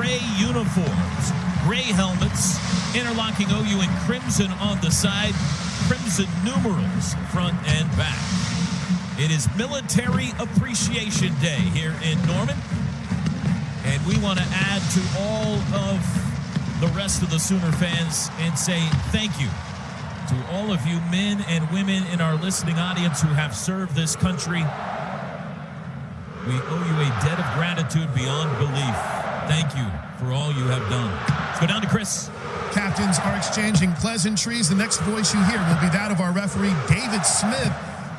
gray uniforms, gray helmets, interlocking OU in crimson on the side, crimson numerals front and back. It is Military Appreciation Day here in Norman, and we want to add to all of the rest of the Sooner fans and say thank you to all of you men and women in our listening audience who have served this country. We owe you a debt of gratitude beyond belief. Thank you for all you have done. Let's go down to Chris. Captains are exchanging pleasantries. The next voice you hear will be that of our referee, David Smith.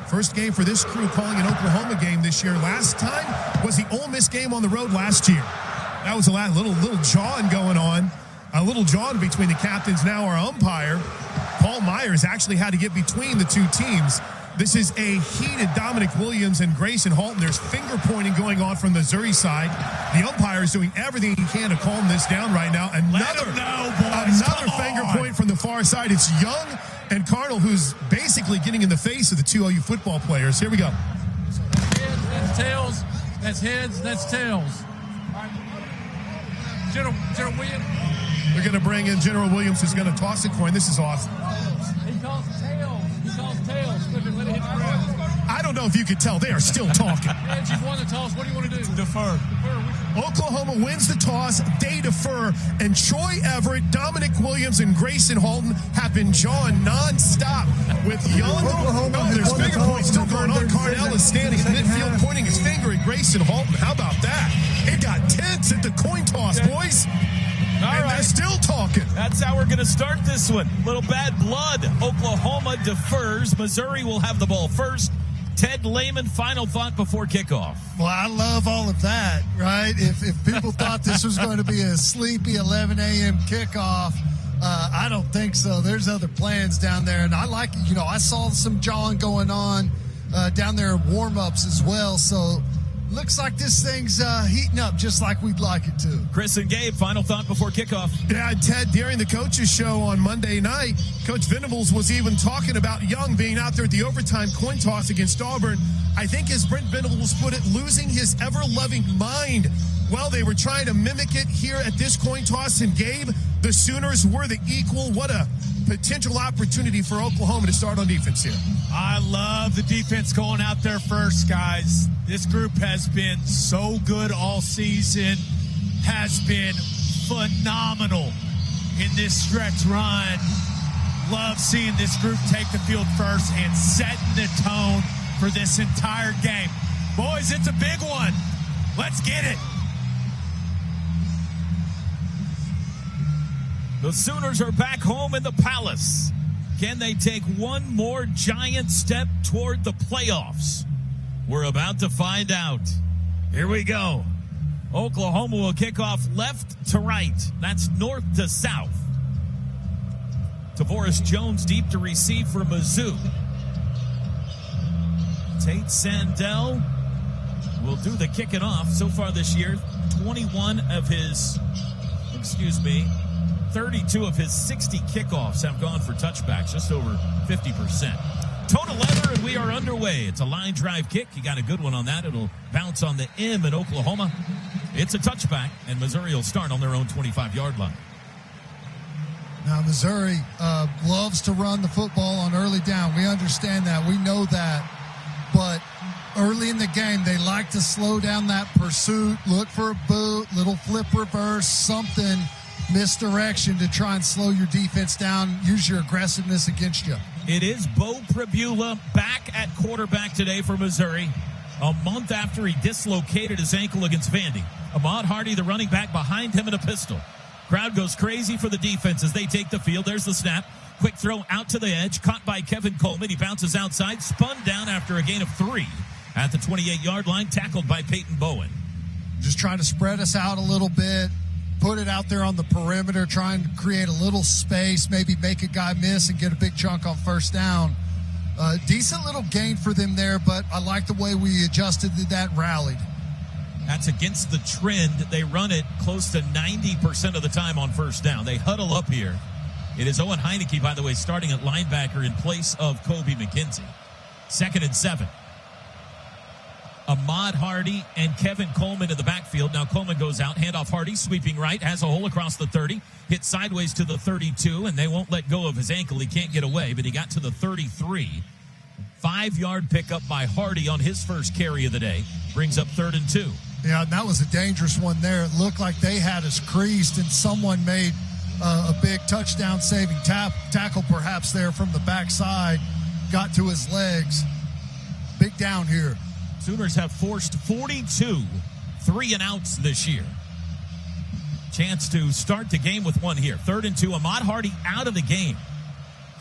First game for this crew calling an Oklahoma game this year. Last time was the Ole Miss game on the road last year. That was a little jawing going on. A little jawing between the captains. Now our umpire, Paul Myers, actually had to get between the two teams. This is a heated Dominic Williams and Grayson Halton. There's finger pointing going on from the Missouri side. The umpire is doing everything he can to calm this down right now. Another finger point from the far side. It's Young and Cardinal, who's basically getting in the face of the two OU football players. Here we go. Heads, that's tails. That's heads, that's tails. All right. General Williams. We're going to bring in General Williams, who's going to toss a coin. This is awesome. He calls tails. Flip it, let it hit the ground. I don't know if you could tell. They are still talking. Heads, you've won the toss. What do you want to do? Defer. Oklahoma wins the toss. They defer. And Troy Everett, Dominic Williams, and Grayson Halton have been jawing nonstop with Young. Oklahoma. There's finger points still going on. Cardell is standing in midfield pointing his finger at Grayson Halton. How about that? It got tense at the coin toss, boys. They're still talking. That's how we're going to start this one. Little bad blood. Oklahoma defers. Missouri will have the ball first. Ted Lehman, final thought before kickoff. Well, I love all of that, right? If people thought this was going to be a sleepy 11 a.m. kickoff, I don't think so. There's other plans down there, and I like it. You know, I saw some jawing going on down there in warm-ups as well, so looks like this thing's heating up just like we'd like it to. Chris and Gabe, final thought before kickoff. Yeah, Ted, during the coaches show on Monday night, Coach Venables was even talking about Young being out there at the overtime coin toss against Auburn. I think, as Brent Venables put it, losing his ever-loving mind. Well, they were trying to mimic it here at this coin toss, and Gabe, the Sooners were the equal. What a potential opportunity for Oklahoma to start on defense here. I love the defense going out there first, guys. This group has been so good all season, has been phenomenal in this stretch run. Love seeing this group take the field first and setting the tone for this entire game. Boys, it's a big one. Let's get it. The Sooners are back home in the Palace. Can they take one more giant step toward the playoffs? We're about to find out. Here we go. Oklahoma will kick off left to right. That's north to south. Tavoris Jones deep to receive for Mizzou. Tate Sandell will do the kicking off. So far this year, 32 of his 60 kickoffs have gone for touchbacks, just over 50%. Total leather, and we are underway. It's a line drive kick. You got a good one on that. It'll bounce on the M in Oklahoma. It's a touchback, and Missouri will start on their own 25-yard line. Now, Missouri loves to run the football on early down. We understand that. We know that. But early in the game, they like to slow down that pursuit, look for a boot, little flip reverse, something, misdirection to try and slow your defense down, use your aggressiveness against you. It is Bo Pribula back at quarterback today for Missouri, a month after he dislocated his ankle against Vandy. Ahmad Hardy, the running back, behind him in a pistol. Crowd goes crazy for the defense as they take the field. There's the snap. Quick throw out to the edge, caught by Kevin Coleman. He bounces outside, spun down after a gain of 3 at the 28-yard line, tackled by Peyton Bowen. Just trying to spread us out a little bit, put it out there on the perimeter, trying to create a little space, maybe make a guy miss and get a big chunk on first down. Decent little gain for them there, but I like the way we adjusted to that and rallied. That's against the trend. They run it close to 90% of the time on first down. They huddle up here. It is Owen Heineke, by the way, starting at linebacker in place of Kobe McKenzie. 2nd and 7. Ahmad Hardy and Kevin Coleman in the backfield. Now Coleman goes out, handoff Hardy, sweeping right, has a hole across the 30, hit sideways to the 32, and they won't let go of his ankle. He can't get away, but he got to the 33. 5-yard pickup by Hardy on his first carry of the day. Brings up 3rd and 2. Yeah, and that was a dangerous one there. It looked like they had us creased, and someone made a big touchdown-saving tackle perhaps there from the backside, got to his legs. Big down here. Sooners have forced 42 3-and-outs this year. Chance to start the game with one here. 3rd and 2. Ahmad Hardy out of the game.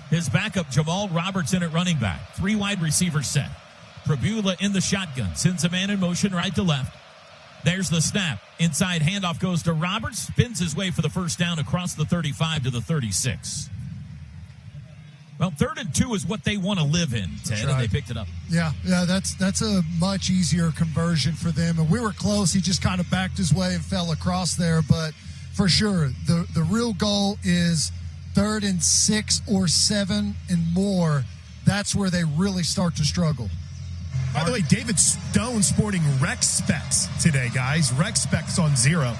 His backup, Jamal Robertson at running back. 3 wide receivers set. Prabula in the shotgun. Sends a man in motion right to left. There's the snap. Inside handoff goes to Roberts. Spins his way for the first down across the 35 to the 36. Well, 3rd and 2 is what they want to live in, Ted, right. And they picked it up. Yeah, that's a much easier conversion for them. And we were close. He just kind of backed his way and fell across there. But for sure, the real goal is 3rd and 6 or 7 and more. That's where they really start to struggle. By the way, David Stone sporting rec specs today, guys. Rec specs on 0.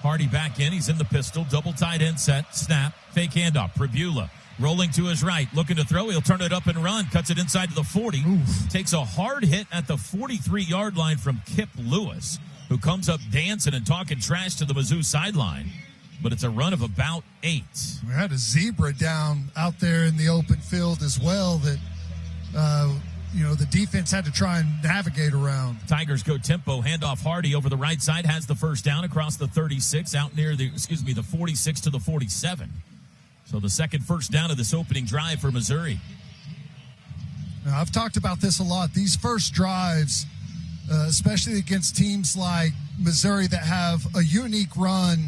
Hardy back in. He's in the pistol. Double tight end set. Snap. Fake handoff. Prabula rolling to his right. Looking to throw. He'll turn it up and run. Cuts it inside to the 40. Oof. Takes a hard hit at the 43-yard line from Kip Lewis, who comes up dancing and talking trash to the Mizzou sideline. But it's a run of about 8. We had a zebra down out there in the open field as well that, the defense had to try and navigate around. Tigers go tempo. Handoff Hardy over the right side. Has the first down across the 36 out near the 46 to the 47. So the second first down of this opening drive for Missouri. Now, I've talked about this a lot. These first drives, especially against teams like Missouri that have a unique run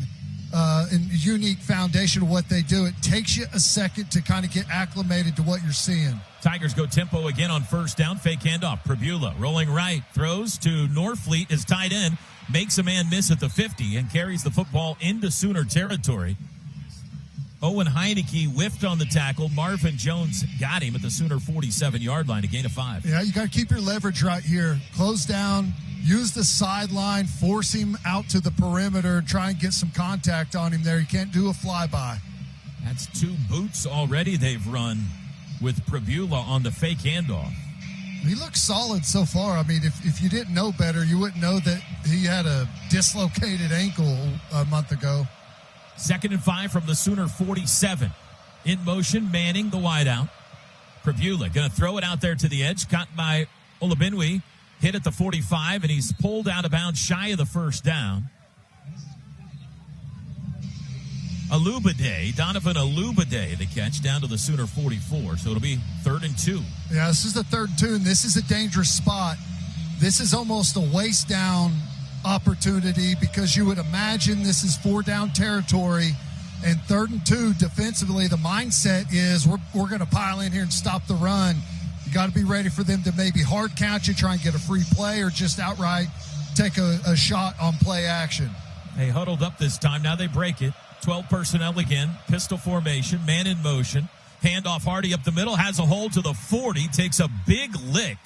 and a unique foundation of what they do, it takes you a second to kind of get acclimated to what you're seeing. Tigers go tempo again on first down. Fake handoff. Prabula rolling right. Throws to Norfleet. Is tight end. Makes a man miss at the 50 and carries the football into Sooner territory. Owen Heineke whiffed on the tackle. Marvin Jones got him at the Sooner 47-yard line. A gain of 5. Yeah, you got to keep your leverage right here. Close down. Use the sideline. Force him out to the perimeter and try and get some contact on him there. You can't do a flyby. That's 2 boots already they've run with Prabula on the fake handoff. He looks solid so far. I mean, if you didn't know better, you wouldn't know that he had a dislocated ankle a month ago. 2nd and 5 from the Sooner 47. In motion, Manning, the wideout. Prabula going to throw it out there to the edge. Caught by Olabinwi. Hit at the 45, and he's pulled out of bounds shy of the first down. Donovan Alubade, the catch down to the Sooner 44. So it'll be 3rd and 2. Yeah, this is the 3rd and 2, and this is a dangerous spot. This is almost a waist down opportunity because you would imagine this is 4-down territory, and 3rd and 2 defensively, the mindset is we're going to pile in here and stop the run. You got to be ready for them to maybe hard count you, try and get a free play, or just outright take a shot on play action. They huddled up this time. Now they break it. 12 personnel again. Pistol formation. Man in motion. Handoff Hardy up the middle. Has a hole to the 40. Takes a big lick.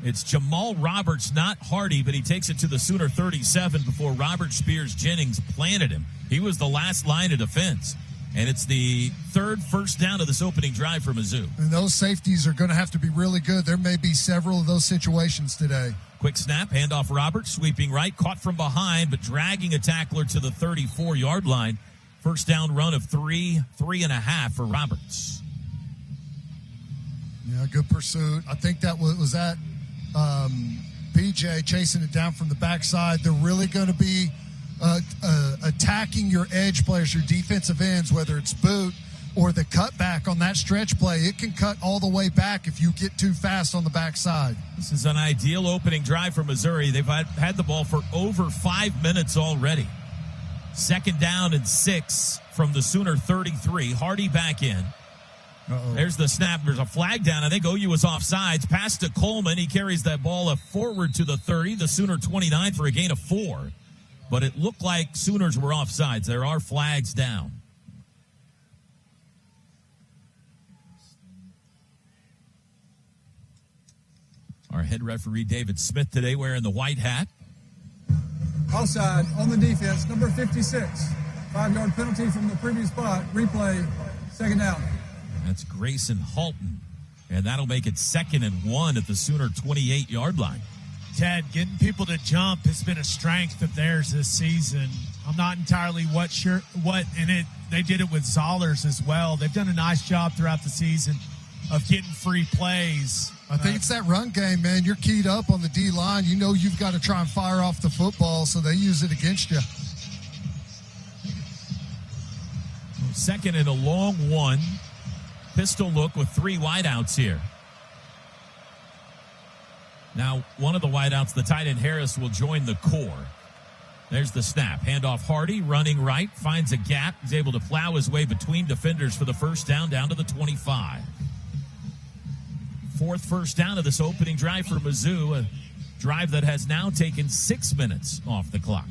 It's Jamal Roberts, not Hardy, but he takes it to the Sooner 37 before Robert Spears Jennings planted him. He was the last line of defense. And it's the 3rd first down of this opening drive for Mizzou. And those safeties are going to have to be really good. There may be several of those situations today. Quick snap, handoff Roberts, sweeping right, caught from behind, but dragging a tackler to the 34-yard line. First down run of 3.5 for Roberts. Yeah, good pursuit. I think that was that PJ chasing it down from the backside. They're really going to be attacking your edge players, your defensive ends, whether it's boot or the cutback on that stretch play. It can cut all the way back if you get too fast on the backside. This is an ideal opening drive for Missouri. They've had the ball for over 5 minutes already. 2nd down and 6 from the Sooner 33. Hardy back in. Uh-oh. There's the snap. There's a flag down. I think OU was offsides. Pass to Coleman. He carries that ball forward to the 30. The Sooner 29 for a gain of 4. But it looked like Sooners were offsides. There are flags down. Our head referee, David Smith, today wearing the white hat. Offside on the defense, number 56. 5-yard penalty from the previous spot. Replay, second down. That's Grayson Halton. And that'll make it 2nd and 1 at the Sooner 28-yard line. Ted, getting people to jump has been a strength of theirs this season. I'm not entirely they did it with Zollers as well. They've done a nice job throughout the season of getting free plays. I think it's that run game, man. You're keyed up on the D-line. You know you've got to try and fire off the football, so they use it against you. 2nd and a long 1. Pistol look with 3 wideouts here. Now, one of the wideouts, the tight end Harris, will join the core. There's the snap. Handoff Hardy, running right, finds a gap. He's able to plow his way between defenders for the first down to the 25. 4th first down of this opening drive for Mizzou, a drive that has now taken 6 minutes off the clock.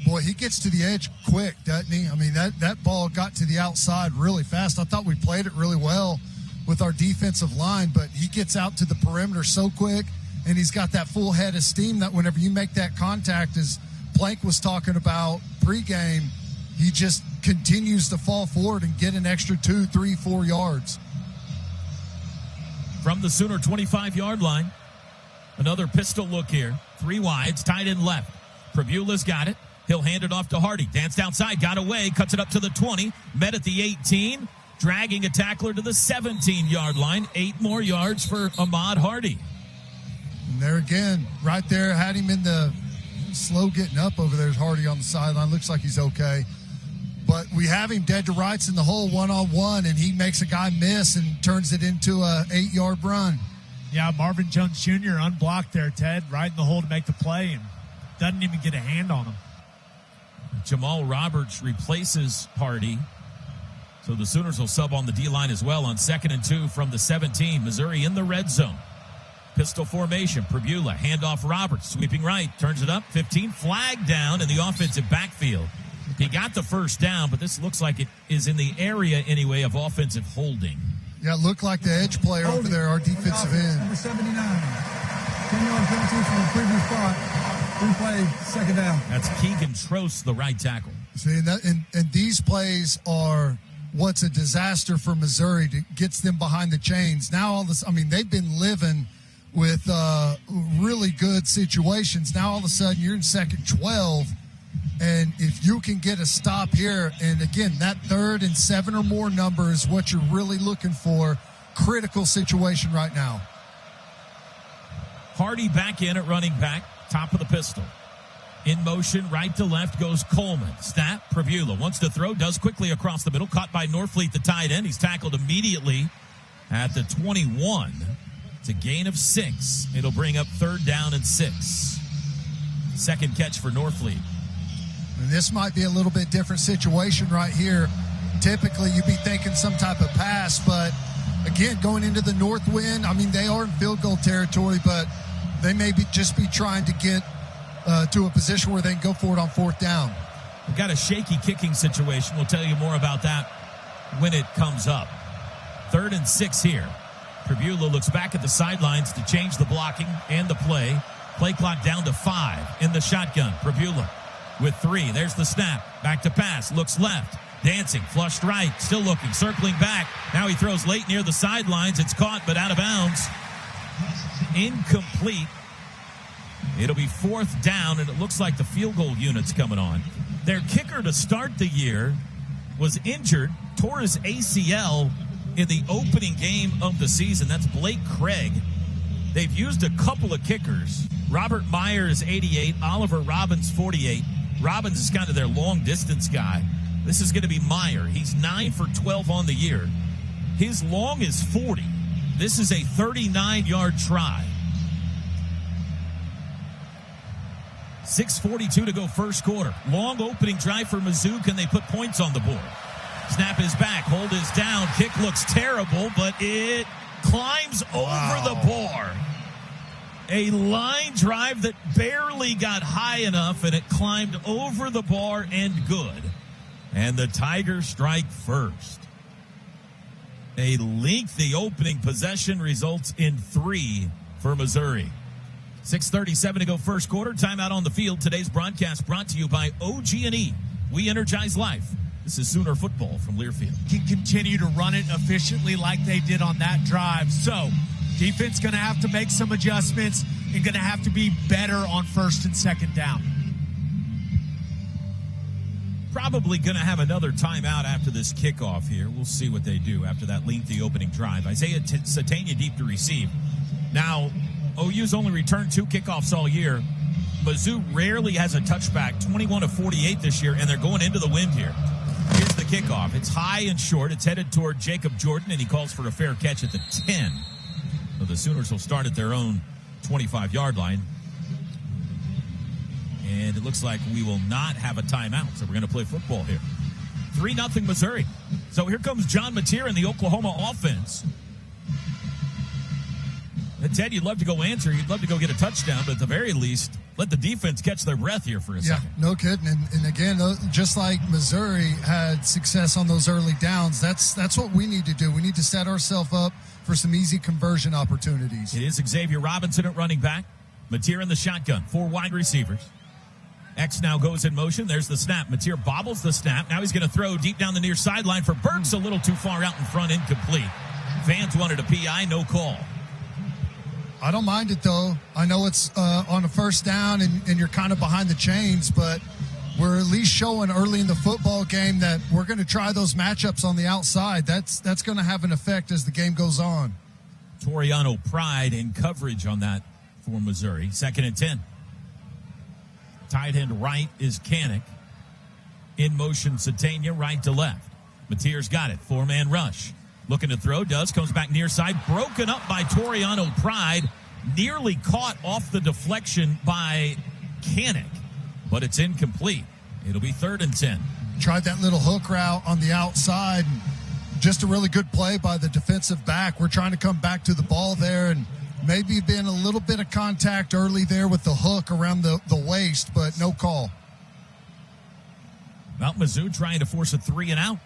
Boy, he gets to the edge quick, doesn't he? I mean, that ball got to the outside really fast. I thought we played it really well with our defensive line, but he gets out to the perimeter so quick, and he's got that full head of steam that whenever you make that contact, as Plank was talking about pregame, he just continues to fall forward and get an extra 2, 3, 4 yards. From the Sooner 25-yard line, another pistol look here. 3 wides, tight end left. Prabula's got it. He'll hand it off to Hardy. Danced outside, got away, cuts it up to the 20, met at the 18, dragging a tackler to the 17-yard line. 8 more yards for Ahmad Hardy. And there again, right there, had him in the slow getting up over there. Hardy on the sideline. Looks like he's okay. But we have him dead to rights in the hole one-on-one, and he makes a guy miss and turns it into a 8-yard run. Yeah, Marvin Jones Jr. unblocked there, Ted, right in the hole to make the play, and doesn't even get a hand on him. Jamal Roberts replaces Hardy. So the Sooners will sub on the D-line as well on 2nd and 2 from the 17. Missouri in the red zone. Pistol formation. Prabula, handoff Roberts, sweeping right, turns it up, 15, flag down in the offensive backfield. He got the first down, but this looks like it is in the area anyway of offensive holding. Yeah, it looked like the edge player over there, our defensive end. Number 79. 10-yard penalty from the previous spot. Replay, second down. That's Keegan Trost, the right tackle. See, and these plays are what's a disaster for Missouri. Gets them behind the chains. Now all this, I mean, they've been living with really good situations. Now all of a sudden you're in 2nd 12, and if you can get a stop here, and again, that 3rd and 7 or more number is what you're really looking for. Critical situation right now. Hardy back in at running back. Top of the pistol. In motion, right to left goes Coleman. Snap, Prabula wants to throw, does quickly across the middle. Caught by Norfleet, the tight end. He's tackled immediately at the 21. It's a gain of 6. It'll bring up 3rd down and 6. Second catch for Norfleet. And this might be a little bit different situation right here. Typically, you'd be thinking some type of pass, but again, going into the north wind, I mean, they are in field goal territory, but they may just be trying to get to a position where they can go for it on 4th down. We've got a shaky kicking situation. We'll tell you more about that when it comes up. 3rd and 6 here. Prabula looks back at the sidelines to change the blocking and the play. Play clock down to 5 in the shotgun. Prabula with 3. There's the snap. Back to pass. Looks left. Dancing. Flushed right. Still looking. Circling back. Now he throws late near the sidelines. It's caught but out of bounds. Incomplete. It'll be 4th down, and it looks like the field goal unit's coming on. Their kicker to start the year was injured, tore his ACL in the opening game of the season. That's Blake Craig. They've used a couple of kickers. Robert Myers, 88. Oliver Robbins, 48. Robbins is kind of their long-distance guy. This is going to be Meyer. He's 9 for 12 on the year. His long is 40. This is a 39-yard try. 6:42 to go first quarter. Long opening drive for Mizzou. Can they put points on the board? Snap is back. Hold is down. Kick looks terrible, but it climbs over the bar. A line drive that barely got high enough, and it climbed over the bar and good. And the Tigers strike first. A lengthy opening possession results in 3 for Missouri. 6:37 to go first quarter. Timeout on the field. Today's broadcast brought to you by OG&E. We energize life. This is Sooner football from Learfield. Can continue to run it efficiently like they did on that drive. So defense going to have to make some adjustments and going to have to be better on first and second down. Probably going to have another timeout after this kickoff here. We'll see what they do after that lengthy opening drive. Isaiah Satania deep to receive. Now, OU's only returned 2 kickoffs all year. Mizzou rarely has a touchback, 21 of 48 this year, and they're going into the wind here. Here's the kickoff. It's high and short. It's headed toward Jacob Jordan, and he calls for a fair catch at the 10. So the Sooners will start at their own 25-yard line. And it looks like we will not have a timeout, so we're going to play football here. 3-0 Missouri. So here comes John Mateer in the Oklahoma offense. And Ted, you'd love to go answer. You'd love to go get a touchdown, but at the very least, let the defense catch their breath here for a second. Yeah, no kidding. And again, just like Missouri had success on those early downs, that's what we need to do. We need to set ourselves up for some easy conversion opportunities. It is Xavier Robinson at running back. Mateer in the shotgun. 4 wide receivers. X now goes in motion. There's the snap. Mateer bobbles the snap. Now he's going to throw deep down the near sideline for Burks. A little too far out in front, incomplete. Fans wanted a PI, no call. I don't mind it, though. I know it's on a first down and you're kind of behind the chains, but we're at least showing early in the football game that we're going to try those matchups on the outside. That's going to have an effect as the game goes on. Toriano Pride in coverage on that for Missouri. 2nd and 10. Tight end right is Kanik. In motion, Satania, right to left. Mateer's got it. 4-man rush. Looking to throw, comes back near side, broken up by Toriano Pride, nearly caught off the deflection by Kanik, but it's incomplete. It'll be 3rd and 10. Tried that little hook route on the outside, and just a really good play by the defensive back. We're trying to come back to the ball there, and maybe been a little bit of contact early there with the hook around the waist, but no call. Mount Mizzou trying to force a 3 and out.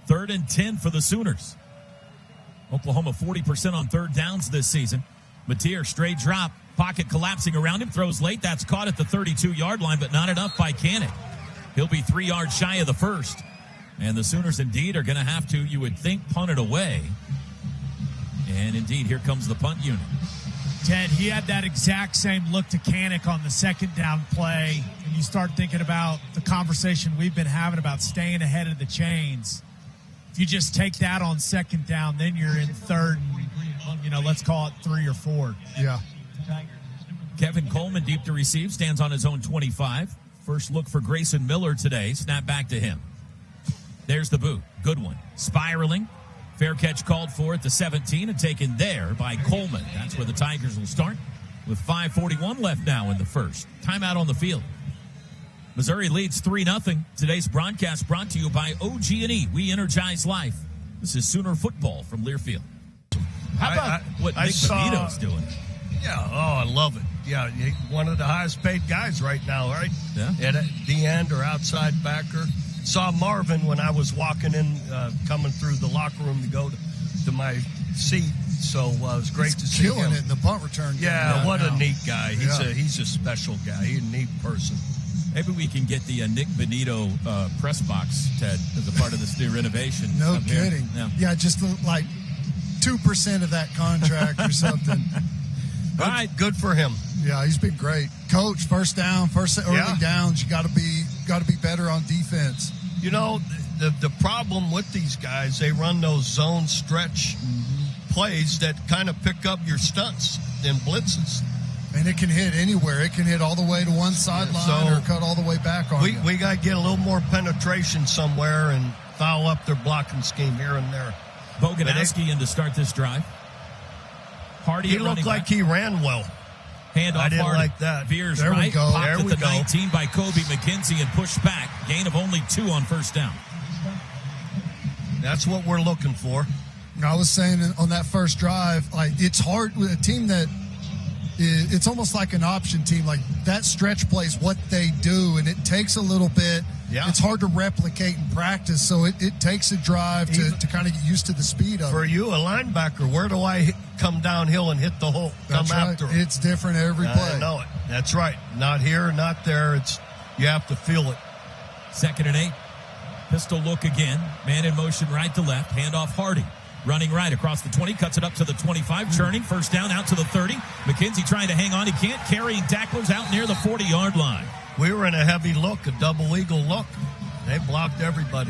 3rd and 10 for the Sooners. Oklahoma 40% on third downs this season. Mateer, straight drop, pocket collapsing around him, throws late. That's caught at the 32-yard line, but not enough by Kanik. He'll be 3 yards shy of the first. And the Sooners indeed are going to have to, you would think, punt it away. And indeed, here comes the punt unit. Ted, he had that exact same look to Kanik on the 2nd down play. And you start thinking about the conversation we've been having about staying ahead of the chains. If you just take that on 2nd down, then you're in 3rd and, let's call it 3 or 4. Yeah. Kevin Coleman deep to receive, stands on his own 25. First look for Grayson Miller today. Snap back to him. There's the boot. Good one. Spiraling. Fair catch called for at the 17 and taken there by Coleman. That's where the Tigers will start with 5:41 left now in the first. Timeout on the field. Missouri leads 3-0. Today's broadcast brought to you by OG&E. We energize life. This is Sooner football from Learfield. How about what Nick Benito's doing? Yeah, I love it. Yeah, one of the highest paid guys right now, right? Yeah. At the end or outside backer. Saw Marvin when I was walking in, coming through the locker room to go to my seat. So it was great to see him. Killing it in the punt return. Yeah, what a neat guy. He's a special guy. He's a neat person. Maybe we can get the Nick Benito press box, Ted, as a part of this new renovation. No kidding. Yeah, just like 2% of that contract or something. All right, good for him. Yeah, he's been great. Coach, first down, early downs, you got to be better on defense. You know, the problem with these guys, they run those zone stretch plays that kind of pick up your stunts and blitzes. And it can hit anywhere. It can hit all the way to one sideline or cut all the way back on you. We got to get a little more penetration somewhere and foul up their blocking scheme here and there. Boganowski in to start this drive. Hardy he looked like he ran well. Handoff I didn't Hardy. like that. Veers there right, we go. popped there at we the go. 19 by Kobe McKenzie and pushed back. Gain of only 2 on first down. That's what we're looking for. I was saying on that first drive, like it's hard with a team that it's almost like an option team. Like that stretch play is what they do, and it takes a little bit. Yeah. It's hard to replicate in practice, so it takes a drive to kind of get used to the speed of For it. you, a linebacker, where do I come downhill and hit the hole? That's Come right. after him. It's different every play. I know it. That's right. Not here, not there. You have to feel it. 2nd and 8. Pistol look again. Man in motion right to left. Handoff Hardy. Running right across the 20. Cuts it up to the 25. Churning. First down out to the 30. McKenzie trying to hang on. He can't. Carrying tacklers out near the 40-yard line. We were in a heavy look, a double eagle look. They blocked everybody.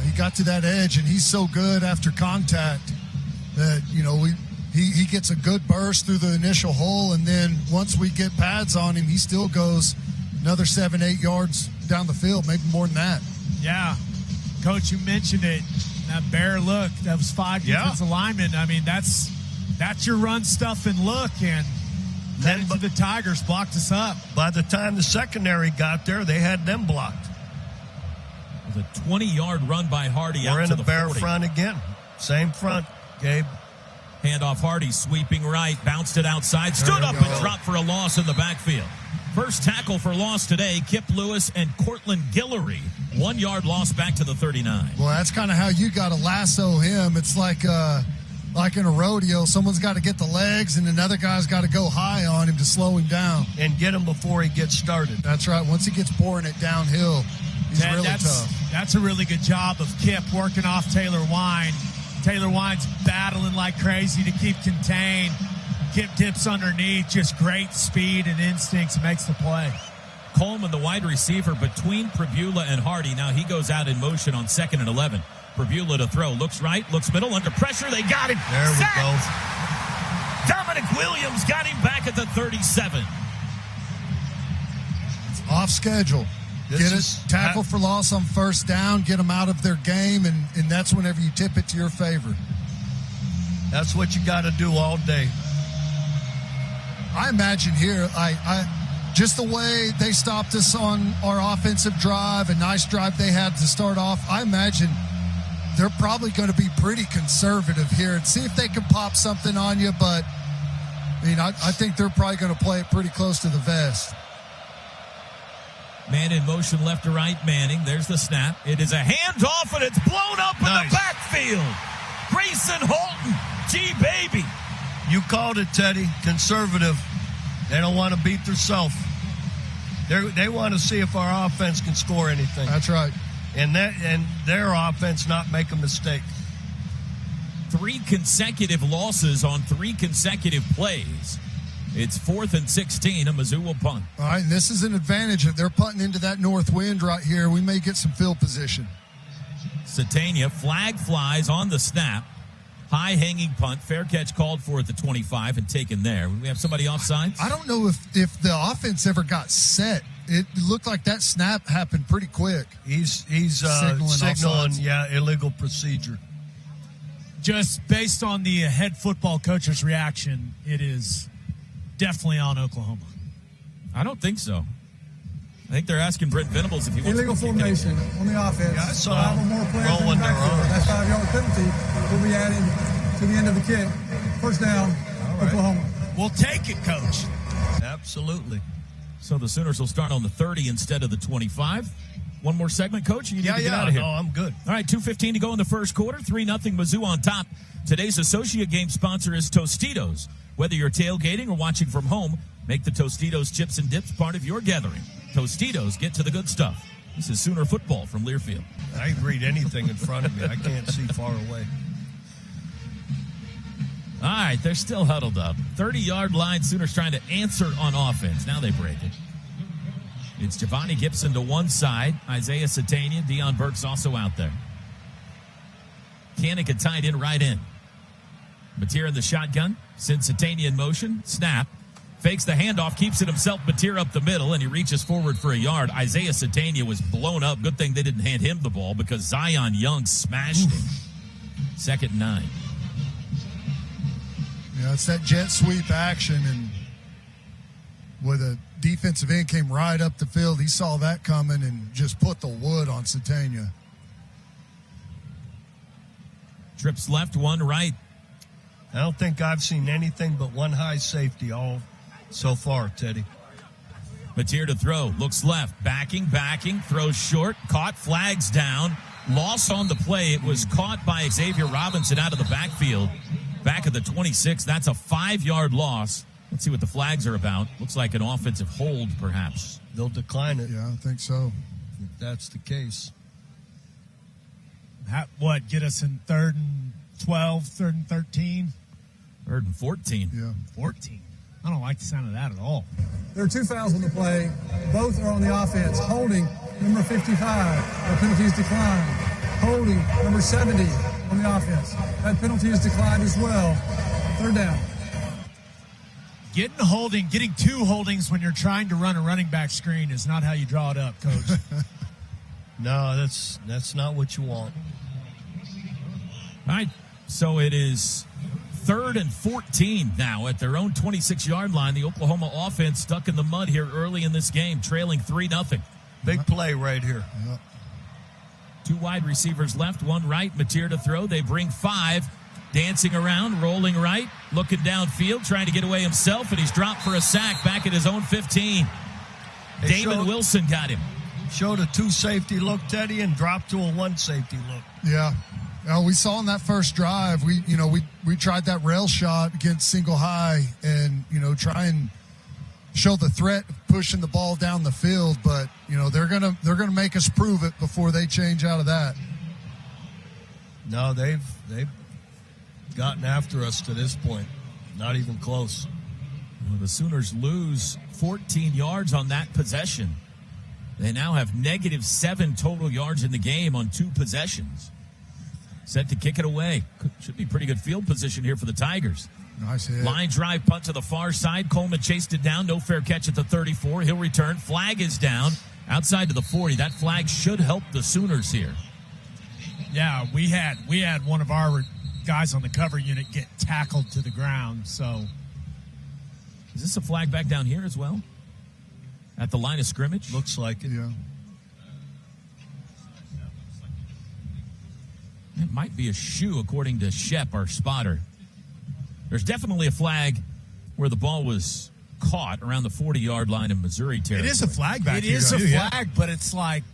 He got to that edge, and he's so good after contact that, he gets a good burst through the initial hole, and then once we get pads on him, he still goes another 7-8 yards down the field, maybe more than that. Yeah. Coach, you mentioned it. That bear look, that was 5 defensive linemen. I mean, that's your run, stuff, and look, and then the Tigers blocked us up. By the time the secondary got there, they had them blocked. It was a 20-yard run by Hardy We're out in to the the bear 40. front again. Same front, Gabe. Handoff Hardy, sweeping right, bounced it outside, stood up and dropped for a loss in the backfield. First tackle for loss today, Kip Lewis and Cortland Guillory. 1 yard loss back to the 39. Well, that's kind of how you got to lasso him. It's like in a rodeo, someone's got to get the legs and another guy's got to go high on him to slow him down. And get him before he gets started. That's right. Once he gets pouring it downhill, he's really tough. That's a really good job of Kip working off Taylor Wine. Taylor Wine's battling like crazy to keep contained. Kip dips underneath, just great speed and instincts, makes the play. Coleman, the wide receiver, between Pribula and Hardy. Now he goes out in motion on 2nd and 11. Pribula to throw. Looks right, looks middle, under pressure. They got him. There we Sacked. go. Dominic Williams got him back at the 37. Off schedule. Tackle for loss on first down, get them out of their game, and that's whenever you tip it to your favor. That's what you got to do all day. I imagine here, just the way they stopped us on our offensive drive, a nice drive they had to start off, I imagine they're probably going to be pretty conservative here and see if they can pop something on you, but I think they're probably going to play it pretty close to the vest. Man in motion left to right, Manning. There's the snap. It is a handoff, and it's blown up in the backfield. Grayson Holton, G-Baby. You called it, Teddy. Conservative. They don't want to beat themselves. They want to see if our offense can score anything. That's right. And their offense not make a mistake. 3 consecutive losses on 3 consecutive plays. It's 4th and 16. A Mizzou will punt. All right, and this is an advantage. If they're punting into that north wind right here, we may get some field position. Satania, flag flies on the snap. High hanging punt. Fair catch called for at the 25 and taken there. We have somebody offsides? I don't know if the offense ever got set. It looked like that snap happened pretty quick. He's signaling illegal procedure. Just based on the head football coach's reaction, it is definitely on Oklahoma. I don't think so. I think they're asking Brent Venables if he wants Illegal to formation on the offense. Yeah, I saw 5 or more players in the rolling their backfield. arms. That 5-yard penalty will be added to the end of the kick. First down, Oklahoma. We'll take it, Coach. Absolutely. So the Sooners will start on the 30 instead of the 25. One more segment, Coach, and you need to get out of here. No, I'm good. All right, 2:15 to go in the first quarter. 3-0 Mizzou on top. Today's associate game sponsor is Tostitos. Whether you're tailgating or watching from home, make the Tostitos chips and dips part of your gathering. Tostitos, get to the good stuff. This is Sooner football from Learfield. I can read anything in front of me. I can't see far away. All right, they're still huddled up. 30-yard line, Sooners trying to answer on offense. Now they break it. It's Giovanni Gibson to one side. Isaiah Satania, Deion Burks also out there. Kanika tied in right in. Mateer in the shotgun. Sends Satania in motion. Snap. Fakes the handoff. Keeps it himself. Mateer up the middle, and he reaches forward for a yard. Isaiah Satania was blown up. Good thing they didn't hand him the ball because Zion Young smashed him. 2nd and 9. Yeah, it's that jet sweep action, and where the defensive end came right up the field, he saw that coming and just put the wood on Satania. Trips left, one right. I don't think I've seen anything but one high safety all so far, Teddy. Mateer to throw, looks left, backing, throws short, caught, flags down, loss on the play. It was caught by Xavier Robinson out of the backfield, back at the 26. That's a 5-yard loss. Let's see what the flags are about. Looks like an offensive hold, perhaps. They'll decline it. Yeah, I think so. If that's the case. Get us in 3rd and 12, 3rd and 13? 3rd and 14. Yeah. 14. I don't like the sound of that at all. There are 2 fouls on the play. Both are on the offense. Holding, number 55. Our penalty is declined. Holding, number 70 on the offense. That penalty is declined as well. 3rd down. Getting 2 holdings when you're trying to run a running back screen is not how you draw it up, Coach. No, that's not what you want. All right, so it is 3rd and 14 now at their own 26-yard line. The Oklahoma offense stuck in the mud here early in this game, trailing 3-0. Big play right here. Yep. 2 wide receivers left, 1 right. Mateer to throw. They bring 5. Dancing around, rolling right, looking downfield, trying to get away himself, and he's dropped for a sack back at his own 15. Damon Wilson got him. Showed a 2 safety look, Teddy, and dropped to a 1 safety look. Yeah. We saw in that first drive, we tried that rail shot against single high and, try and show the threat of pushing the ball down the field, but, they're gonna make us prove it before they change out of that. No, they've gotten after us to this point. Not even close. Well, the Sooners lose 14 yards on that possession. They now have -7 total yards in the game on 2 possessions. Set to kick it away. Should be pretty good field position here for the Tigers. Nice hit. Line drive punt to the far side. Coleman chased it down. No fair catch at the 34. He'll return. Flag is down outside to the 40. That flag should help the Sooners here. Yeah, we had one of our guys on the cover unit get tackled to the ground. So, is this a flag back down here as well? At the line of scrimmage? Looks like it. Yeah. It might be a shoe, according to Shep, our spotter. There's definitely a flag where the ball was caught around the 40-yard line of Missouri territory. it is a flag back here. It is a flag, but it's like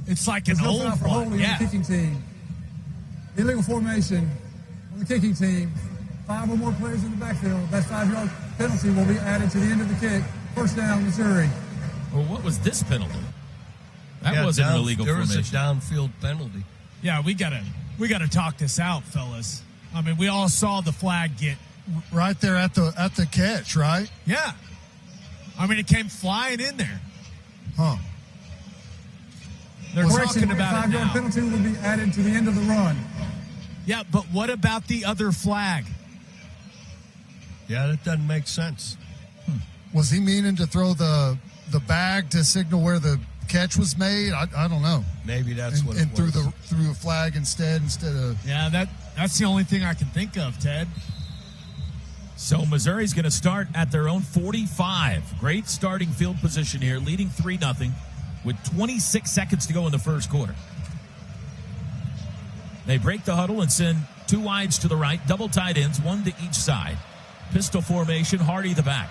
an old foul for one. holding on the kicking team. Illegal formation on the kicking team. 5 or more players in the backfield. That 5-yard penalty will be added to the end of the kick. 1st down, Missouri. Well, what was this penalty? That wasn't an illegal formation. formation. There was a downfield penalty. Yeah, we gotta talk this out, fellas. I mean, we all saw the flag get Right there at the catch, right? Yeah. I mean, it came flying in there. Huh. They're talking about it 5-yard now. penalty will be added to the end of the run. Yeah, but what about the other flag? Yeah, that doesn't make sense. Was he meaning to throw the bag to signal where the catch was made? I don't know. Maybe that's what it and was. threw a flag instead of. Yeah, that's the only thing I can think of, Ted. So Missouri's going to start at their own 45. Great starting field position here, leading 3-0 with 26 seconds to go in the first quarter. They break the huddle and send 2 wides to the right, double tight ends, 1 to each side. Pistol formation, Hardy the back.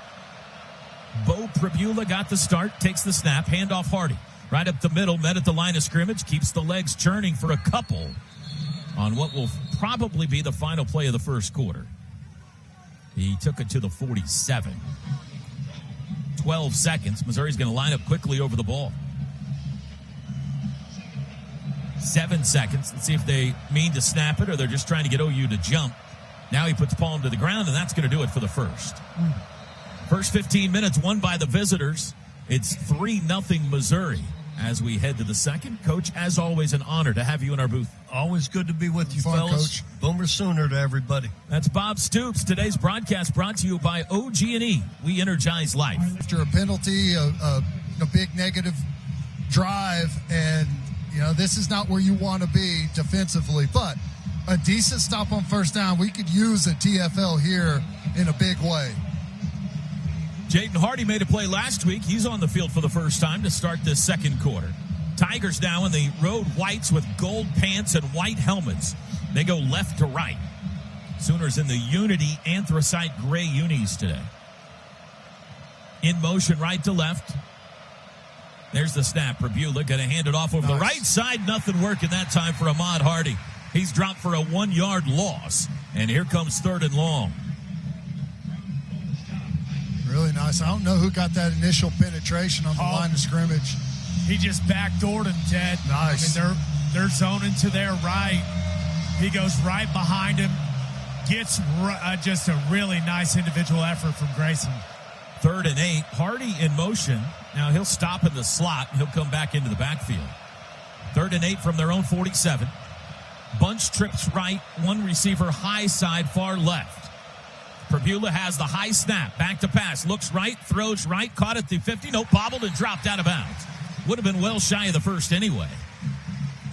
Bo Pribula got the start, takes the snap, handoff Hardy. Right up the middle, met at the line of scrimmage, keeps the legs churning for a couple on what will probably be the final play of the first quarter. He took it to the 47. 12 seconds. Missouri's going to line up quickly over the ball. 7 seconds. Let's see if they mean to snap it or they're just trying to get OU to jump. Now he puts palm to the ground, and that's going to do it for the first. First 15 minutes won by the visitors. It's 3-0 Missouri as we head to the second. Coach, as always, an honor to have you in our booth. Always good to be with you, Fun, fellas. Coach. Boomer Sooner to everybody. That's Bob Stoops. Today's broadcast brought to you by OG&E. We energize life. After a penalty, a big negative drive, and this is not where you want to be defensively, but a decent stop on first down. We could use a TFL here in a big way. Jaden Hardy made a play last week. He's on the field for the first time to start this second quarter. Tigers now in the road whites with gold pants and white helmets. They go left to right. Sooners in the Unity anthracite gray unis today. In motion, right to left. There's the snap. Pribula going to hand it off over the right side. Nothing working that time for Ahmad Hardy. He's dropped for a 1-yard loss. And here comes 3rd and long. Really nice. I don't know who got that initial penetration on the line of scrimmage. He just backdoored him, Ted. Nice. I mean, they're zoning to their right. He goes right behind him. Gets just a really nice individual effort from Grayson. 3rd and 8. Hardy in motion. Now he'll stop in the slot. He'll come back into the backfield. 3rd and 8 from their own 47. Bunch trips right. One receiver high side, far left. Pribula has the high snap. Back to pass. Looks right. Throws right. Caught at the 50. Nope. Bobbled and dropped out of bounds. Would have been well shy of the first anyway.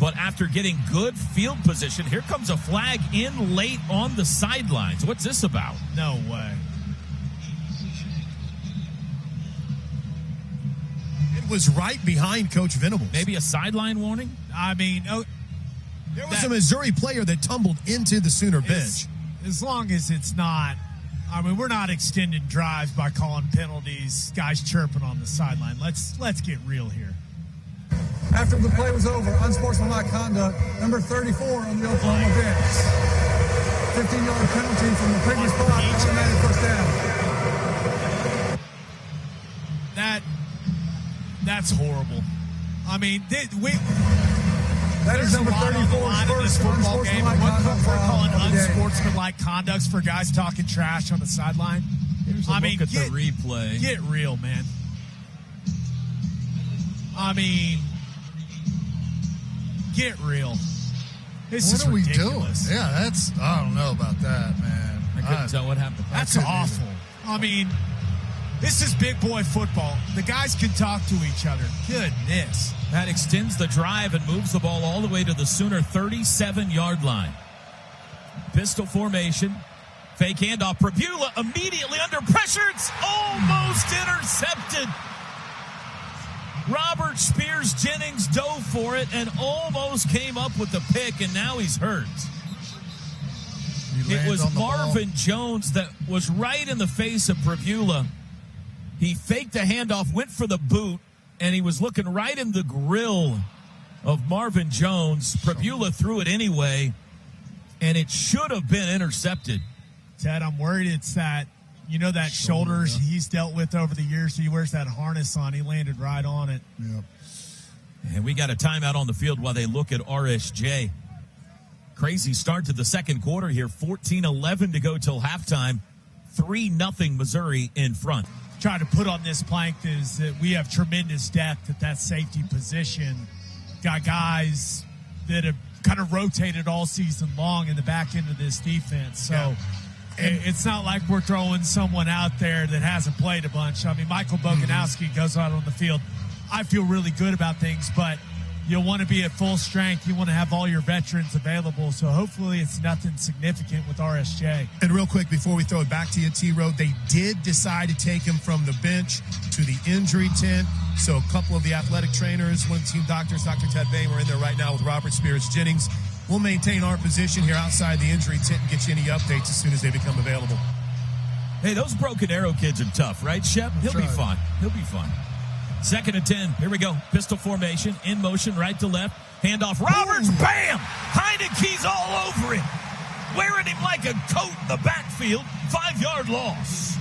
But after getting good field position, here comes a flag in late on the sidelines. What's this about? No way. It was right behind Coach Venables. Maybe a sideline warning? I mean, there was a Missouri player that tumbled into the Sooner bench. As long as it's not, I mean, we're not extending drives by calling penalties, guys chirping on the sideline. Let's get real here. After the play was over, unsportsmanlike conduct, number 34 on the Oklahoma bench. 15-yard penalty from the previous spot, automatic first down. That's horrible. I mean, That is number 34's this first football game. We're calling of the game. unsportsmanlike conducts for guys talking trash on the sideline. Here's a look at the replay. Get real, man. I mean, get real. This is ridiculous. Doing? Yeah, I don't know about that, man. I couldn't tell what happened. That's awful. I mean, this is big boy football. The guys can talk to each other. Goodness. That extends the drive and moves the ball all the way to the Sooner 37-yard line. Pistol formation. Fake handoff. Pribula immediately under pressure. It's almost intercepted. Robert Spears Jennings dove for it and almost came up with the pick, and now he's hurt. It was Marvin Jones that was right in the face of Pribula. He faked the handoff, went for the boot, and he was looking right in the grill of Marvin Jones. Pribula threw it anyway, and it should have been intercepted. Ted, I'm worried it's that, that shoulders he's dealt with over the years. He wears that harness on. He landed right on it. Yep. And we got a timeout on the field while they look at RSJ. Crazy start to the second quarter here. 14-11 to go till halftime. 3-0 Missouri in front. Trying to put on this plank is that we have tremendous depth at that safety position. Got guys that have kind of rotated all season long in the back end of this defense. So it's not like we're throwing someone out there that hasn't played a bunch. I mean, Michael Boganowski goes out on the field. I feel really good about things, but you'll want to be at full strength. You want to have all your veterans available. So hopefully it's nothing significant with RSJ. And real quick, before we throw it back to you, T-Road, they did decide to take him from the bench to the injury tent. So a couple of the athletic trainers, one of the team doctors, Dr. Ted Boehm, are in there right now with Robert Spears Jennings. We'll maintain our position here outside the injury tent and get you any updates as soon as they become available. Hey, those Broken Arrow kids are tough, right, Shep? He'll be fine. He'll be fine. 2nd and 10. Here we go. Pistol formation. In motion, right to left. Handoff. Roberts. Ooh. Bam! Heineke's all over him. Wearing him like a coat in the backfield. 5-yard loss.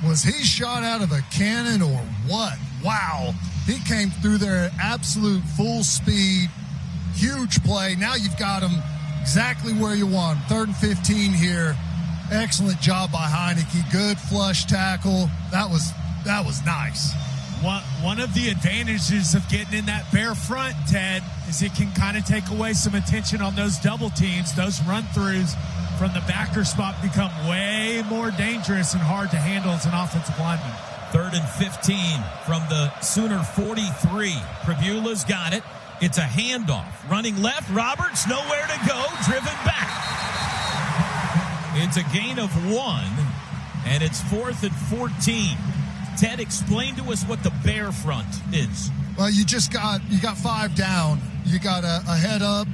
Was he shot out of a cannon or what? Wow. He came through there at absolute full speed. Huge play. Now you've got him exactly where you want him. 3rd and 15 here. Excellent job by Heineke. Good flush tackle. That was nice. One of the advantages of getting in that bare front, Ted, is it can kind of take away some attention on those double teams. Those run-throughs from the backer spot become way more dangerous and hard to handle as an offensive lineman. 3rd and 15 from the Sooner 43. Pribula's got it. It's a handoff. Running left, Roberts nowhere to go, driven back. It's a gain of 1, and it's 4th and 14. Ted, explain to us what the bear front is. Well, you got 5 down. You got a head up,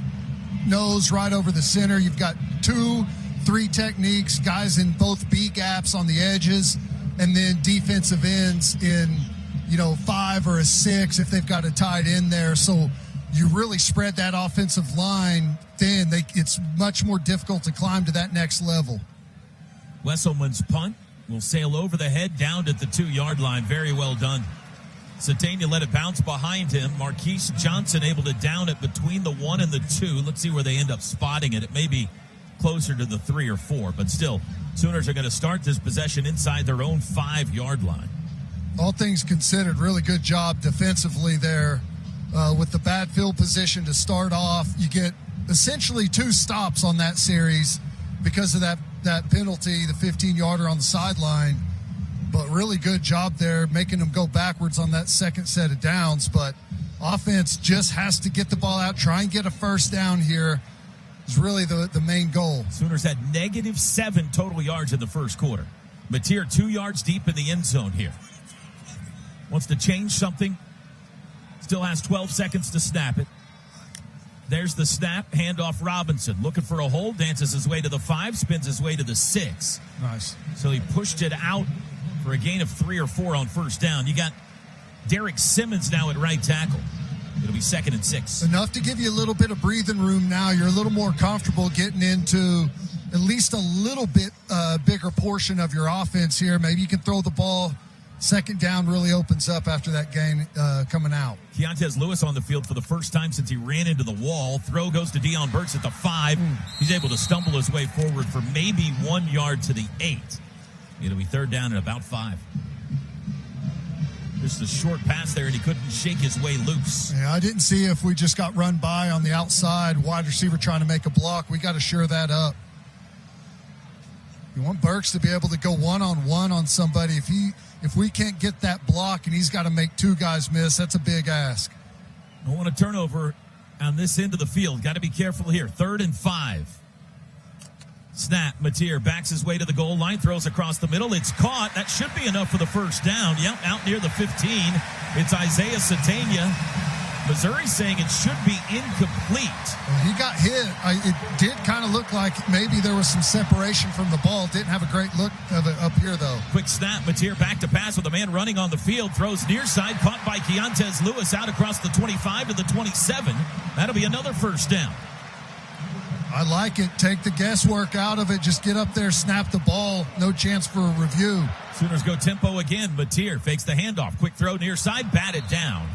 nose right over the center. You've got 2-3 techniques, guys in both B gaps on the edges. and then defensive ends in, 5 or a 6 if they've got a tight end there. So you really spread that offensive line thin. It's much more difficult to climb to that next level. Wesselman's punt will sail over the head down at the 2-yard line. Very well done. Satania let it bounce behind him. Marquise Johnson able to down it between the 1 and the 2. Let's see where they end up spotting it. It may be closer to the 3 or 4, but still, Sooners are going to start this possession inside their own 5-yard line. All things considered, really good job defensively there with the bad field position to start off. You get essentially 2 stops on that series because of that penalty, the 15-yarder on the sideline. But really good job there, making them go backwards on that second set of downs. But offense just has to get the ball out, try and get a first down here is really the main goal. Sooners had -7 total yards in the first quarter. Mateer 2 yards deep in the end zone here. Wants to change something. Still has 12 seconds to snap it. There's the snap. Handoff Robinson. Looking for a hole. Dances his way to the 5. Spins his way to the 6. Nice. So he pushed it out for a gain of 3 or 4 on first down. You got Derek Simmons now at right tackle. It'll be 2nd and 6. Enough to give you a little bit of breathing room now. You're a little more comfortable getting into at least a little bit bigger portion of your offense here. Maybe you can throw the ball. Second down really opens up after that gain coming out. Keontez Lewis on the field for the first time since he ran into the wall. Throw goes to Deion Burks at the 5. He's able to stumble his way forward for maybe 1 yard to the 8. It'll be 3rd down at about 5. Just a short pass there, and he couldn't shake his way loose. Yeah, I didn't see if we just got run by on the outside, wide receiver trying to make a block. We got to shore that up. You want Burks to be able to go one-on-one on somebody. If we can't get that block and he's got to make 2 guys miss, that's a big ask. Don't want a turnover on this end of the field. Got to be careful here. 3rd and 5. Snap. Mateer backs his way to the goal line, throws across the middle. It's caught. That should be enough for the first down. Yep, out near the 15. It's Isaiah Satania. Missouri saying it should be incomplete. Well, he got hit. It did kind of look like maybe there was some separation from the ball. Didn't have a great look of it up here, though. Quick snap. Mateer back to pass with a man running on the field. Throws near side. Caught by Keontez Lewis out across the 25 to the 27. That'll be another first down. I like it. Take the guesswork out of it. Just get up there, snap the ball. No chance for a review. Sooners go tempo again. Mateer fakes the handoff. Quick throw near side. Batted down.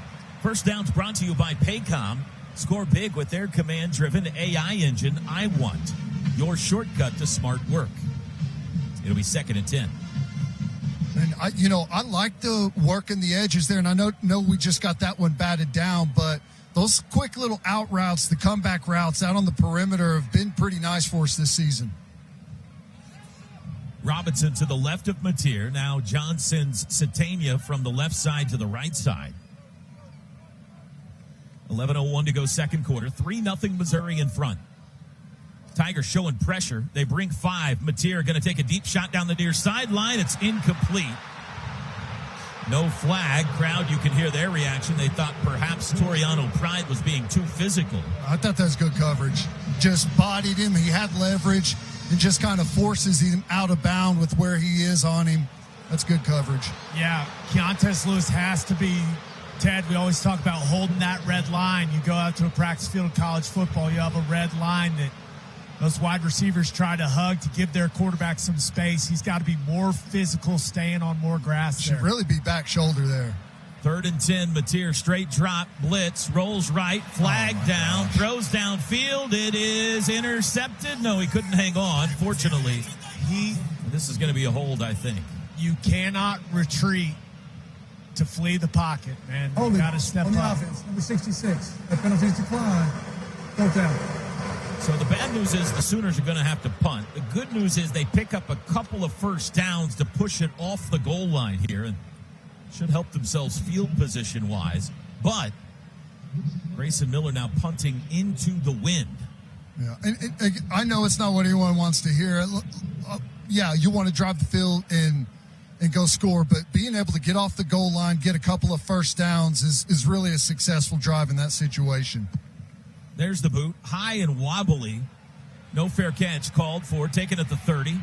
First down's brought to you by Paycom. Score big with their command-driven AI engine. I Want your shortcut to smart work. It'll be 2nd and 10. And I like the work in the edges there, and I know we just got that one batted down, but those quick little out routes, the comeback routes out on the perimeter have been pretty nice for us this season. Robinson to the left of Mateer. Now John sends Satania from the left side to the right side. 11:01 to go second quarter. 3-0 Missouri in front. Tigers showing pressure. They bring 5. Mateer going to take a deep shot down the near sideline. It's incomplete. No flag. Crowd, you can hear their reaction. They thought perhaps Toriano Pride was being too physical. I thought that was good coverage. Just bodied him. He had leverage and just kind of forces him out of bound with where he is on him. That's good coverage. Yeah, Keontez Lewis has to be, Ted, we always talk about holding that red line. You go out to a practice field of college football, you have a red line that those wide receivers try to hug to give their quarterback some space. He's got to be more physical, staying on more grass. Should really be back shoulder there. 3rd and 10, Mateer straight drop, blitz, rolls right, flag down, throws downfield. It is intercepted. No, he couldn't hang on, fortunately. This is going to be a hold, I think. You cannot retreat to flee the pocket, man. You got to step on the up. offense, number 66. The penalties decline. Go down. So the bad news is the Sooners are going to have to punt. The good news is they pick up a couple of first downs to push it off the goal line here and should help themselves field position-wise. But Grayson Miller now punting into the wind. Yeah, and I know it's not what anyone wants to hear. Yeah, you want to drive the field and go score, but being able to get off the goal line, get a couple of first downs is really a successful drive in that situation. There's the boot. High and wobbly. No fair catch called for. Taken at the 30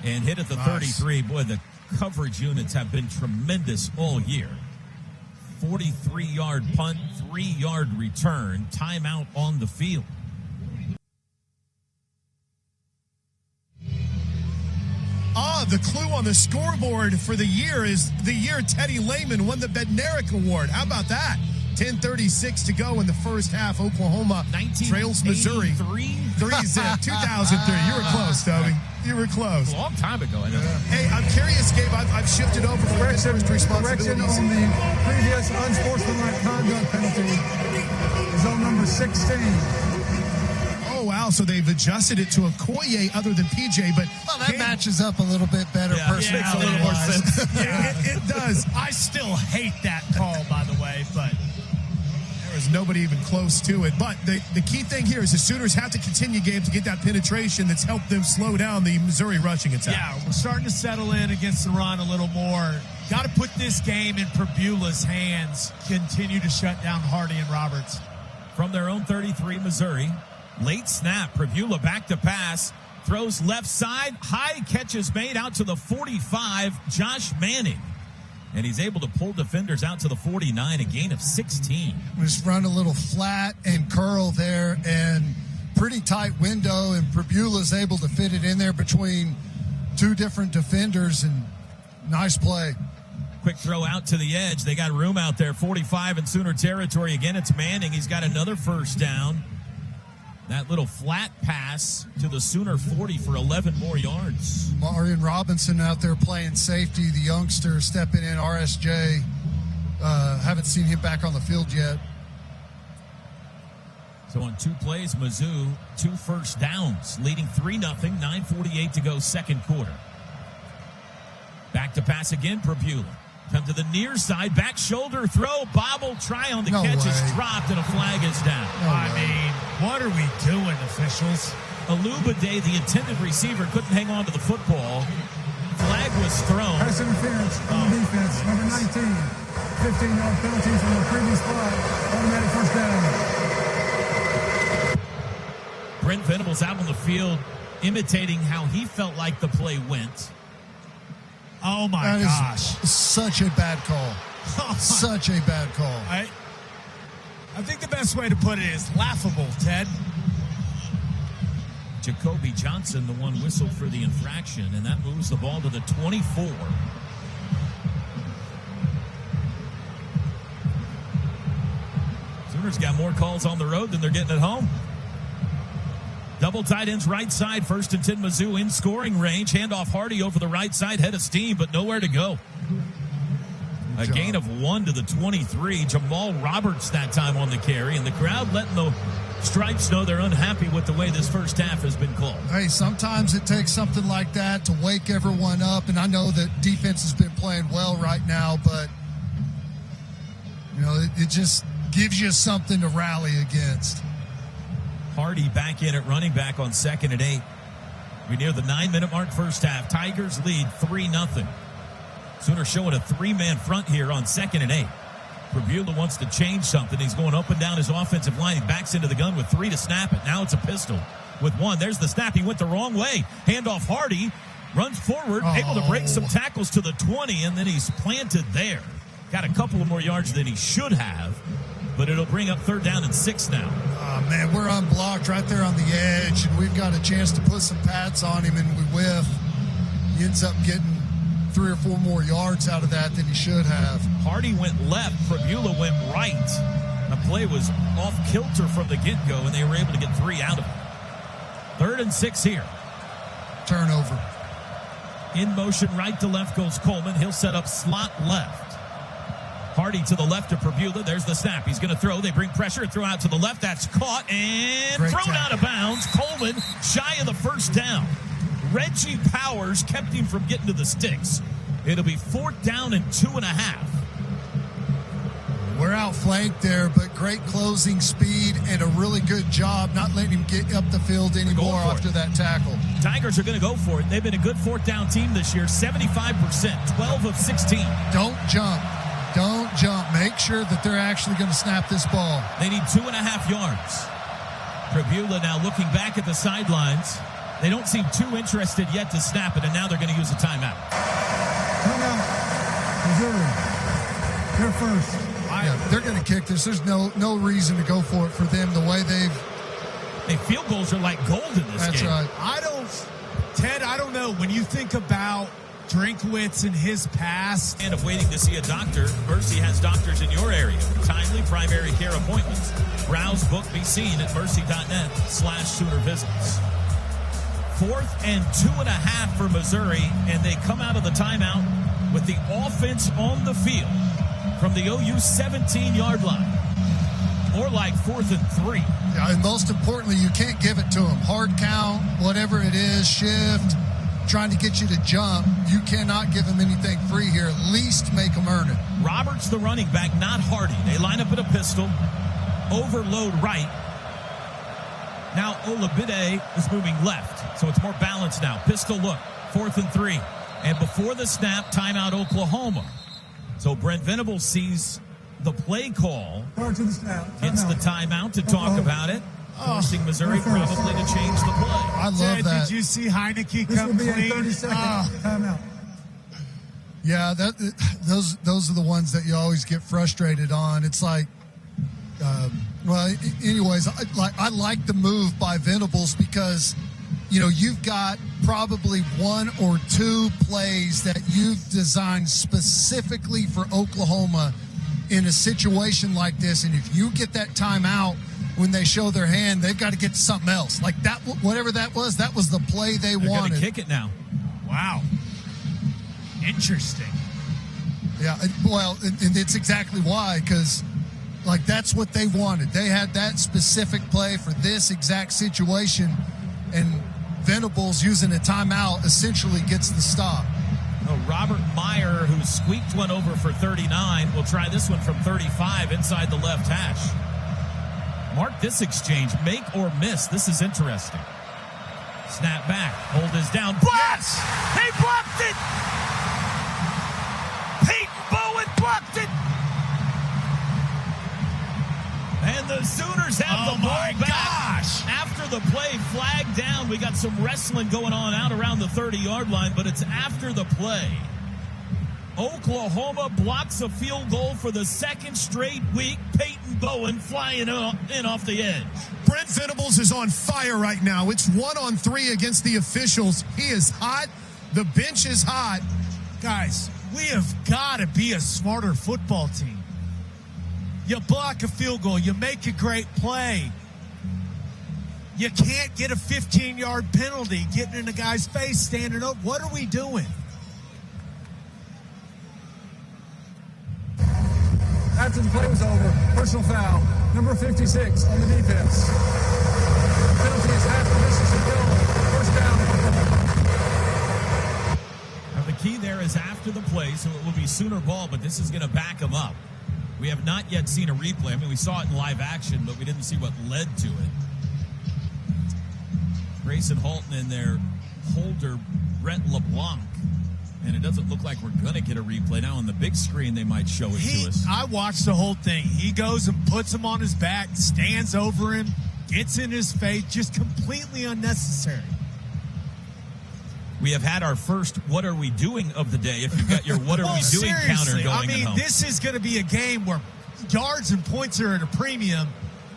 and hit at the 33. Boy, the coverage units have been tremendous all year. 43-yard punt, 3-yard return, timeout on the field. The clue on the scoreboard for the year is the year Teddy Lehman won the Bednarik Award. How about that? 10:36 to go in the first half. Oklahoma trails Missouri. 3-zip, 2003. You were close, Toby. You were close. A long time ago, I know. Hey, I'm curious, Gabe. I've shifted over from Correction responsibilities. on the previous unsportsmanlike conduct penalty is on number 16. Oh, wow. So they've adjusted it to Okoye other than PJ. But That matches up a little bit better Makes a little more sense. Yeah, it does. I still hate that call, by the way, but There was nobody even close to it. But the key thing here is the Sooners have to continue, Gabe, to get that penetration that's helped them slow down the Missouri rushing attack. yeah, we're starting to settle in against the run a little more. Got to put this game in Prbula's hands. Continue to shut down Hardy and Roberts. From their own 33, Missouri. Late snap. Prbula back to pass. Throws left side. High catch is made out to the 45. Josh Manning. And he's able to pull defenders out to the 49, a gain of 16. Just run a little flat and curl there, and pretty tight window, and Prbula's able to fit it in there between two different defenders, and nice play. Quick throw out to the edge. They got room out there, 45 in Sooner territory. Again, it's Manning. He's got another first down. That little flat pass to the Sooner 40 for 11 more yards. Marion Robinson out there playing safety, the youngster stepping in, RSJ. Haven't seen him back on the field yet. So on 2 plays, Mizzou, 2 first downs, leading 3-0, 9:48 to go second quarter. Back to pass again, Prbula. Come to the near side, back shoulder throw, bobble, try on the catch is dropped, and a flag is down. I mean, what are we doing, officials? Alubade, the intended receiver, couldn't hang on to the football. Flag was thrown. Pass interference on the defense, number 19. 15-yard penalty from the previous play. Automatic first down. Brent Venables out on the field imitating how he felt like the play went. Oh, my That gosh. is such a bad call. Such a bad call. I think the best way to put it is laughable, Ted. Jacoby Johnson, the one whistled for the infraction, and that moves the ball to the 24. Sooners got more calls on the road than they're getting at home. Double tight ends right side, 1st and 10 Mizzou in scoring range. Handoff Hardy over the right side, head of steam, but nowhere to go. A gain of 1 to the 23. Jamal Roberts that time on the carry, and the crowd letting the Stripes know they're unhappy with the way this first half has been called. Hey, sometimes it takes something like that to wake everyone up, and I know that defense has been playing well right now, but you know, it just gives you something to rally against. Hardy back in at running back on 2nd and 8. We're near the 9-minute mark first half. Tigers lead 3-0. Sooners showing a 3-man front here on 2nd and 8. Prbula wants to change something. He's going up and down his offensive line. He backs into the gun with 3 to snap it. Now it's a pistol with 1. There's the snap. He went the wrong way. Handoff Hardy. Runs forward. Able to break some tackles to the 20, and then he's planted there. Got a couple of more yards than he should have, but it'll bring up 3rd down and 6 now. Oh, man, we're unblocked right there on the edge, and we've got a chance to put some pads on him, and we whiff. He ends up getting 3 or 4 more yards out of that than he should have. Hardy went left. Prbula went right. The play was off kilter from the get-go, and they were able to get 3 out of it. 3rd and 6 here. Turnover. In motion, right to left goes Coleman. He'll set up slot left. Hardy to the left of Prbula. There's the snap. He's going to throw. They bring pressure. Throw out to the left. That's caught and Great thrown tackle. out of bounds. Coleman shy of the first down. Reggie Powers kept him from getting to the sticks. It'll be 4th down and 2.5. We're outflanked there, but great closing speed and a really good job not letting him get up the field anymore after that tackle. Tigers are going to go for it. They've been a good 4th down team this year. 75%, 12 of 16. Don't jump. Don't jump. Make sure that they're actually going to snap this ball. They need 2.5 yards. Prbula now looking back at the sidelines. They don't seem too interested yet to snap it, and now they're going to use a timeout. They're first. Yeah, they're going to kick this. There's no reason to go for it for them the way they've. Hey, field goals are like gold in this That's game. right. Ted, I don't know. When you think about Drinkwitz and his past. And of waiting to see a doctor, Mercy has doctors in your area. Timely primary care appointments. Browse, book, be seen at mercy.net/Sooner visits. 4th and 2.5 for Missouri, and they come out of the timeout with the offense on the field from the OU 17-yard line. More like 4th and 3. Yeah, and most importantly, you can't give it to them. Hard count, whatever it is, shift, trying to get you to jump. You cannot give them anything free here. At least make them earn it. Roberts, the running back, not Hardy. They line up in a pistol, overload right. Now Olabide is moving left, so it's more balanced now. Pistol look, 4th and 3. And before the snap, timeout Oklahoma. So Brent Venables sees the play call, Prior to the snap. gets the timeout to talk about it, forcing Missouri probably to change the play. I love Ted, that. did you see Heineke This will come be a clean? 30-second timeout. Yeah, those are the ones that you always get frustrated on. It's like, anyways, I like the move by Venables because, you've got probably 1 or 2 plays that you've designed specifically for Oklahoma in a situation like this. And if you get that timeout when they show their hand, they've got to get to something else. Like that, whatever that was the play they They're wanted. going to kick it now. Wow. Interesting. Yeah, well, and it's exactly why, because, that's what they wanted. They had that specific play for this exact situation, and Venables using a timeout essentially gets the stop. Oh, Robert Meyer, who squeaked one over for 39, will try this one from 35 inside the left hash. Mark this exchange, make or miss. This is interesting. Snap back, hold is down. Blocked! Yes! He blocked it! Peyton Bowen blocked it! And the Sooners have the ball back. Gosh! After the play, flag down. We got some wrestling going on out around the 30-yard line, but it's after the play. Oklahoma blocks a field goal for the second straight week. Peyton Bowen flying in off the edge. Brent Venables is on fire right now. It's 1-on-3 against the officials. He is hot. The bench is hot. Guys, we have got to be a smarter football team. You block a field goal. You make a great play. You can't get a 15-yard penalty getting in a guy's face, standing up. What are we doing? After the play was over, personal foul, number 56 on the defense. Penalty is half the distance to go. First down. Now the key there is after the play, so it will be Sooner ball, but this is going to back them up. We have not yet seen a replay. I mean, we saw it in live action, but we didn't see what led to it. Grayson Halton in there, Holder, Brett LeBlanc. And it doesn't look like we're going to get a replay. Now on the big screen, they might show it to us. I watched the whole thing. He goes and puts him on his back, stands over him, gets in his face, just completely unnecessary. We have had our first "What are we doing" of the day. If you've got your "What are we doing" counter seriously, going I mean, at home. this is going to be a game where yards and points are at a premium,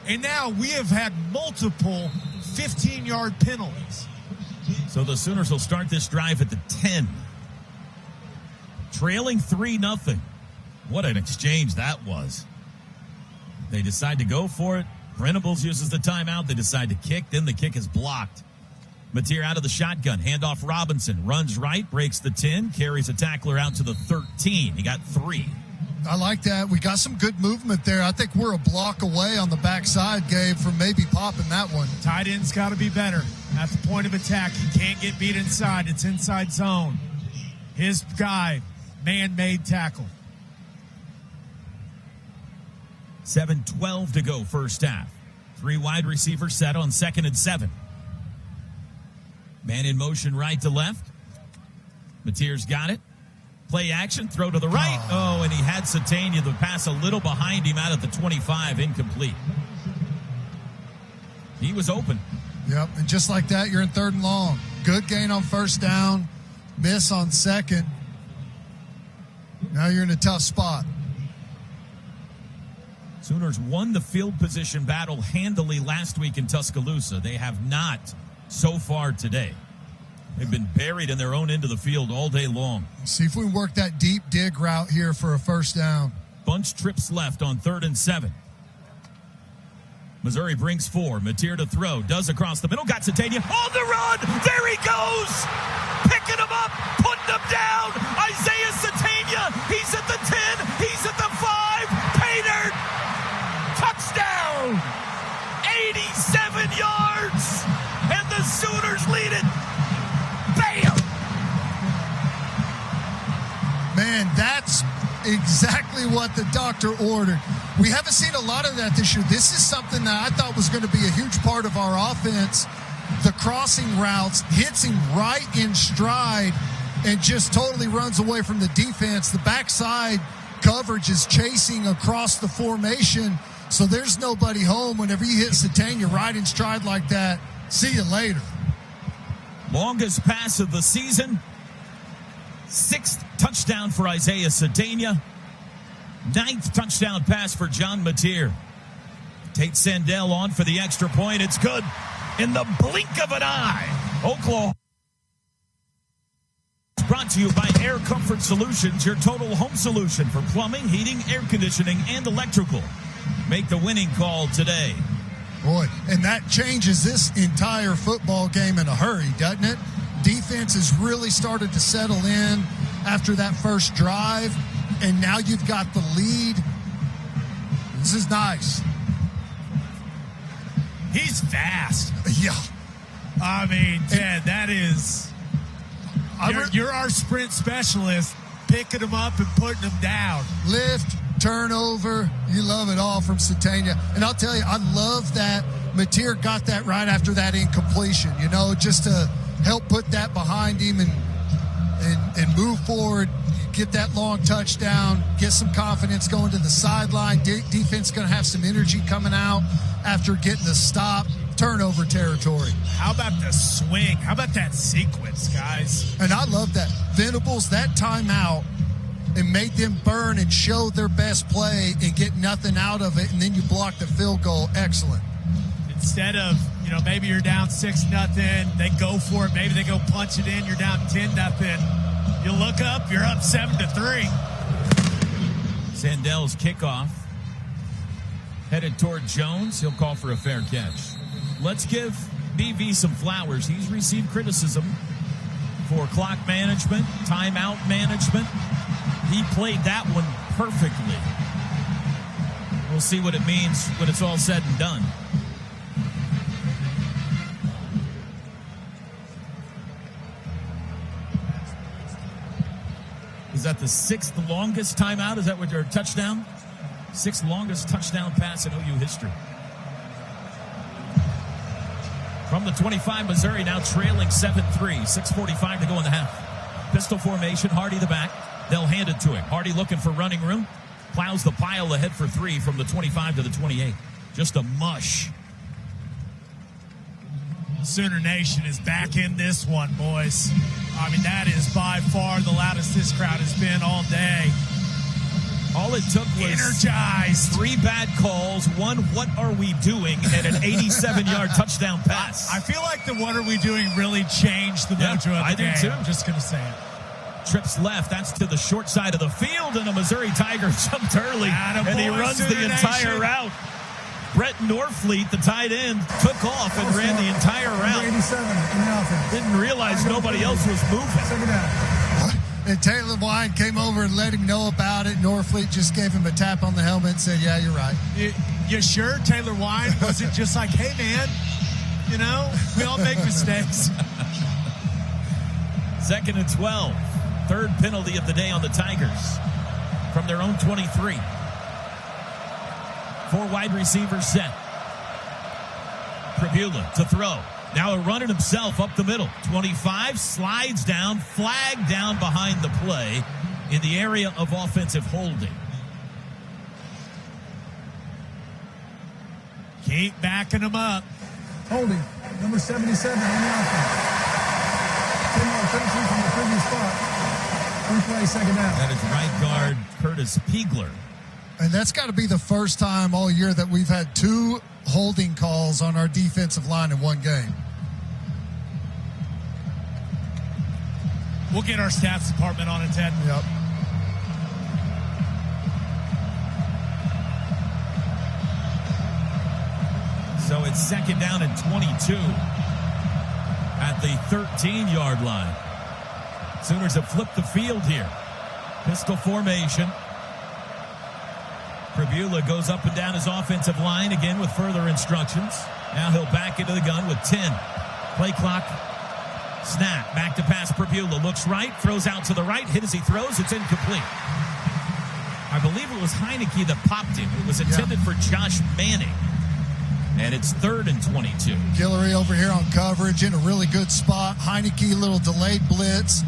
and now we have had multiple 15-yard penalties. So the Sooners will start this drive at the 10. Trailing 3-0. What an exchange that was. They decide to go for it. Venables uses the timeout. They decide to kick. Then the kick is blocked. Mateer out of the shotgun. Handoff Robinson. Runs right. Breaks the 10. Carries a tackler out to the 13. He got 3. I like that. We got some good movement there. I think we're a block away on the backside, Gabe, from maybe popping that one. Tight end's got to be better at the point of attack. He can't get beat inside. It's inside zone. His guy, man-made tackle. 7:12 to go first half. 3 wide receivers set on 2nd and 7. Man in motion right to left. Mateer's got it. Play action, throw to the right. Oh, and he had Satania, the pass a little behind him out at the 25, incomplete. He was open. Yep, and just like that, you're in 3rd and long. Good gain on first down, miss on 2nd. Now you're in a tough spot. Sooners won the field position battle handily last week in Tuscaloosa. They have not so far today. They've been buried in their own end of the field all day long. See if we can work that deep dig route here for a first down. Bunch trips left on 3rd and 7. Missouri brings 4. Mateer to throw. Does across the middle. Got Satania on the run. There he goes. Picking him up. Putting him down. Isaiah Satania. He's at the 10. He's at the 5. Painter. Touchdown. 87 yards. And the Sooners lead it. Bam. Man, that's exactly what the doctor ordered. We haven't seen a lot of that this year. This is something that I thought was going to be a huge part of our offense. The crossing routes, hits him right in stride and just totally runs away from the defense. The backside coverage is chasing across the formation, so there's nobody home. Whenever you hit Satania right in stride like that, see you later. Longest pass of the season. 6th touchdown for Isaiah Satania. 9th touchdown pass for John Mateer. Tate Sandell on for the extra point. It's good. In the blink of an eye. Oklahoma. Brought to you by Air Comfort Solutions, your total home solution for plumbing, heating, air conditioning, and electrical. Make the winning call today. Boy, and that changes this entire football game in a hurry, doesn't it? Defense has really started to settle in after that first drive, and now you've got the lead. This is nice. He's fast. Yeah. I mean, Ted, that is... You're our sprint specialist, picking him up and putting him down. Lift, turnover, you love it all from Satania. And I'll tell you, I love that Mateer got that right after that incompletion, you know, just to help put that behind him and move forward, get that long touchdown, get some confidence going to the sideline. Defense going to have some energy coming out after getting the stop. Turnover territory. How about the swing? How about that sequence, guys? And I love that. Venables, that timeout, and made them burn and show their best play and get nothing out of it, and then you block the field goal. Excellent. Instead of, maybe you're down 6-0, they go for it. Maybe they go punch it in. You're down 10-0. You look up, you're up 7-3. Sandell's kickoff headed toward Jones. He'll call for a fair catch. Let's give BV some flowers. He's received criticism for clock management, timeout management. He played that one perfectly. We'll see what it means when it's all said and done. Is that the 6th longest timeout? Is that what your touchdown? 6th longest touchdown pass in OU history. From the 25, Missouri now trailing 7-3. 6:45 to go in the half. Pistol formation, Hardy the back. They'll hand it to him. Hardy looking for running room. Plows the pile ahead for 3 from the 25 to the 28. Just a mush. Sooner Nation is back in this one, boys. I mean, that is by far the loudest this crowd has been all day. All it took was energized. 3 bad calls, 1 what are we doing, and an 87-yard touchdown pass. I feel like the what are we doing really changed the mojo of the game. I do too. I'm just going to say it. Trips left. That's to the short side of the field, and a Missouri Tiger jumped early, and he runs the entire route. Brett Norfleet, the tight end, took off and ran the entire route. 87 in the offense. Didn't realize nobody else was moving. Second down. And Taylor Wine came over and let him know about it. Norfleet just gave him a tap on the helmet and said, yeah, you're right. You sure, Taylor Wine? Was it just like, hey, man, we all make mistakes. 2nd and 12. 3rd penalty of the day on the Tigers from their own 23. 4 wide receivers set. Pribula to throw. Now running himself up the middle. 25 slides down, flag down behind the play in the area of offensive holding. Keep backing him up. Holding, number 77 on the offense. 10-yard penalty from the previous spot. 3 play, second down. That is right guard Curtis Piegler. And that's got to be the first time all year that we've had 2 holding calls on our defensive line in one game. We'll get our stats department on it, Ted. Yep. So it's second down and 22 at the 13-yard line. Sooners have flipped the field here. Pistol formation. Pribula goes up and down his offensive line again with further instructions. Now he'll back into the gun with 10. Play clock. Snap. Back to pass. Pribula looks right. Throws out to the right. Hit as he throws. It's incomplete. I believe it was Heineke that popped him. It was intended for Josh Manning. And it's 3rd and 22. Guillory over here on coverage in a really good spot. Heineke, a little delayed blitz,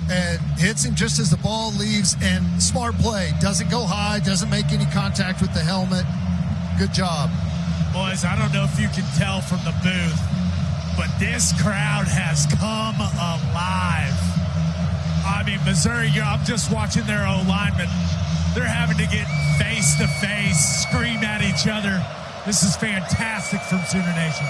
and hits him just as the ball leaves. And smart play. Doesn't go high, doesn't make any contact with the helmet. Good job. Boys, I don't know if you can tell from the booth, but this crowd has come alive. I mean, Missouri, I'm just watching their O-linemen. They're having to get face-to-face, scream at each other. This is fantastic from Sooner Nation.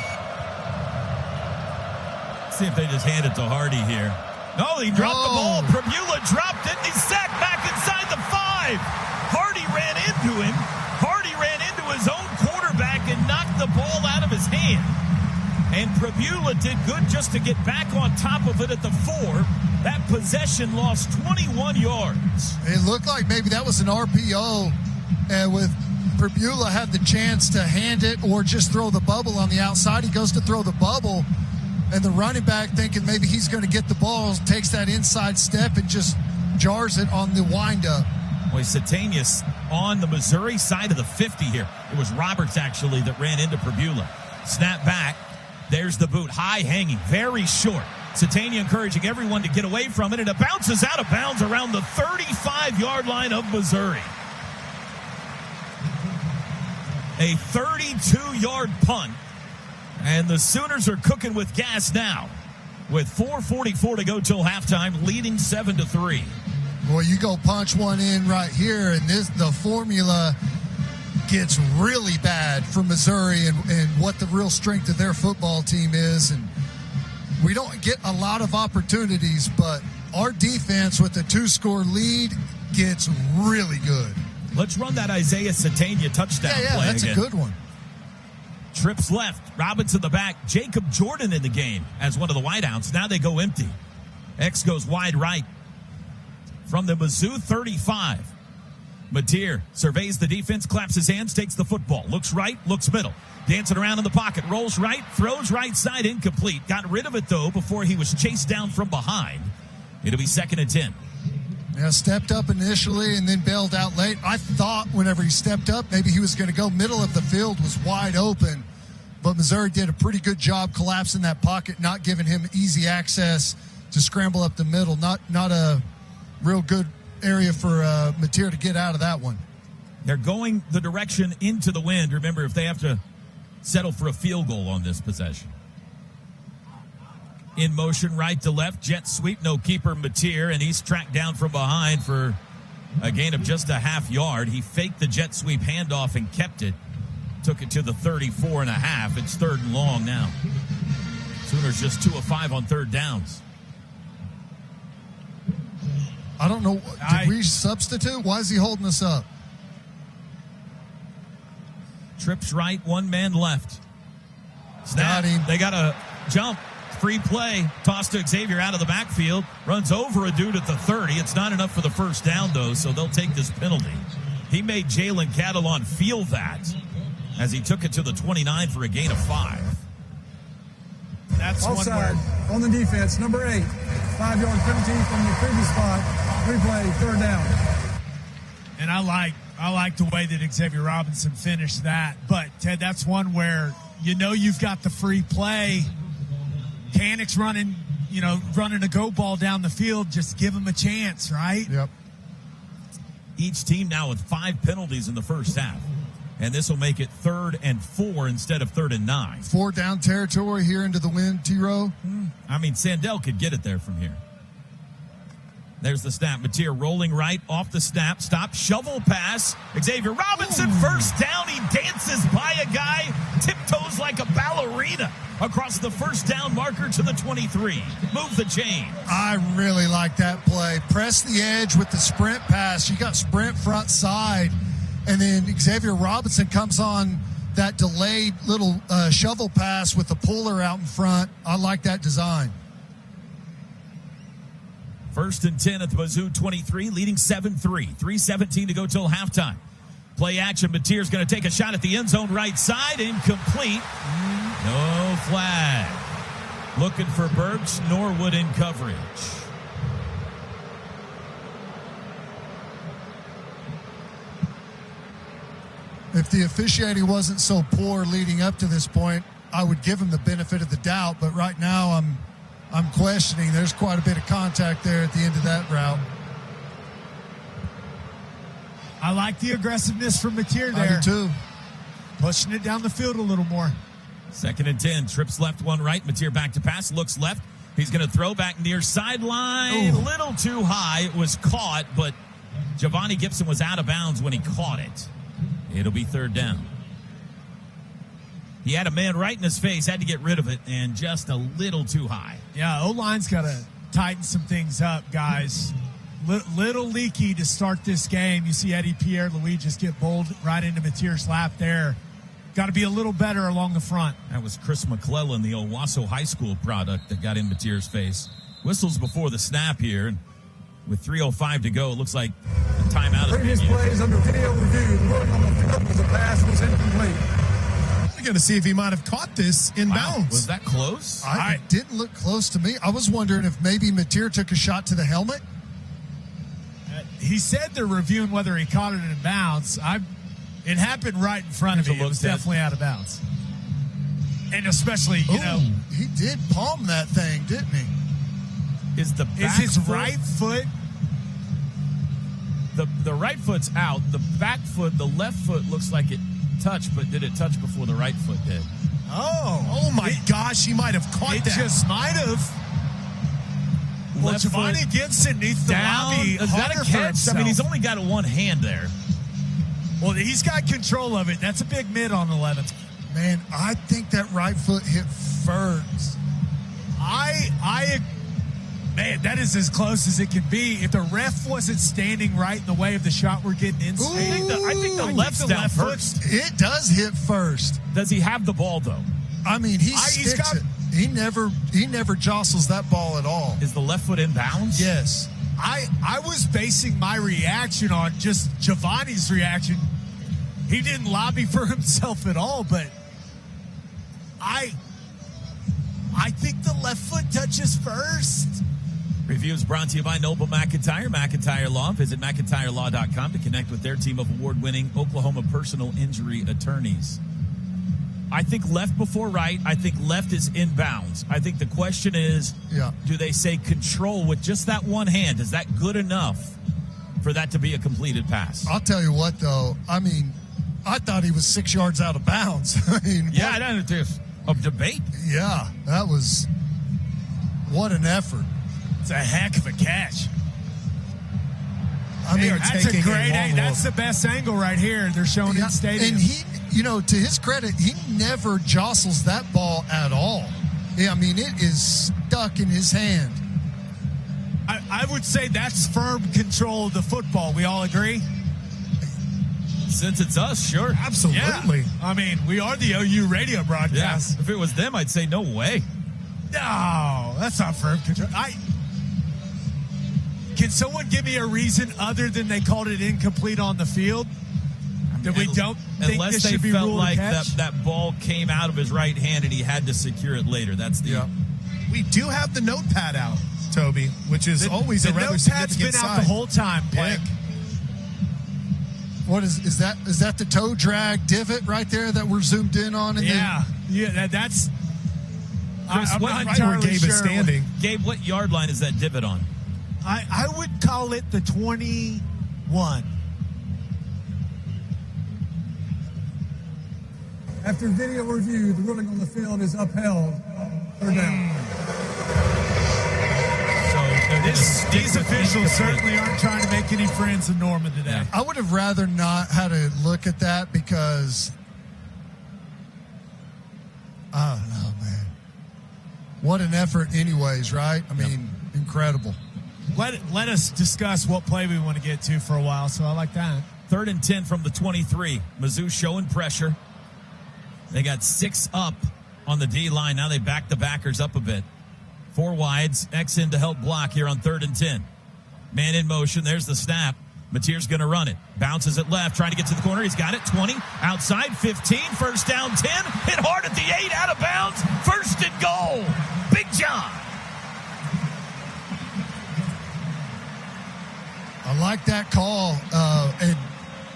See if they just hand it to Hardy here. No, he dropped the ball. Pribula dropped it, and he's sacked back inside the 5. Hardy ran into him. Hardy ran into his own quarterback and knocked the ball out of his hand. And Pribula did good just to get back on top of it at the 4. That possession lost 21 yards. It looked like maybe that was an RPO, and with Pribula had the chance to hand it or just throw the bubble on the outside. He goes to throw the bubble, and the running back, thinking maybe he's going to get the ball, takes that inside step and just jars it on the windup. Boy, Satanius on the Missouri side of the 50 here. It was Roberts, actually, that ran into Pribula. Snap back. There's the boot. High hanging. Very short. Satania encouraging everyone to get away from it, and it bounces out of bounds around the 35-yard line of Missouri. A 32-yard punt, and the Sooners are cooking with gas now with 4:44 to go till halftime, leading 7-3. Well, you go punch one in right here, and the formula gets really bad for Missouri and what the real strength of their football team is. And we don't get a lot of opportunities, but our defense with a 2-score lead gets really good. Let's run that Isaiah Satania touchdown play that's again. a good one. Trips left, Robinson the back, Jacob Jordan in the game as one of the wideouts. Now they go empty. X goes wide right. From the Mizzou 35, Mateer surveys the defense, claps his hands, takes the football, looks right, looks middle, dancing around in the pocket, rolls right, throws right side, incomplete. Got rid of it, though, before he was chased down from behind. It'll be 2nd and 10. Yeah, stepped up initially and then bailed out late. I thought whenever he stepped up, maybe he was going to go middle of the field, was wide open. But Missouri did a pretty good job collapsing that pocket, not giving him easy access to scramble up the middle. Not a real good area for Mateer to get out of that one. They're going the direction into the wind. Remember, if they have to settle for a field goal on this possession. In motion, right to left, jet sweep, no keeper, Mateer, and he's tracked down from behind for a gain of just a half yard. He faked the jet sweep handoff and kept it. Took it to the 34.5. It's 3rd and long now. Sooners just 2 of 5 on 3rd downs. I don't know. Did we substitute? Why is he holding us up? Trips right, 1 man left. Snap. Got him. They got a jump. Free play. Toss to Xavier out of the backfield. Runs over a dude at the 30. It's not enough for the first down, though, so they'll take this penalty. He made Jalen Catalon feel that as he took it to the 29 for a gain of 5. That's offside on the defense, number 8. 5-yard penalty from the previous spot. Replay, 3rd down. And I like the way that Xavier Robinson finished that. But, Ted, that's one where you've got the free play. Canic's running a go ball down the field. Just give him a chance, right? Yep. Each team now with 5 penalties in the first half. And this will make it 3rd and 4 instead of 3rd and 9. 4 down territory here into the wind, T-Row. I mean, Sandell could get it there from here. There's the snap. Mateer rolling right off the snap. Stop. Shovel pass. Xavier Robinson, first down. He dances by a guy, tiptoes like a ballerina across the first down marker to the 23. Move the chain. I really like that play. Press the edge with the sprint pass. You got sprint front side, and then Xavier Robinson comes on that delayed little shovel pass with the puller out in front. I like that design. 1st and 10 at the Mizzou 23, leading 7-3. 3:17 to go till halftime. Play action. Mateer's going to take a shot at the end zone right side. Incomplete. No flag. Looking for Burks. Norwood in coverage. If the officiating wasn't so poor leading up to this point, I would give him the benefit of the doubt. But right now, I'm questioning. There's quite a bit of contact there at the end of that route. I like the aggressiveness from Mateer there. I do too. Pushing it down the field a little more. 2nd and 10. Trips left, one right. Mateer back to pass. Looks left. He's going to throw back near sideline. A little too high. It was caught, but Giovanni Gibson was out of bounds when he caught it. It'll be 3rd down. He had a man right in his face, had to get rid of it, and just a little too high. Yeah, O-line's got to tighten some things up, guys. Little leaky to start this game. You see Eddie Pierre-Louis just get bowled right into Mateer's lap there. Got to be a little better along the front. That was Chris McClellan, the Owasso High School product, that got in Mateer's face. Whistles before the snap here. And with 3:05 to go, it looks like a timeout. Previous plays under video review. The ruling on the field was a pass was incomplete. We're going to see if he might have caught this in bounds. Was that close? It didn't look close to me. I was wondering if maybe Mateer took a shot to the helmet. He said they're reviewing whether he caught it in bounds. It happened right in front of me. It was definitely out of bounds. And especially, you know. He did palm that thing, didn't he? Is his right foot? The right foot's out. The back foot, the left foot looks like it touched, but did it touch before the right foot did? Oh my gosh, he might have caught that. It just might have. Well, Giovanni Gibson needs to lobby Is that a catch? I mean, he's only got one hand there. Well, he's got control of it. That's a big mid on 11th. Man, I think that right foot hit first. Man, that is as close as it can be. If the ref wasn't standing right in the way of the shot we're getting in, I think the left's down first. It does hit first. Does he have the ball, though? I mean, he sticks it. He never jostles that ball at all. Is the left foot in bounds? Yes. I was basing my reaction on just Giovanni's reaction. He didn't lobby for himself at all, but I think the left foot touches first. Review is brought to you by Noble McIntyre, McIntyre Law. Visit McIntyreLaw.com to connect with their team of award-winning Oklahoma personal injury attorneys. I think left before right. I think left is inbounds. I think the question is, do they say control with just that one hand? Is that good enough for that to be a completed pass? I'll tell you what, though. I mean, I thought he was 6 yards out of bounds. I mean, I don't know. There's a debate. Yeah, that was what an effort. It's a heck of a catch. I mean, that's a great angle. That's the best angle right here. They're showing in stadium. And he, to his credit, he never jostles that ball at all. Yeah, I mean, it is stuck in his hand. I would say that's firm control of the football. We all agree? Since it's us, sure. Absolutely. Yeah. I mean, we are the OU radio broadcast. Yeah. If it was them, I'd say no way. No, that's not firm control. Can someone give me a reason other than they called it incomplete on the field? That we don't think this should be ruled a catch? Unless they felt like that ball came out of his right hand and he had to secure it later. That's the... We do have the notepad out, Toby, which is always a rather significant sign. The notepad's been out the whole time, Blake. Yeah. What is that? Is that the toe drag divot right there that we're zoomed in on? That's... I'm not entirely where Gabe is standing. Gabe, what yard line is that divot on? I would call it the 21. After video review, the ruling on the field is upheld. Third down. So These officials certainly aren't trying to make any friends of Norman today. I would have rather not had to look at that because I don't know, man. What an effort anyways, right? I mean, incredible. Let us discuss what play we want to get to for a while, so I like that. 3rd and 10 from the 23. Mizzou showing pressure. They got 6 up on the D-line. Now they back the backers up a bit. 4 wides. X in to help block here on 3rd and 10. Man in motion. There's the snap. Mateer's going to run it. Bounces it left. Trying to get to the corner. He's got it. 20. Outside. 15. First down. 10. Hit hard at the 8. Out of bounds. 1st and goal. Big John. I like that call. And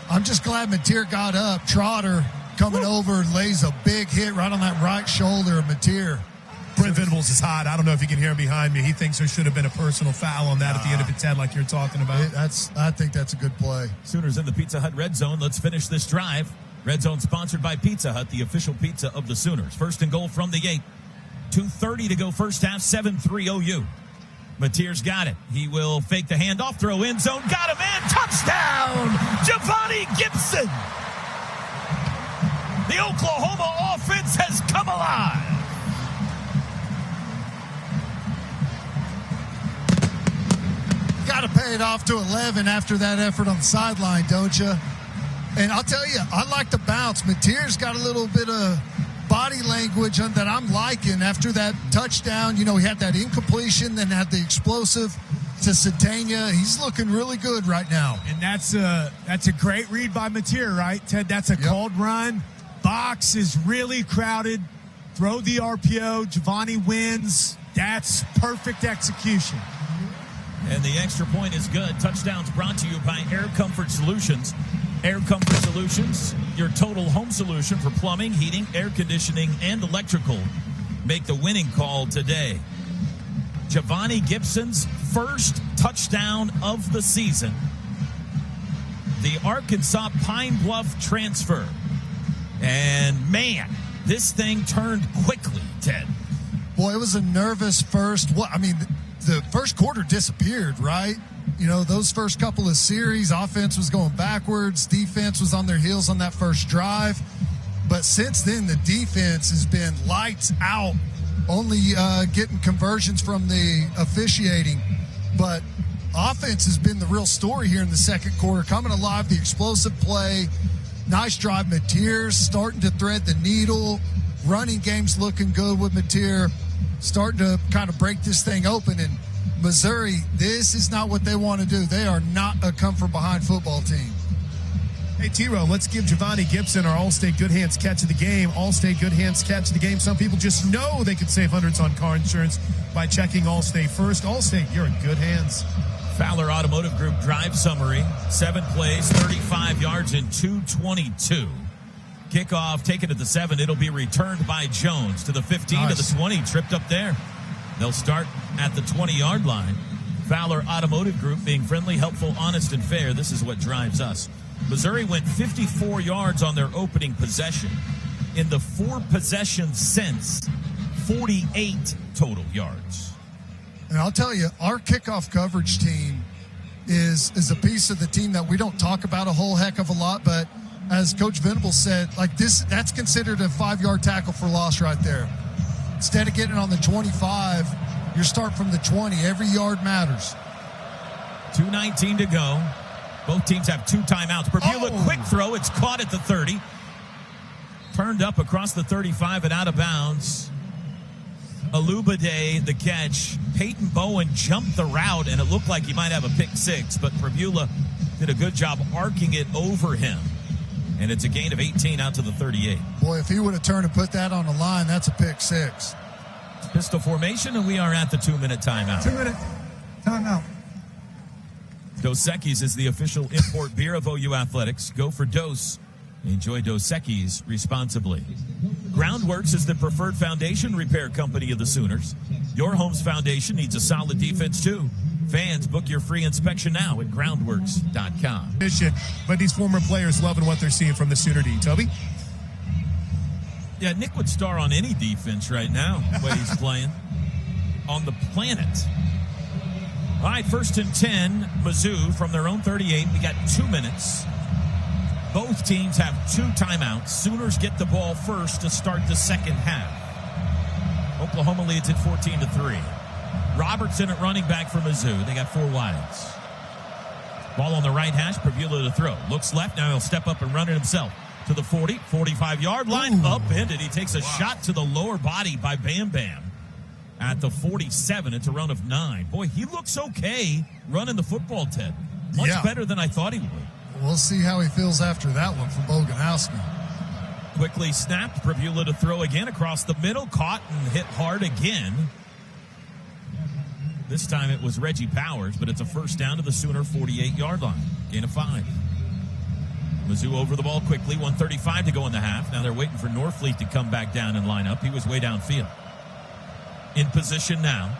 I'm just glad Mateer got up. Trotter coming over, lays a big hit right on that right shoulder of Mateer. Brent Venables is hot. I don't know if you can hear him behind me. He thinks there should have been a personal foul on that at the end of it, Ted, like you're talking about. I think that's a good play. Sooners in the Pizza Hut Red Zone. Let's finish this drive. Red Zone sponsored by Pizza Hut, the official pizza of the Sooners. 1st and goal from the 8. 2:30 to go first half. 7-3 OU. Mateer's got it. He will fake the handoff, throw end zone, got him in, touchdown! Javani Gibson! The Oklahoma offense has come alive. Got to pay it off to 11 after that effort on the sideline, don't you? And I'll tell you, I like the bounce. Mateer's got a little bit of body language that I'm liking after that touchdown. You know, he had that incompletion, then had the explosive to Satania. He's looking really good right now. And that's a great read by Mateer, right, Ted? That's a called run. Box is really crowded. Throw the RPO. Javani wins. That's perfect execution. And the extra point is good. Touchdowns brought to you by Air Comfort Solutions. Air Comfort Solutions, your total home solution for plumbing, heating, air conditioning, and electrical. Make the winning call today. Javani Gibson's first touchdown of the season. The Arkansas Pine Bluff transfer. And, man, this thing turned quickly, Ted. Boy, it was a nervous first. The first quarter disappeared, right? You know, those first couple of series, offense was going backwards. Defense was on their heels on that first drive. But since then, the defense has been lights out, only getting conversions from the officiating. But offense has been the real story here in the second quarter. Coming alive, the explosive play, nice drive. Mateer starting to thread the needle. Running game's looking good with Mateer. Starting to kind of break this thing open. And Missouri, this is not what they want to do. They are not a come-from-behind football team. Hey, T-Row, let's give Javani Gibson our Allstate Good Hands catch of the game. Allstate Good Hands catch of the game. Some people just know they could save hundreds on car insurance by checking Allstate first. Allstate, you're in good hands. Fowler Automotive Group drive summary. 7 plays, 35 yards, and 222. Kickoff taken at the 7. It'll be returned by Jones to the 15, nice. To the 20. Tripped up there. They'll start at the 20-yard line. Fowler Automotive Group being friendly, helpful, honest, and fair. This is what drives us. Missouri went 54 yards on their opening possession. In the 4 possessions since, 48 total yards. And I'll tell you, our kickoff coverage team is a piece of the team that we don't talk about a whole heck of a lot, but as Coach Venables said, like this, that's considered a 5-yard tackle for loss right there. Instead of getting on the 25, you're starting from the 20. Every yard matters. 2:19 to go. Both teams have 2 timeouts. Perbula, quick throw. It's caught at the 30. Turned up across the 35 and out of bounds. Alubade, the catch. Peyton Bowen jumped the route, and it looked like he might have a pick 6, but Perbula did a good job arcing it over him. And it's a gain of 18 out to the 38. Boy, if he would have turned and put that on the line, that's a pick 6. Pistol formation, and we are at the 2-minute timeout. 2-minute timeout. Dos Equis is the official import beer of OU Athletics. Go for Dos. Enjoy Dos Equis responsibly. Groundworks is the preferred foundation repair company of the Sooners. Your home's foundation needs a solid defense, too. Fans, book your free inspection now at groundworks.com. But these former players loving what they're seeing from the Sooner D. Toby? Yeah, Nick would star on any defense right now, the way he's playing. On the planet. All right, 1st and 10, Mizzou from their own 38. We got 2 minutes. Both teams have 2 timeouts. Sooners get the ball first to start the second half. Oklahoma leads at 14-3. Robertson at running back for Mizzou. They got 4 wides. Ball on the right hash, Prevula to throw. Looks left, now he'll step up and run it himself. To the 40, 45-yard line, upended. He takes a shot to the lower body by Bam Bam. At the 47, it's a run of 9. Boy, he looks okay running the football, Ted. Much better than I thought he would. We'll see how he feels after that one from Boganowski. Quickly snapped, Prevula to throw again across the middle, caught and hit hard again. This time it was Reggie Powers, but it's a first down to the Sooner 48-yard line. Gain of 5. Mizzou over the ball quickly, 1:35 to go in the half. Now they're waiting for Norfleet to come back down and line up. He was way downfield. In position now.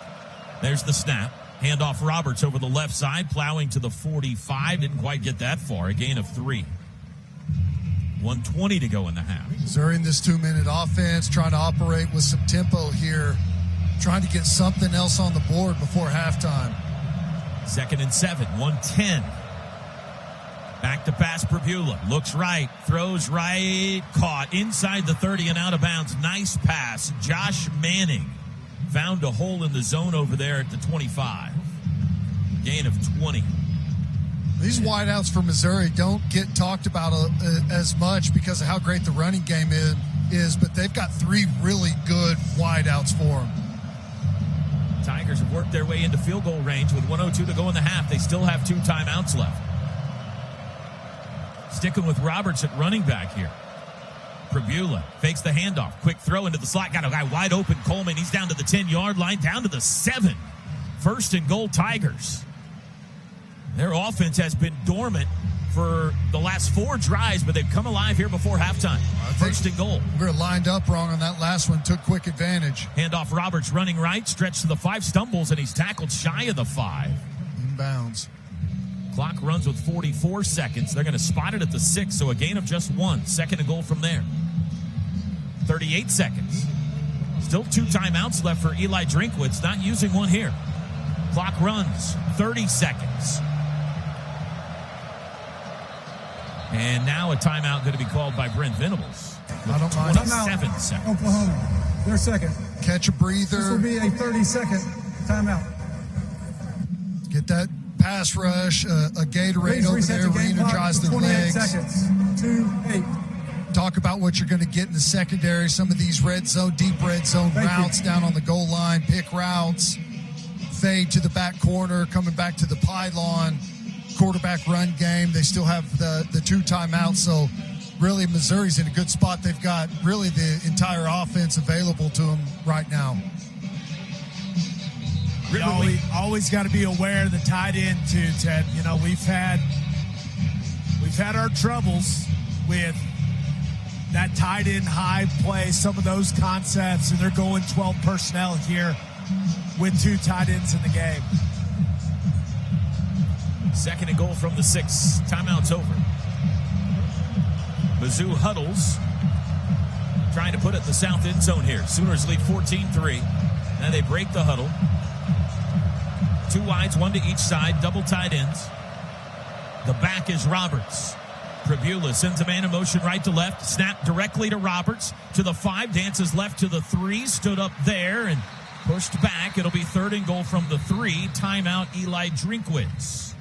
There's the snap. Handoff Roberts over the left side, plowing to the 45. Didn't quite get that far. A gain of 3. 1:20 to go in the half. Missouri in this 2-minute offense, trying to operate with some tempo here, trying to get something else on the board before halftime. 2nd and 7, 1:10. Back to pass, Prevula. Looks right, throws right, caught inside the 30 and out of bounds. Nice pass. Josh Manning found a hole in the zone over there at the 25. Gain of 20. These wideouts for Missouri don't get talked about as much because of how great the running game is, but they've got 3 really good wideouts for them. Tigers have worked their way into field goal range with 1:02 to go in the half. They still have 2 timeouts left. Sticking with Roberts at running back here. Prevula fakes the handoff. Quick throw into the slot. Got a guy wide open, Coleman. He's down to the 10-yard line, down to the 7. 1st and goal, Tigers. Their offense has been dormant for the last 4 drives, but they've come alive here before halftime. 1st and goal. We were lined up wrong on that last one. Took quick advantage. Handoff Roberts running right. Stretch to the 5. Stumbles, and he's tackled shy of the 5. Inbounds. Clock runs with 44 seconds. They're going to spot it at the 6, so a gain of just 1. 2nd and goal from there. 38 seconds. Still 2 timeouts left for Eli Drinkwitz. Not using one here. Clock runs 30 seconds. And now a timeout going to be called by Brent Venables. I don't mind. 27 seconds. Oklahoma, their second. Catch a breather. This will be a 30-second timeout. Get that pass rush, a Gatorade over there, re-energize the 28 legs. seconds. 2-8. Talk about what you're going to get in the secondary. Some of these red zone, deep red zone routes down on the goal line, pick routes, fade to the back corner, coming back to the pylon, quarterback run game. They still have the 2 timeouts, so really Missouri's in a good spot. They've got really the entire offense available to them right now. You always got to be aware of the tight end too, Ted. You know, we've had our troubles with that tight end high play, some of those concepts, and they're going 12 personnel here with 2 tight ends in the game. 2nd and goal from the 6. Timeout's over. Mizzou huddles, trying to put it in the south end zone here. Sooners lead 14-3. Now they break the huddle. 2 wides, 1 to each side, double tight ends. The back is Roberts. Prevula sends a man in motion right to left. Snap directly to Roberts. To the 5, dances left to the 3. Stood up there and pushed back. It'll be 3rd and goal from the 3. Timeout, Eli Drinkwitz.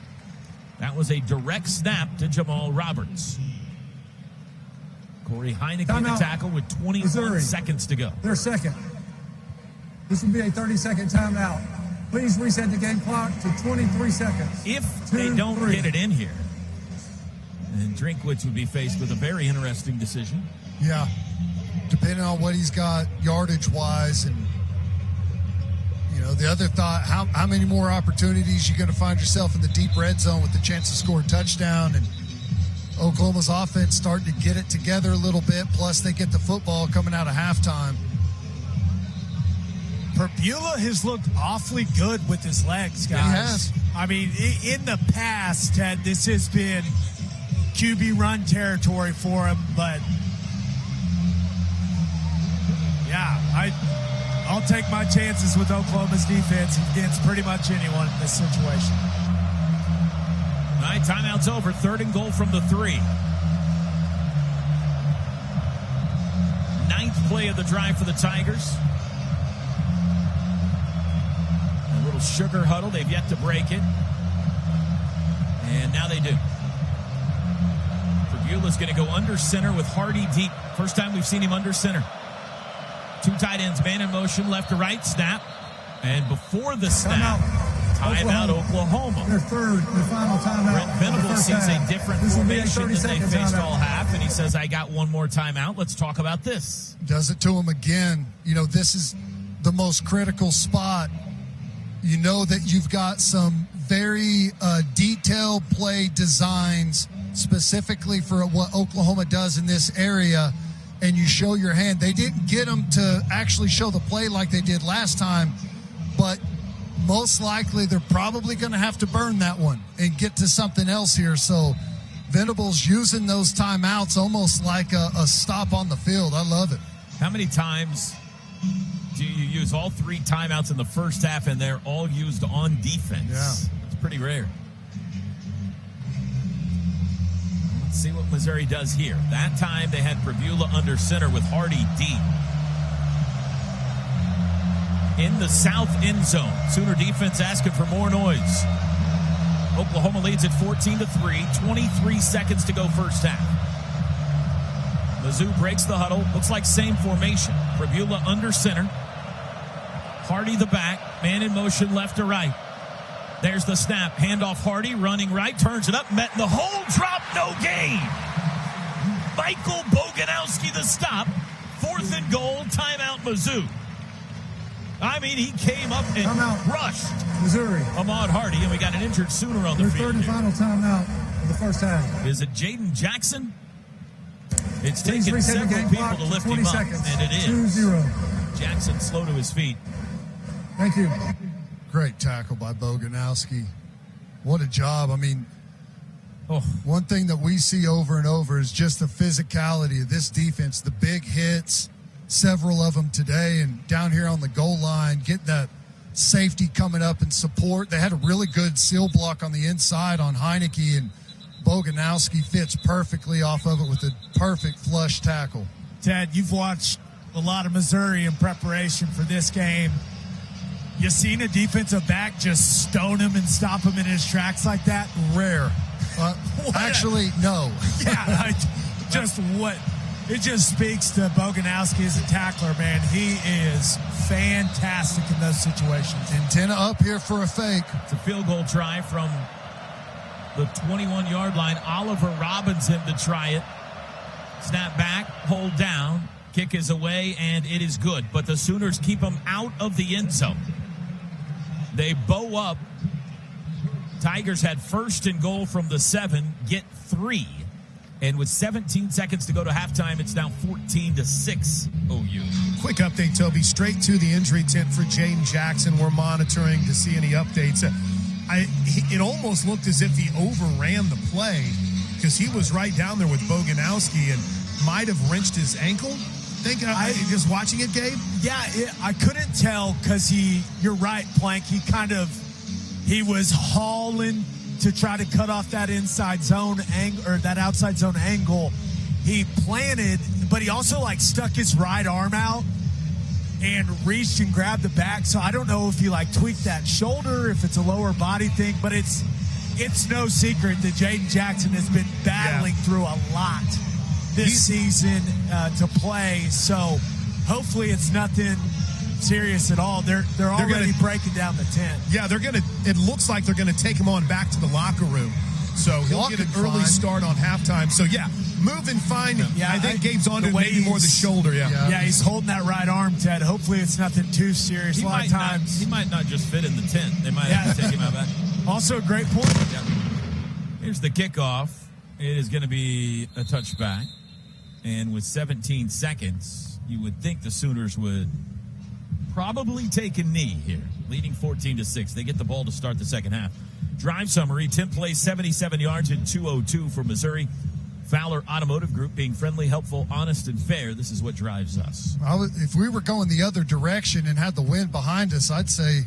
That was a direct snap to Jamal Roberts. Corey Heineke the tackle with 21 Missouri, seconds to go. Their second. This will be a 30-second timeout. Please reset the game clock to 23 seconds. If they don't get it in here, then Drinkwitz would be faced with a very interesting decision. Yeah, depending on what he's got yardage-wise. And, you know, the other thought, how many more opportunities you're going to find yourself in the deep red zone with the chance to score a touchdown. And Oklahoma's offense starting to get it together a little bit, plus they get the football coming out of halftime. Prevula has looked awfully good with his legs, guys. He has. I mean, in the past, Ted, this has been QB run territory for him, but yeah, I'll take my chances with Oklahoma's defense against pretty much anyone in this situation. All right, timeout's over. 3rd and goal from the 3. 9th play of the drive for the Tigers. A little sugar huddle. They've yet to break it. And now they do. Pribula's going to go under center with Hardy deep. First time we've seen him under center. 2 tight ends, man in motion, left to right, snap. And before the snap, timeout Oklahoma. Their third and final timeout. Brent Venables sees a different formation than they faced all half, and he says, I got one more timeout. Let's talk about this. Does it to him again. You know, this is the most critical spot. You know that you've got some very detailed play designs specifically for what Oklahoma does in this area, and you show your hand. They didn't get them to actually show the play like they did last time, but most likely they're probably going to have to burn that one and get to something else here. So Venables using those timeouts almost like a stop on the field. I love it. How many times do you use all 3 timeouts in the first half and they're all used on defense? Yeah. It's pretty rare. Let's see what Missouri does here. That time they had Pribula under center with Hardy deep. In the south end zone, Sooner defense asking for more noise. Oklahoma leads at 14-3, 23 seconds to go first half. Mizzou breaks the huddle, looks like same formation. Pribula under center. Hardy the back, man in motion left to right. There's the snap, handoff Hardy, running right, turns it up, met in the hole, drop, no gain. Michael Boganowski the stop, 4th and goal, timeout Mizzou. I mean, he came up and rushed Missouri. Ahmad Hardy, and we got an injured Sooner on the Their field. third and final timeout of the first half. Is it Jaden Jackson? It's Please taken reset the several game people clock to to lift 20 him up, seconds. and it is. 2-0. Jackson slow to his feet. Thank you. Great tackle by Boganowski. What a job. I mean, one thing that we see over and over is just the physicality of this defense, the big hits, several of them today, and down here on the goal line, getting that safety coming up and support. They had a really good seal block on the inside on Heineke, and Boganowski fits perfectly off of it with a perfect flush tackle. Ted, you've watched a lot of Missouri in preparation for this game. You seen a defensive back just stone him and stop him in his tracks like that? Rare. Actually, no. Yeah, it just speaks to Boganowski as a tackler, man. He is fantastic in those situations. Antenna up here for a fake. It's a field goal try from the 21-yard line. Oliver Robinson to try it. Snap back, hold down. Kick is away, and it is good. But the Sooners keep them out of the end zone. They bow up. Tigers had 1st and goal from the 7, get 3. And with 17 seconds to go to halftime, it's now 14-6 OU. Quick update, Toby. Straight to the injury tent for Jaden Jackson. We're monitoring to see any updates. It almost looked as if he overran the play because he was right down there with Boganowski and might have wrenched his ankle. Just watching it, Gabe? Yeah, I couldn't tell because you're right, Plank. He was hauling to try to cut off that inside zone angle or that outside zone angle. He planted, but he also stuck his right arm out and reached and grabbed the back. So I don't know if he tweaked that shoulder, if it's a lower body thing, but it's no secret that Jaden Jackson has been battling through a lot this season to play. So hopefully it's nothing serious at all. They're already breaking down the tent. Yeah, it looks like they're gonna take him on back to the locker room. So he'll get an early start on halftime. So yeah, moving fine. Yeah, I think Gabe's on to maybe more the shoulder. Yeah, he's holding that right arm, Ted. Hopefully it's nothing too serious. He might not just fit in the tent. They might have to take him out back. Also a great point. Yeah. Here's the kickoff. It is going to be a touchback. And with 17 seconds, you would think the Sooners would probably take a knee here, leading 14-6. They get the ball to start the second half. Drive summary: 10 plays, 77 yards, and 202 for Missouri. Fowler Automotive Group, being friendly, helpful, honest, and fair. This is what drives us. If we were going the other direction and had the wind behind us, I'd say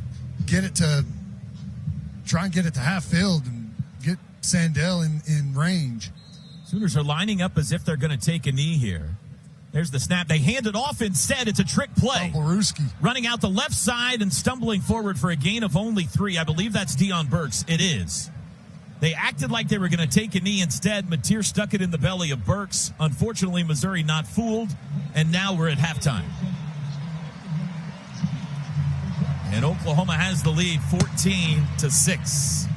try and get it to half field and get Sandell in range. Sooners are lining up as if they're going to take a knee here. There's the snap. They hand it off instead. It's a trick play. Boruski Running out the left side and stumbling forward for a gain of only 3. I believe that's Deion Burks. It is. They acted like they were going to take a knee instead. Mateer stuck it in the belly of Burks. Unfortunately, Missouri not fooled, and now we're at halftime. And Oklahoma has the lead 14-6.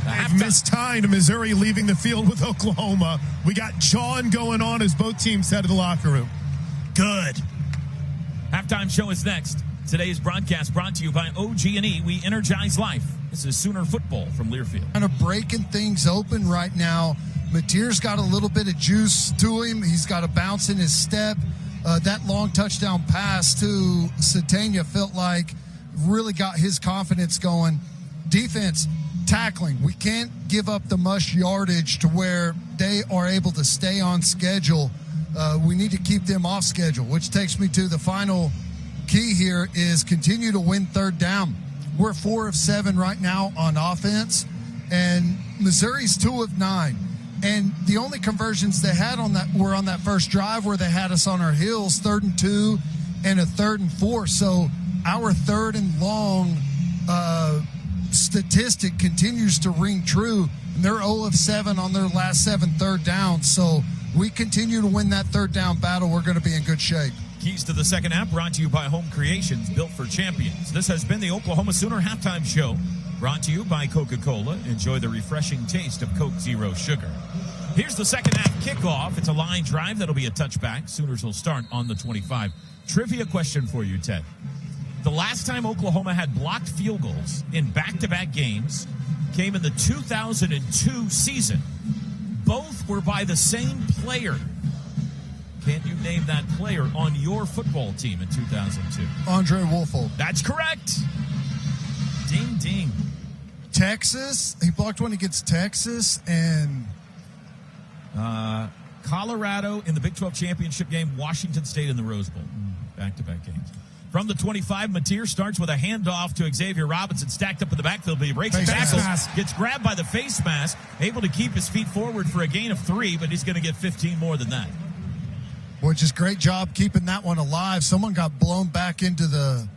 They've missed time to Missouri leaving the field with Oklahoma. We got John going on as both teams head to the locker room. Good. Halftime show is next. Today's broadcast brought to you by OG&E. We energize life. This is Sooner football from Learfield. Kind of breaking things open right now. Mateer's got a little bit of juice to him. He's got a bounce in his step. That long touchdown pass to Satania felt like really got his confidence going. Defense, tackling. We can't give up the mush yardage to where they are able to stay on schedule. We need to keep them off schedule, which takes me to the final key here is continue to win third down. We're 4 of 7 right now on offense, and Missouri's 2 of 9. And the only conversions they had on that were on that first drive where they had us on our heels, 3rd and 2 and a 3rd and 4. So our 3rd and long statistic continues to ring true. And they're 0 of 7 on their last 7 third downs. So we continue to win that third down battle. We're going to be in good shape. Keys to the second half brought to you by Home Creations, built for champions. This has been the Oklahoma Sooner Halftime Show, brought to you by Coca-Cola. Enjoy the refreshing taste of Coke Zero Sugar. Here's the second half kickoff. It's a line drive. That'll be a touchback. Sooners will start on the 25. Trivia question for you, Ted. The last time Oklahoma had blocked field goals in back-to-back games came in the 2002 season. Both were by the same player. Can you name that player on your football team in 2002? Andre Wolfold. That's correct. Ding, ding. Texas. He blocked one against Texas and Colorado in the Big 12 championship game, Washington State in the Rose Bowl. Back-to-back games. From the 25, Mateer starts with a handoff to Xavier Robinson, stacked up in the backfield, but he breaks his tackles, gets grabbed by the face mask, able to keep his feet forward for a gain of 3, but he's going to get 15 more than that. Which is great job keeping that one alive. Someone got blown back into the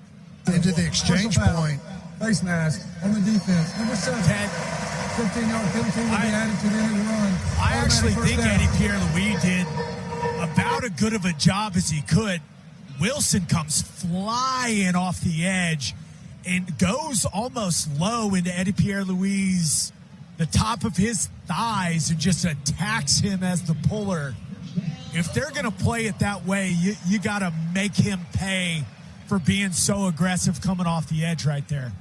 exchange point. Face mask on the defense. Number 7. 15-yard penalty will be added to the end of the run. I actually think Eddie Pierre-Louis did about as good of a job as he could. Wilson comes flying off the edge and goes almost low into Eddie Pierre-Louis' the top of his thighs and just attacks him as the puller. If they're going to play it that way, you got to make him pay for being so aggressive coming off the edge right there.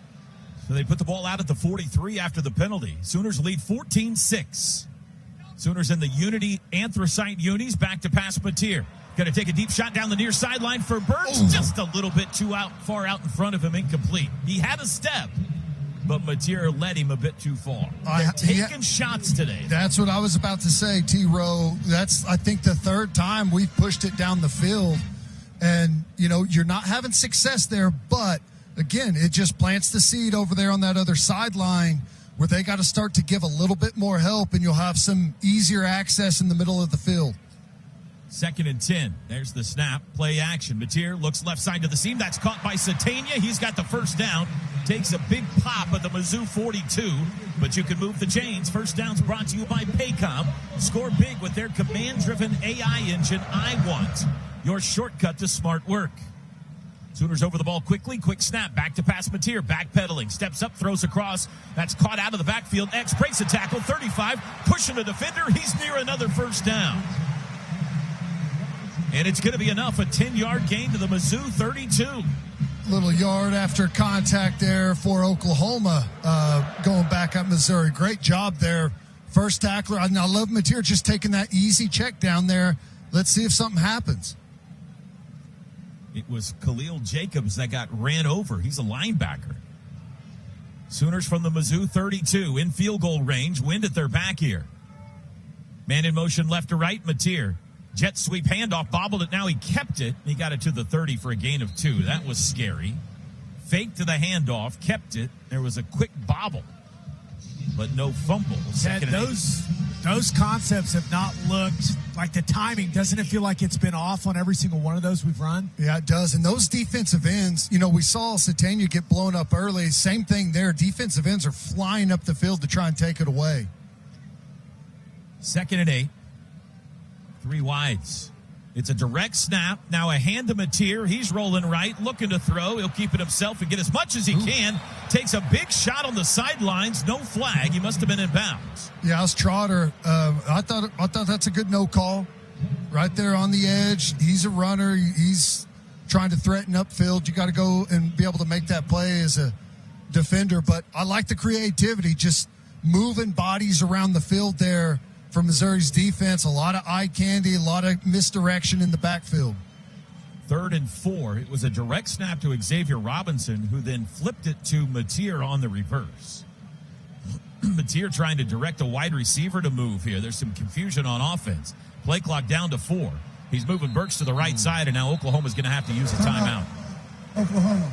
So they put the ball out at the 43 after the penalty. Sooners lead 14-6. Sooners in the Unity Anthracite Unis, back to pass Mateer. Going to take a deep shot down the near sideline for Burks. Just a little bit too far out in front of him, incomplete. He had a step, but Mateer led him a bit too far. Taking shots today. That's what I was about to say, T-Row. That's, I think, the 3rd time we've pushed it down the field. And, you're not having success there, but, again, it just plants the seed over there on that other sideline where they got to start to give a little bit more help, and you'll have some easier access in the middle of the field. 2nd and 10. There's the snap. Play action. Mateer looks left side to the seam. That's caught by Satania. He's got the first down. Takes a big pop at the Mizzou 42. But you can move the chains. First down's brought to you by Paycom. Score big with their command-driven AI engine, iWant. Your shortcut to smart work. Sooners over the ball quickly. Quick snap. Back to pass Mateer. Backpedaling. Steps up. Throws across. That's caught out of the backfield. X breaks a tackle. 35. Pushing a defender. He's near another first down. And it's going to be enough. A 10-yard gain to the Mizzou 32. Little yard after contact there for Oklahoma going back at Missouri. Great job there. First tackler. I love Mateer just taking that easy check down there. Let's see if something happens. It was Khalil Jacobs that got ran over. He's a linebacker. Sooners from the Mizzou 32 in field goal range. Wind at their back here. Man in motion left to right, Mateer. Jet sweep handoff, bobbled it. Now he kept it. He got it to the 30 for a gain of 2. That was scary. Fake to the handoff, kept it. There was a quick bobble, but no fumble. Those concepts have not looked like the timing. Doesn't it feel like it's been off on every single one of those we've run? Yeah, it does. And those defensive ends, we saw Satania get blown up early. Same thing there. Defensive ends are flying up the field to try and take it away. 2nd and 8. 3 wides. It's a direct snap. Now a hand to Mateer. He's rolling right, looking to throw. He'll keep it himself and get as much as he can. Takes a big shot on the sidelines. No flag. He must have been in bounds. Yeah, it's Trotter. I thought that's a good no call. Right there on the edge. He's a runner. He's trying to threaten upfield. You got to go and be able to make that play as a defender. But I like the creativity, just moving bodies around the field there. For Missouri's defense, a lot of eye candy, a lot of misdirection in the backfield. 3rd and 4. It was a direct snap to Xavier Robinson, who then flipped it to Mateer on the reverse. Mateer trying to direct a wide receiver to move here. There's some confusion on offense. Play clock down to 4. He's moving Burks to the right side, and now Oklahoma's going to have to use a timeout. Oklahoma,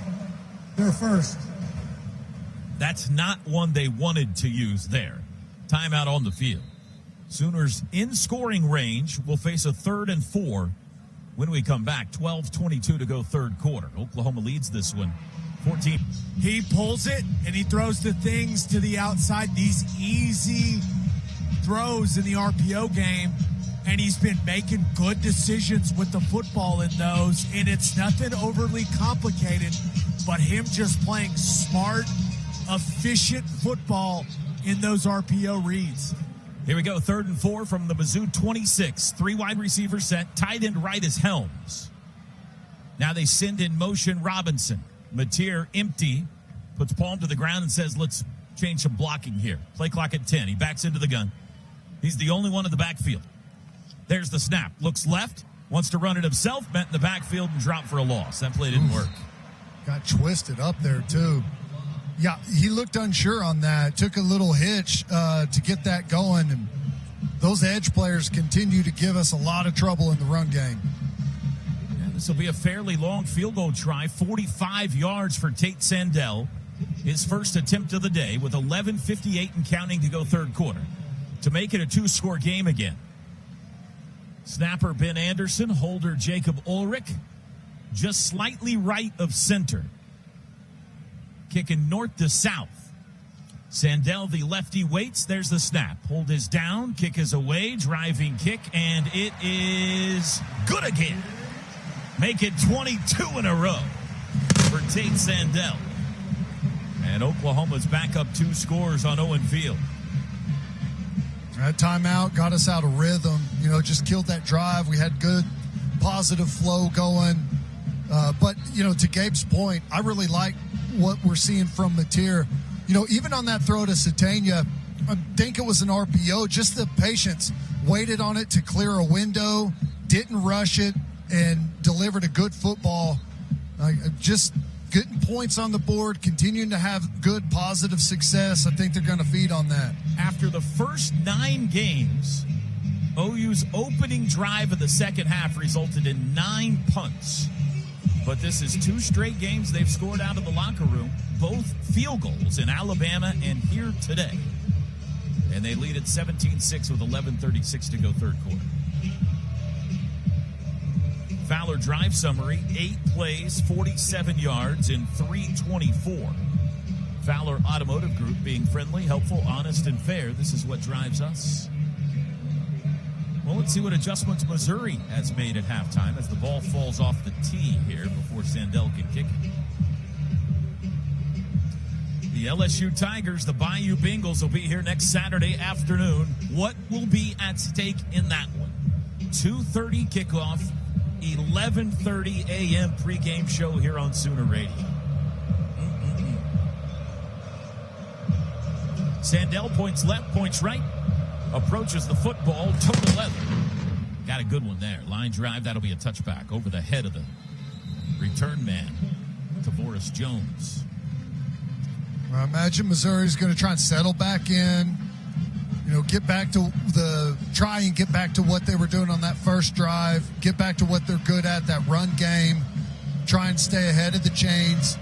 they're first. That's not one they wanted to use there. Timeout on the field. Sooners in scoring range will face a 3rd and 4 when we come back. 12:22 to go third quarter. Oklahoma leads this one 14. He pulls it and he throws the things to the outside. These easy throws in the RPO game, and he's been making good decisions with the football in those, and it's nothing overly complicated, but him just playing smart, efficient football in those RPO reads. Here we go, 3rd and 4 from the Mizzou 26. 3 wide receivers set. Tight end right is Helms. Now they send in motion Robinson. Mateer empty, puts palm to the ground and says, let's change some blocking here. Play clock at 10. He backs into the gun. He's the only one in the backfield. There's the snap. Looks left, wants to run it himself, met in the backfield and dropped for a loss. That play didn't work. Got twisted up there, too. Yeah, he looked unsure on that. Took a little hitch to get that going. And those edge players continue to give us a lot of trouble in the run game. Yeah, this will be a fairly long field goal try. 45 yards for Tate Sandell. His first attempt of the day with 11:58 and counting to go third quarter. To make it a 2-score game again. Snapper Ben Anderson, holder Jacob Ulrich, just slightly right of center. Kicking north to south. Sandell, the lefty, waits. There's the snap. Hold is down. Kick is away. Driving kick, and it is good again. Make it 22 in a row for Tate Sandell. And Oklahoma's back up 2 scores on Owen Field. That timeout got us out of rhythm. Just killed that drive. We had good, positive flow going. But, to Gabe's point, I really like what we're seeing from Mateer. Even on that throw to Satania, I think it was an RPO, just the patience. Waited on it to clear a window, didn't rush it, and delivered a good football. Just getting points on the board, continuing to have good, positive success. I think they're going to feed on that. After the first 9 games, OU's opening drive of the second half resulted in 9 punts. But this is 2 straight games they've scored out of the locker room, both field goals in Alabama and here today. And they lead at 17-6 with 11:36 to go third quarter. Fowler drive summary, 8 plays, 47 yards, and 324. Fowler Automotive Group, being friendly, helpful, honest, and fair. This is what drives us. Well, let's see what adjustments Missouri has made at halftime as the ball falls off the tee here before Sandell can kick it. The LSU Tigers, the Bayou Bengals will be here next Saturday afternoon. What will be at stake in that one? 2:30 kickoff, 11:30 a.m. pregame show here on Sooner Radio. Sandell points left, points right. Approaches the football, toe to leather. Got a good one there. Line drive, that'll be a touchback over the head of the return man, Tavoris Jones. I imagine Missouri's going to try and settle back in, get back to what they were doing on that first drive, get back to what they're good at, that run game, try and stay ahead of the chains.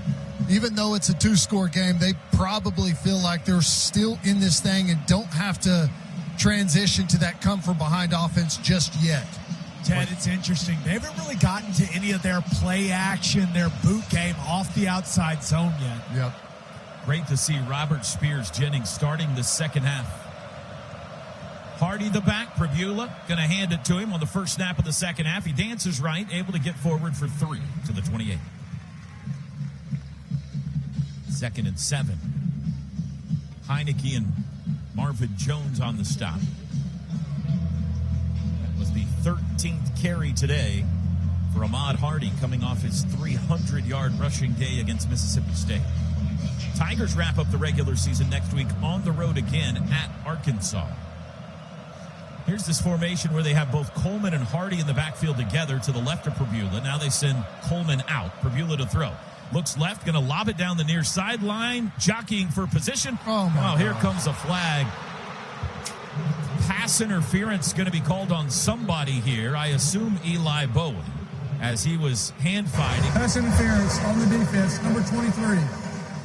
Even though it's a 2-score game, they probably feel like they're still in this thing and don't have to transition to that come-from-behind offense just yet. Ted, it's interesting. They haven't really gotten to any of their play action, their boot game off the outside zone yet. Yep. Great to see Robert Spears-Jennings starting the second half. Hardy the back, Pribula going to hand it to him on the first snap of the second half. He dances right, able to get forward for 3 to the 28. 2nd and 7. Heineke and Marvin Jones on the stop. That was the 13th carry today for Ahmad Hardy, coming off his 300-yard rushing day against Mississippi State. Tigers wrap up the regular season next week on the road again at Arkansas. Here's this formation where they have both Coleman and Hardy in the backfield together to the left of Pribula. Now they send Coleman out. Pribula to throw. Looks left, going to lob it down the near sideline, jockeying for position. Oh, here comes a flag. Pass interference going to be called on somebody here. I assume Eli Bowen, as he was hand fighting. Pass interference on the defense, number 23.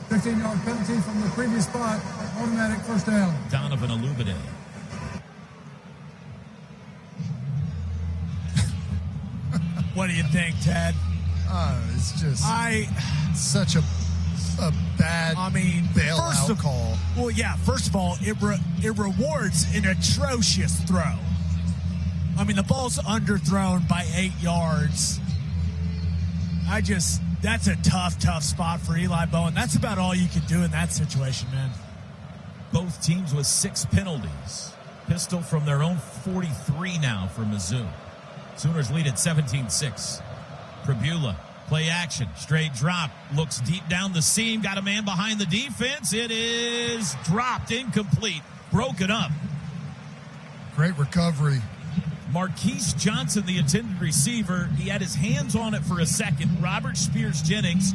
15-yard penalty from the previous spot, automatic first down. Donovan Alubade. What do you think, Ted? It's just such a bad bailout call. Well, yeah, first of all, it rewards an atrocious throw. I mean, the ball's underthrown by 8 yards. That's a tough spot for Eli Bowen. That's about all you can do in that situation, man. Both teams with 6 penalties. Pistol from their own 43 now for Mizzou. Sooners lead at 17-6. Pribula, play action, straight drop, looks deep down the seam, got a man behind the defense. It is dropped, incomplete, broken up. Great recovery. Marquise Johnson, the intended receiver, he had his hands on it for a second. Robert Spears-Jennings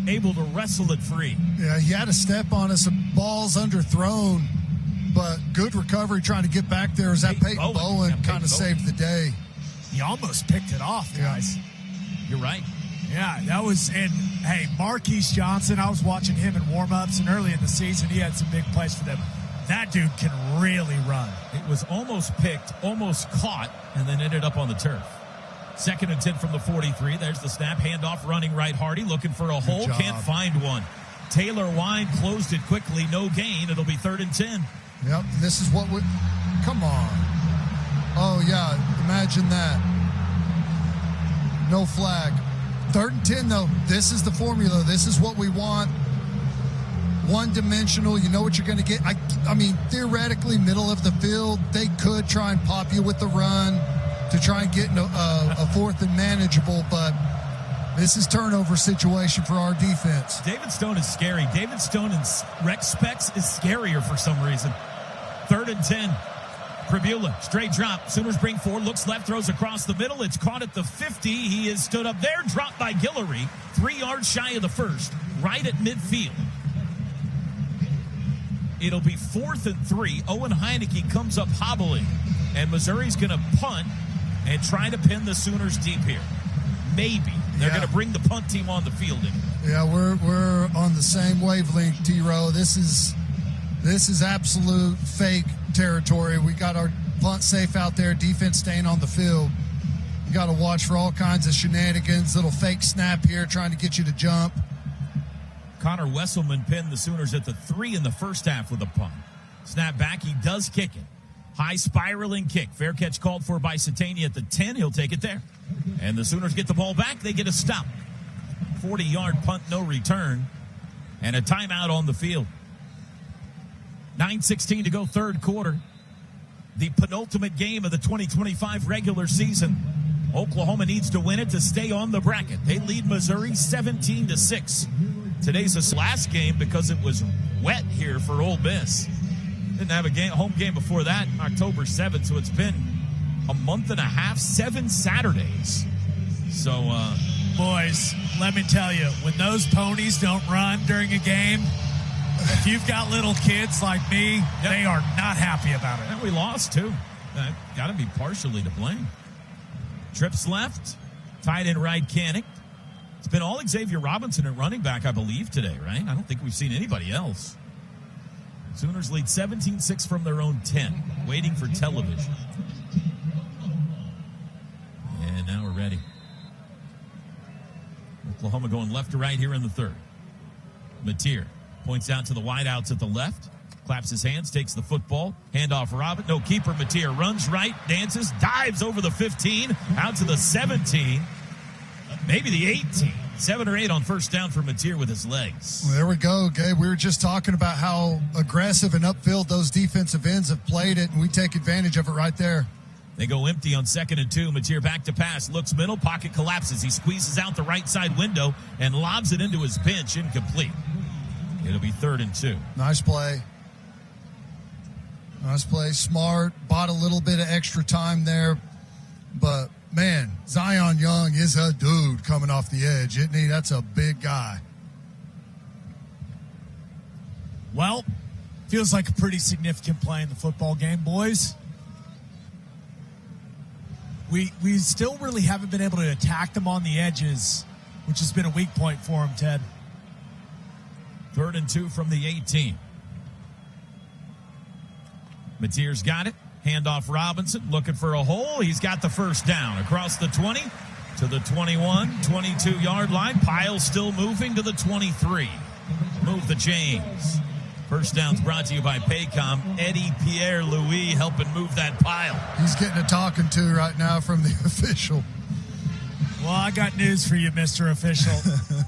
able to wrestle it free. Yeah, he had a step on us, some balls underthrown, but good recovery trying to get back there as that Peyton Bowen kind of saved the day. He almost picked it off, guys. Yeah. You're right. Yeah, that was, and hey, Marquise Johnson, I was watching him in warm-ups, and early in the season, he had some big plays for them. That dude can really run. It was almost picked, almost caught, and then ended up on the turf. 2nd and 10 from the 43. There's the snap, handoff, running right. Hardy looking for a hole, can't find one. Taylor Wine closed it quickly, no gain. It'll be 3rd and 10. Yep, this is what come on. Oh, yeah, imagine that. No flag. 3rd and 10, though. This is the formula. This is what we want. One-dimensional. You know what you're going to get. I mean, theoretically, middle of the field, they could try and pop you with the run to try and get a 4th and manageable, but this is turnover situation for our defense. David Stone is scary. David Stone in Rex Specs is scarier for some reason. 3rd and 10. Pribula, straight drop. Sooners bring 4, looks left, throws across the middle. It's caught at the 50. He is stood up there, dropped by Guillory. 3 yards shy of the first, right at midfield. It'll be 4th and 3. Owen Heineke comes up hobbling, and Missouri's going to punt and try to pin the Sooners deep here. Maybe. They're going to bring the punt team on the field. Yeah, we're on the same wavelength, T-Row. This is absolute fake territory. We got our punt safe out there, defense staying on the field. You got to watch for all kinds of shenanigans, little fake snap here trying to get you to jump. Connor Wesselman pinned the Sooners at the 3 in the first half with a punt. Snap back, he does kick it. High spiraling kick. Fair catch called for by Satania at the 10. He'll take it there. And the Sooners get the ball back. They get a stop. 40-yard punt, no return. And a timeout on the field. 9:16 to go, third quarter. The penultimate game of the 2025 regular season. Oklahoma needs to win it to stay on the bracket. They lead Missouri 17-6. Today's his last game because it was wet here for Ole Miss. Didn't have a home game before that, October 7th, so it's been a month and a half, 7 Saturdays. So, boys, let me tell you, when those ponies don't run during a game, If you've got little kids like me, they are not happy about it. And we lost, too. Got to be partially to blame. Trips left. Tight end right, Kanak. It's been all Xavier Robinson at running back, I believe, today, right? I don't think we've seen anybody else. Sooners lead 17-6 from their own 10, waiting for television. And now we're ready. Oklahoma going left to right here in the third. Mateer points out to the wideouts at the left. Claps his hands, takes the football. Handoff Robin. No keeper. Mateer runs right, dances, dives over the 15, out to the 17, maybe the 18. 7 or 8 on first down for Mateer with his legs. Well, there we go, Gabe. We were just talking about how aggressive and upfield those defensive ends have played it, and we take advantage of it right there. They go empty on 2nd and 2. Mateer back to pass, looks middle, pocket collapses. He squeezes out the right side window and lobs it into his pinch, incomplete. It'll be 3rd and 2. Nice play. Nice play. Smart. Bought a little bit of extra time there. But, man, Zion Young is a dude coming off the edge, isn't he? That's a big guy. Well, feels like a pretty significant play in the football game, boys. We still really haven't been able to attack them on the edges, which has been a weak point for them, Ted. 3rd and 2 from the 18. Mateer's got it. Handoff Robinson, looking for a hole. He's got the first down across the 20 to the 21, 22-yard line. Pile still moving to the 23. Move the chains. First down's brought to you by Paycom. Eddie Pierre-Louis helping move that pile. He's getting a talking to right now from the official. Well, I got news for you, Mr. Official.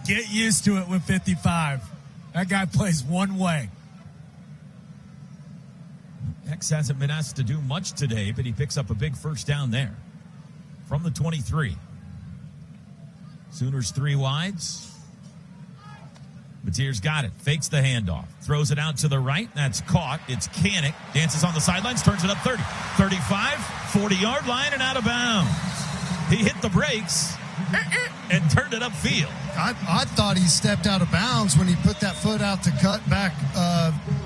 Get used to it with 55. That guy plays one way. X hasn't been asked to do much today, but he picks up a big first down there from the 23. Sooners 3 wides. Mateer's got it. Fakes the handoff. Throws it out to the right. That's caught. It's Kanak. Dances on the sidelines. Turns it up 30. 35. 40-yard line and out of bounds. He hit the brakes and turned it upfield. I thought he stepped out of bounds when he put that foot out to cut back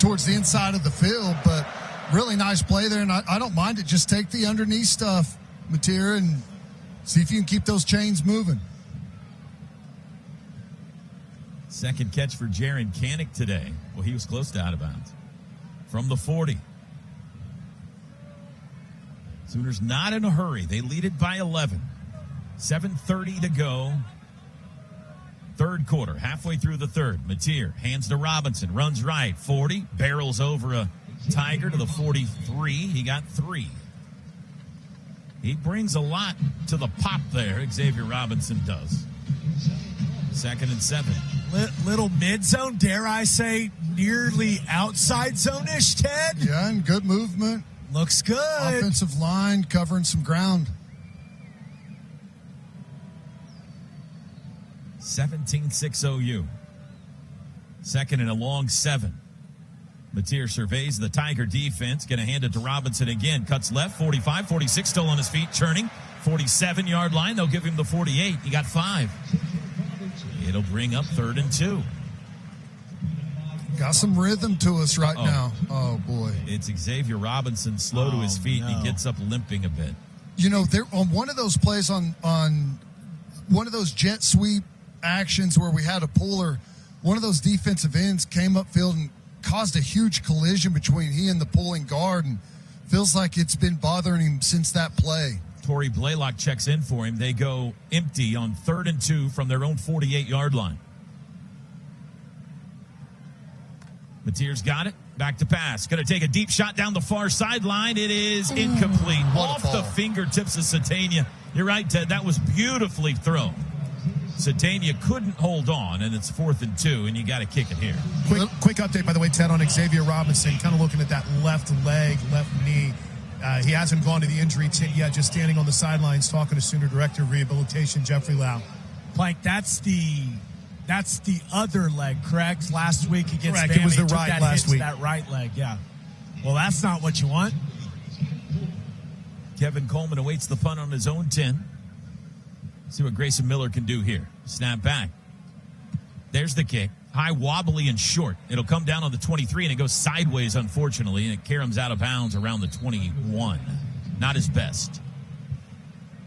towards the inside of the field, but really nice play there, and I don't mind it. Just take the underneath stuff, Mateer, and see if you can keep those chains moving. Second catch for Jaren Kanak today. Well, he was close to out of bounds. From the 40. Sooners not in a hurry. They lead it by 11. 7:30 to go. Third quarter, halfway through the third. Mateer hands to Robinson, runs right, 40, barrels over a Tiger to the 43. He got 3. He brings a lot to the pop there, Xavier Robinson does. 2nd and 7. Little mid-zone, dare I say, nearly outside zone-ish, Ted? Yeah, and good movement. Looks good. Offensive line covering some ground. 17-6 OU. 2nd and a long 7. Mateer surveys the Tiger defense. Going to hand it to Robinson again. Cuts left, 45, 46, still on his feet, churning. 47-yard line. They'll give him the 48. He got 5. It'll bring up 3rd and 2. Got some rhythm to us right now. Oh, boy. It's Xavier Robinson slow to his feet, and he gets up limping a bit. You know, there on one of those plays on one of those jet sweep actions where we had a puller, one of those defensive ends came upfield and caused a huge collision between he and the pulling guard, and feels like it's been bothering him since that play. Torrey Blaylock checks in for him. They go empty on 3rd and 2 from their own 48-yard line. Mateer's got it. Back to pass. Going to take a deep shot down the far sideline. It is incomplete. Off the fingertips of Satania. You're right, Ted. That was beautifully thrown. Satania couldn't hold on, and it's 4th and 2, and you got to kick it here. Quick update, by the way, Ted, on Xavier Robinson. Kind of looking at that left leg, left knee. He hasn't gone to the injury tent yet, just standing on the sidelines talking to Sooner Director of Rehabilitation, Jeffrey Lau. Plank, that's the other leg, correct? Last week against Correct. Bama, It was the right last week. That right leg, yeah. Well, that's not what you want. Kevin Coleman awaits the punt on his own 10. See what Grayson Miller can do here. Snap back. There's the kick. high, wobbly, and short. It'll come down on the 23, and it goes sideways, unfortunately, and it caroms out of bounds around the 21. Not his best.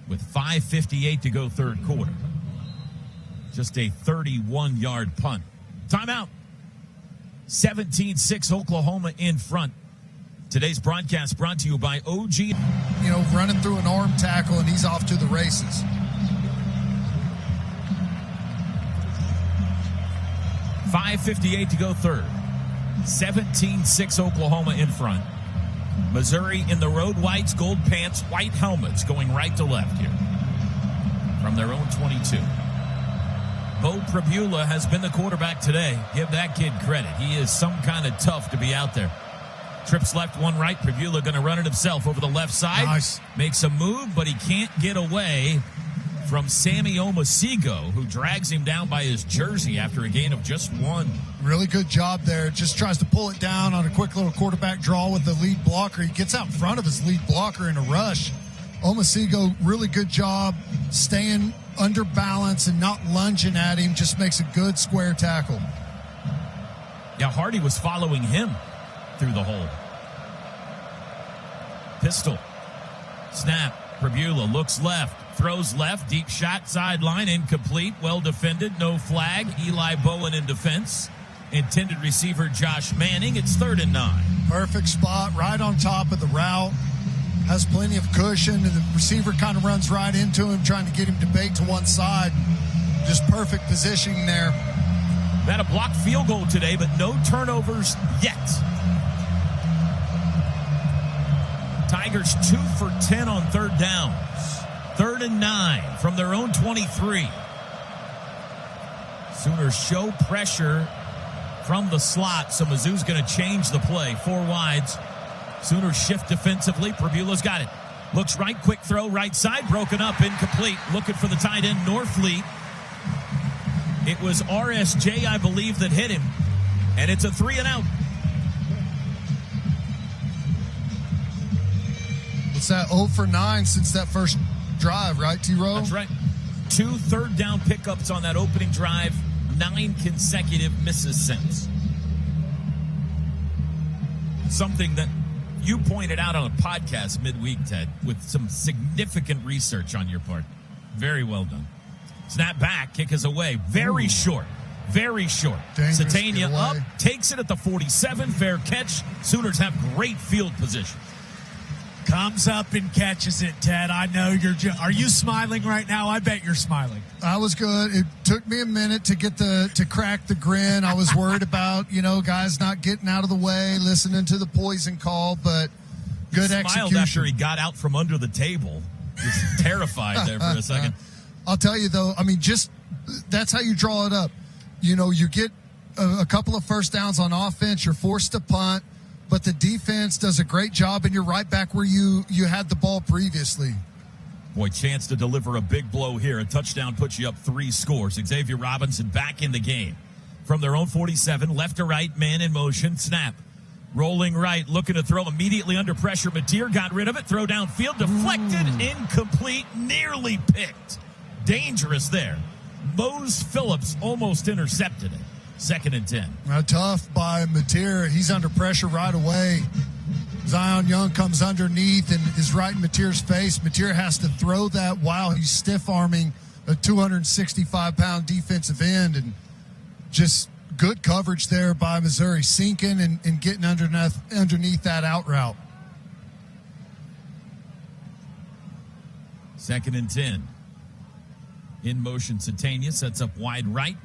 With 5:58 to go third quarter. Just a 31-yard punt. Timeout. 17-6 Oklahoma in front. Today's broadcast brought to you by OG. You know, running through an arm tackle, and he's off to the races. $5:58 to go third. 17-6 Oklahoma in front. Missouri in the road whites, gold pants, white helmets going right to left here from their own 22. Bo Pribula has been the quarterback today. Give that kid credit. He is some kind of tough to be out there. Trips left, one right. Pribula going to run it himself over the left side. Nice. Makes a move, but he can't get away from Sammy Omosigho, who drags him down by his jersey after a gain of just one. Really good job there. Just tries to pull it down on a quick little quarterback draw with the lead blocker. He gets out in front of his lead blocker in a rush. Omosigho, really good job staying under balance and not lunging at him. Just makes a good square tackle. Yeah, Hardy was following him through the hole. Pistol. Snap. Pribula looks left. Throws left. Deep shot. Sideline. Incomplete. Well defended. No flag. Eli Bowen in defense. Intended receiver Josh Manning. It's 3rd and 9. Perfect spot. Right on top of the route. Has plenty of cushion. And the receiver kind of runs right into him, trying to get him to bait to one side. Just perfect positioning there. They had a blocked field goal today, but no turnovers yet. Tigers 2 for 10 on third downs. 3rd and 9 from their own 23. Sooners show pressure from the slot, so Mizzou's going to change the play. 4 wides. Sooners shift defensively. Pribula's got it. Looks right, quick throw, right side, broken up, incomplete. Looking for the tight end, Norfleet. It was RSJ, I believe, that hit him. And it's a 3 and out. It's that 0 for 9 since that first drive, right, T-Row? That's right. 2 third down pickups on that opening drive. 9 consecutive misses since. Something that you pointed out on a podcast midweek, Ted, with some significant research on your part. Very well done. Snap back, kick is away. Very short. Very short. Satania up, takes it at the 47. Fair catch. Sooners have great field position. Comes up and catches it, Ted. I know you're. Are you smiling right now? I bet you're smiling. I was good. It took me a minute to crack the grin. I was worried about, guys not getting out of the way, listening to the poison call, but good execution. Smiled after he got out from under the table. Just terrified there for a second. I'll tell you, though, just that's how you draw it up. You get a couple of first downs on offense. You're forced to punt. But the defense does a great job, and you're right back where you had the ball previously. Boy, chance to deliver a big blow here. A touchdown puts you up 3 scores. Xavier Robinson back in the game. From their own 47, left to right, man in motion, snap. Rolling right, looking to throw immediately under pressure. Mateer got rid of it, throw downfield, deflected, incomplete, nearly picked. Dangerous there. Mose Phillips almost intercepted it. 2nd and 10. Tough by Mateer. He's under pressure right away. Zion Young comes underneath and is right in Mateer's face. Mateer has to throw that while he's stiff-arming a 265-pound defensive end. And just good coverage there by Missouri, sinking and getting underneath that out route. 2nd and 10. In motion, Satania sets up wide right.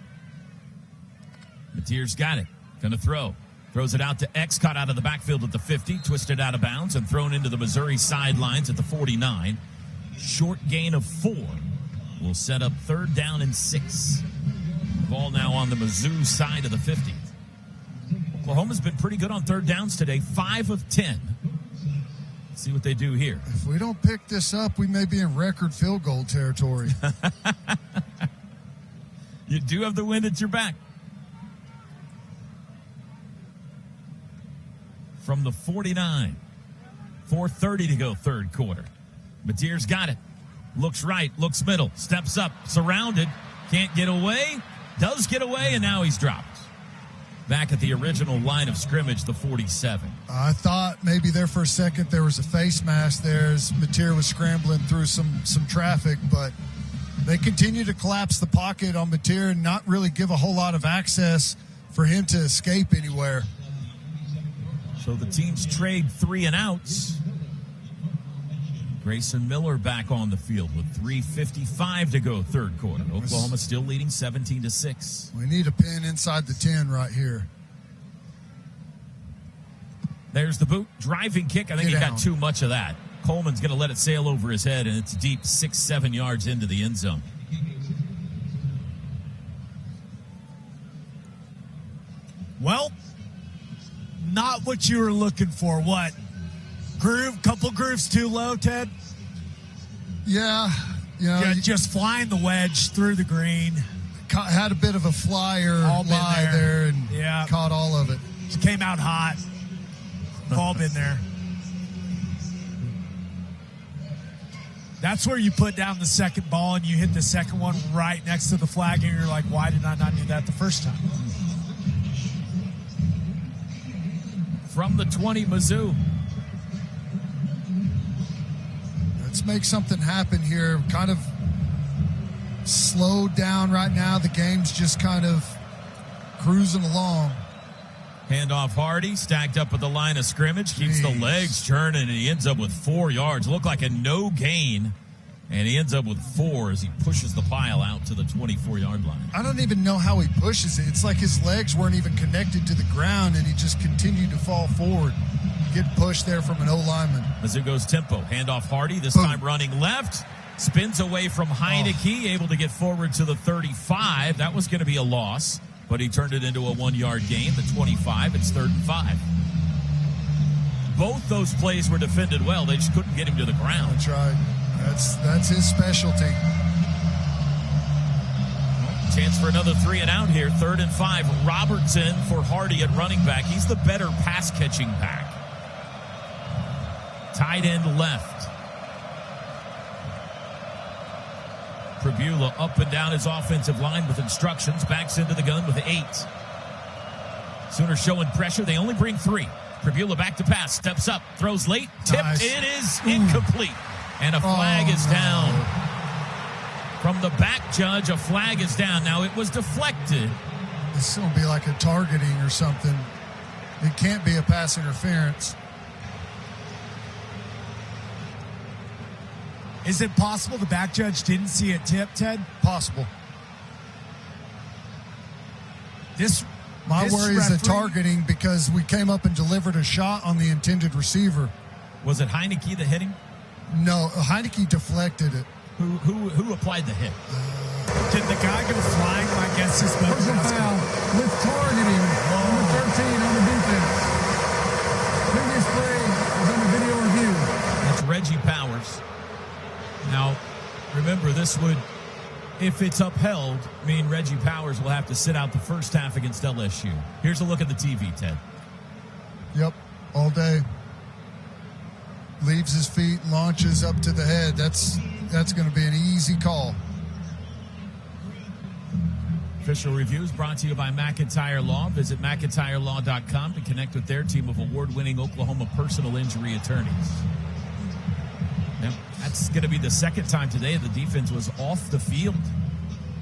Mateer's got it. Going to throw. Throws it out to X, caught out of the backfield at the 50, twisted out of bounds, and thrown into the Missouri sidelines at the 49. Short gain of 4 will set up 3rd down and 6. Ball now on the Mizzou side of the 50. Oklahoma's been pretty good on 3rd downs today, 5 of 10. Let's see what they do here. If we don't pick this up, we may be in record field goal territory. You do have the wind at your back. From the 49. 4:30 to go third quarter. Mateer's got it. Looks right, looks middle, steps up, surrounded, can't get away, does get away, and now he's dropped. back at the original line of scrimmage, the 47. I thought maybe there for a second there was a face mask there as Mateer was scrambling through some traffic, but they continue to collapse the pocket on Mateer and not really give a whole lot of access for him to escape anywhere. So the teams trade 3 and outs. Grayson Miller back on the field with 3:55 to go third quarter. Oklahoma still leading 17-6. We need a pin inside the 10 right here. There's the boot. Driving kick. I think he Get got too much of that. Coleman's going to let it sail over his head, and it's deep 6-7 yards into the end zone. Well, not what you were looking for. What? Couple grooves too low, Ted? Yeah. You know, just flying the wedge through the green. Had a bit of a flyer All been lie there and caught all of it. Came out hot. All been there. That's where you put down the second ball and you hit the second one right next to the flag, and you're like, why did I not do that the first time? From the 20, Mizzou. Let's make something happen here. Kind of slowed down right now. The game's just kind of cruising along. Handoff Hardy, stacked up at the line of scrimmage, keeps the legs churning, and he ends up with 4 yards. Looked like a no gain, and he ends up with 4 as he pushes the pile out to the 24-yard line. I don't even know how he pushes it. It's like his legs weren't even connected to the ground, and he just continued to fall forward. Get pushed there from an O-lineman. Mizzou goes tempo. Handoff Hardy, this time running left. Spins away from Heineke, able to get forward to the 35. That was going to be a loss, but he turned it into a 1-yard gain. The 25, it's 3rd and 5. Both those plays were defended well. They just couldn't get him to the ground. That's right. That's his specialty. Chance for another 3 and out here. 3rd and 5. Robertson for Hardy at running back. He's the better pass-catching back. Tight end left. Pribula up and down his offensive line with instructions. Backs into the gun with 8. Sooners showing pressure. They only bring 3. Pribula back to pass. Steps up. Throws late. Tipped. Nice. It is incomplete. And a flag is down. From the back judge, a flag is down. Now, it was deflected. This is going to be like a targeting or something. It can't be a pass interference. Is it possible the back judge didn't see it tip, Ted? Possible. My This worry is the referee- targeting because we came up and delivered a shot on the intended receiver. Was it Heineke that hit him? No, Heineke deflected it. Who applied the hit? Did the guy go flying? I guess is what Personal foul with targeting, number 13 on the defense. Previous play was under video review. That's Reggie Powers. Now, remember, this would, if it's upheld, mean Reggie Powers will have to sit out the first half against LSU. Here's a look at the TV, Ted. Yep, all day. Leaves his feet, launches up to the head. That's going to be an easy call. Official reviews brought to you by McIntyre Law. Visit McIntyreLaw.com to connect with their team of award-winning Oklahoma personal injury attorneys. Now, that's going to be the second time today the defense was off the field.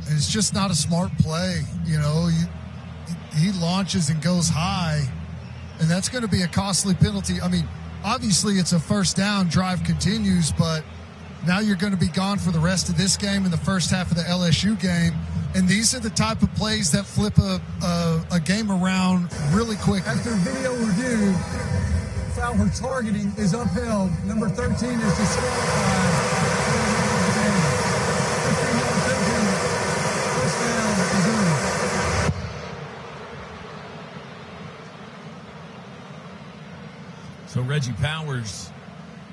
And it's just not a smart play. You know, he launches and goes high, and that's going to be a costly penalty. I mean, obviously it's a first down, drive continues, but now you're going to be gone for the rest of this game and the first half of the LSU game. And these are the type of plays that flip a game around really quickly. After video review, foul for targeting is upheld. Number 13 is disqualified. First down, Missouri. So Reggie Powers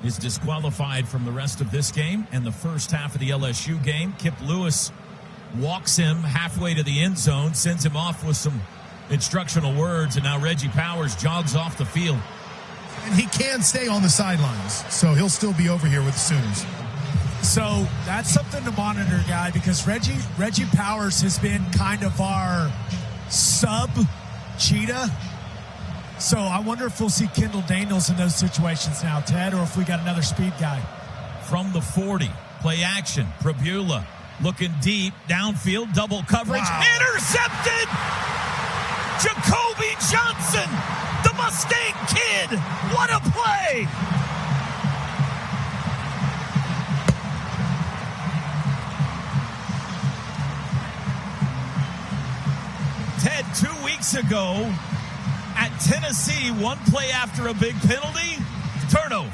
is disqualified from the rest of this game and the first half of the LSU game. Kip Lewis walks him halfway to the end zone, sends him off with some instructional words, and now Reggie Powers jogs off the field. And he can stay on the sidelines, so he'll still be over here with the Sooners. So that's something to monitor, guy, because Reggie Powers has been kind of our sub cheetah. So I wonder if we'll see Kendall Daniels in those situations now, Ted, or if we got another speed guy. From the 40, play action. Prabula looking deep, downfield, double coverage. Wow. Intercepted! Jacoby Johnson, the Mustang Kid. What a play! Ted, 2 weeks ago at Tennessee, one play after a big penalty, turnover.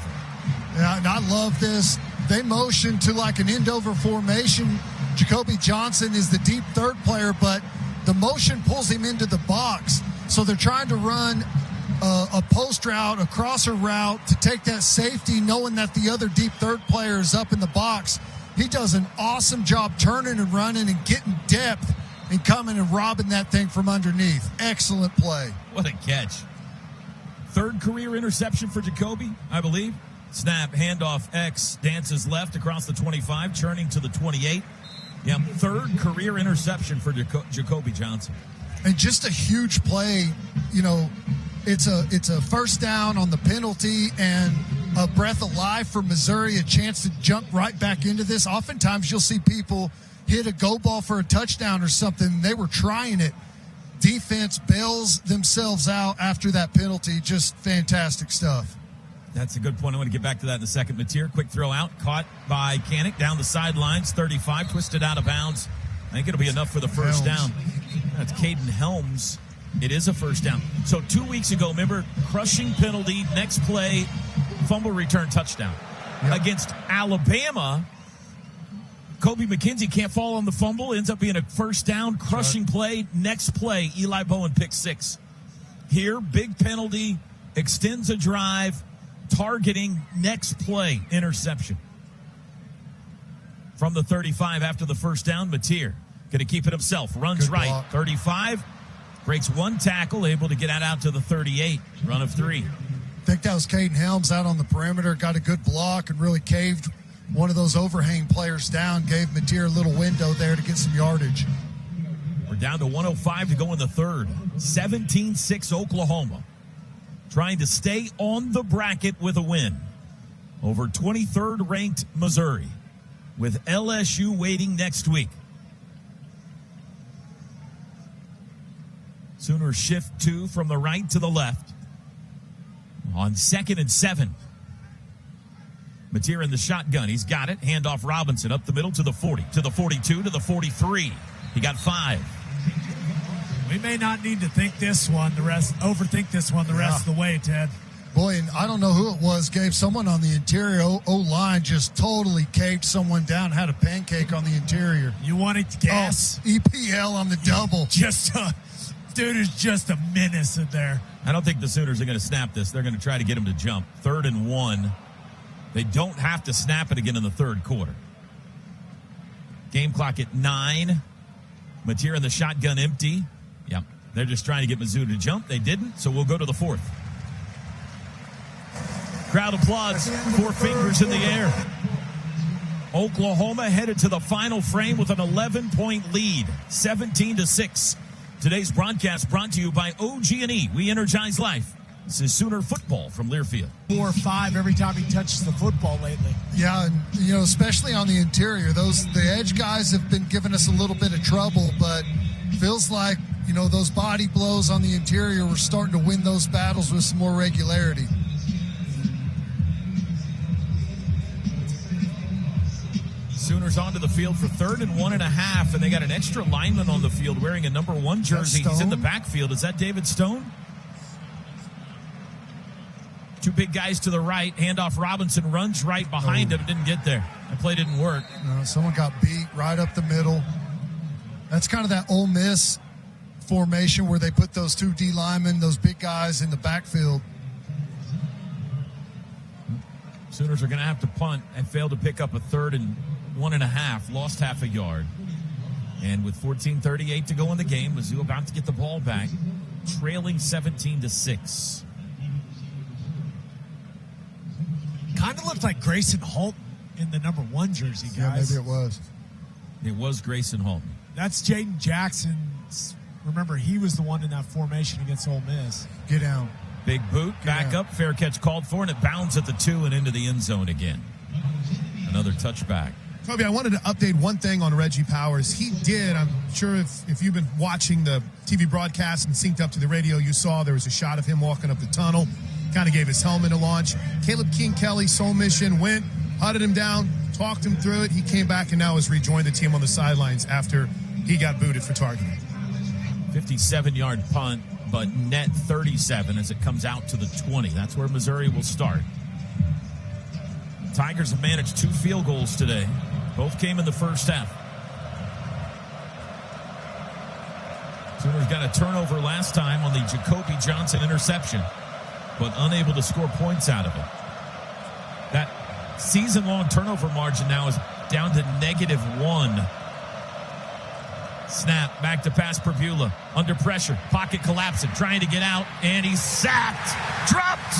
Yeah, and I love this. They motion to like an end-over formation. Jacoby Johnson is the deep third player, but the motion pulls him into the box. So they're trying to run a post route, a crosser route to take that safety, knowing that the other deep third player is up in the box. He does an awesome job turning and running and getting depth and coming and robbing that thing from underneath. Excellent play. What a catch. Third career interception for Jacoby, I believe. Snap, handoff, X, dances left across the 25, churning to the 28. Yeah, third career interception for Jacoby Johnson. And just a huge play. You know, it's a first down on the penalty and a breath of life for Missouri, a chance to jump right back into this. Oftentimes you'll see people hit a go ball for a touchdown or something. They were trying it. Defense bails themselves out after that penalty. Just fantastic stuff. That's a good point. I want to get back to that in a second. Mateer, quick throw out, caught by Kanik down the sidelines, 35, twisted out of bounds. I think it'll be enough for the first down. That's Caden Helms. It is a first down. So 2 weeks ago, remember, crushing penalty, next play, fumble return touchdown. Yep. Against Alabama, Kobe McKenzie can't fall on the fumble, ends up being a first down, crushing play. Next play, Eli Bowen pick 6. Here, big penalty, extends a drive, targeting, next play, interception. From the 35 after the first down, Mateer going to keep it himself, runs right, block. 35, breaks one tackle, able to get out to the 38, run of 3. I think that was Caden Helms out on the perimeter, got a good block and really caved one of those overhang players down, gave Mateer a little window there to get some yardage. We're down to 105 to go in the third. 17-6 Oklahoma. Trying to stay on the bracket with a win over 23rd ranked Missouri, with LSU waiting next week. Sooners shift 2 from the right to the left on 2nd and 7. Mateer in the shotgun. He's got it. Handoff Robinson up the middle to the 40, to the 42, to the 43. He got 5. We may not need to overthink this one the rest of the way, Ted. Boy, and I don't know who it was, gave someone on the interior O-line just totally caved someone down, had a pancake on the interior. You wanted to guess? Oh, EPL on the double. Dude is just a menace in there. I don't think the Sooners are going to snap this. They're going to try to get him to jump. 3rd and 1. They don't have to snap it again in the third quarter. Game clock at 9. Mateer in the shotgun empty. Yep. They're just trying to get Mizzou to jump. They didn't, so we'll go to the 4th. Crowd applauds. 4 fingers in the air. Oklahoma headed to the final frame with an 11-point lead, 17-6. Today's broadcast brought to you by OG&E. We energize life. This is Sooner football from Learfield. 4 or 5 every time he touches the football lately. Yeah, and especially on the interior, the edge guys have been giving us a little bit of trouble, but feels like those body blows on the interior, we're starting to win those battles with some more regularity. Sooners onto the field for 3rd and 1.5, and they got an extra lineman on the field wearing a number 1 jersey. He's in the backfield. Is that David Stone? 2 big guys to the right. Handoff Robinson runs right behind him. Didn't get there. That play didn't work. No, someone got beat right up the middle. That's kind of that Ole Miss formation where they put those 2 D linemen, those big guys in the backfield. Sooners are going to have to punt and fail to pick up a 3rd and 1.5. Lost half a yard. And with 14:38 to go in the game, Mizzou about to get the ball back, trailing 17-6. Kind of looked like Grayson Holton in the number 1 jersey, guys. Yeah, maybe it was. It was Grayson Holton. That's Jaden Jackson's Remember, he was the one in that formation against Ole Miss. Get down. Big boot, back Yeah. up, fair catch called for, and it bounds at the 2 and into the end zone again. Another touchback. Toby, I wanted to update one thing on Reggie Powers. He did, I'm sure if you've been watching the TV broadcast and synced up to the radio, you saw there was a shot of him walking up the tunnel, kind of gave his helmet a launch. Caleb King-Kelly, Soul Mission, went, hunted him down, talked him through it. He came back and now has rejoined the team on the sidelines after he got booted for targeting. 57-yard punt, but net 37 as it comes out to the 20. That's where Missouri will start. Tigers have managed 2 field goals today. Both came in the first half. Sooners got a turnover last time on the Jacoby Johnson interception, but unable to score points out of it. That season-long turnover margin now is down to -1. Snap, back to pass Pribula. Under pressure, pocket collapsing, trying to get out, and he's sacked. Dropped.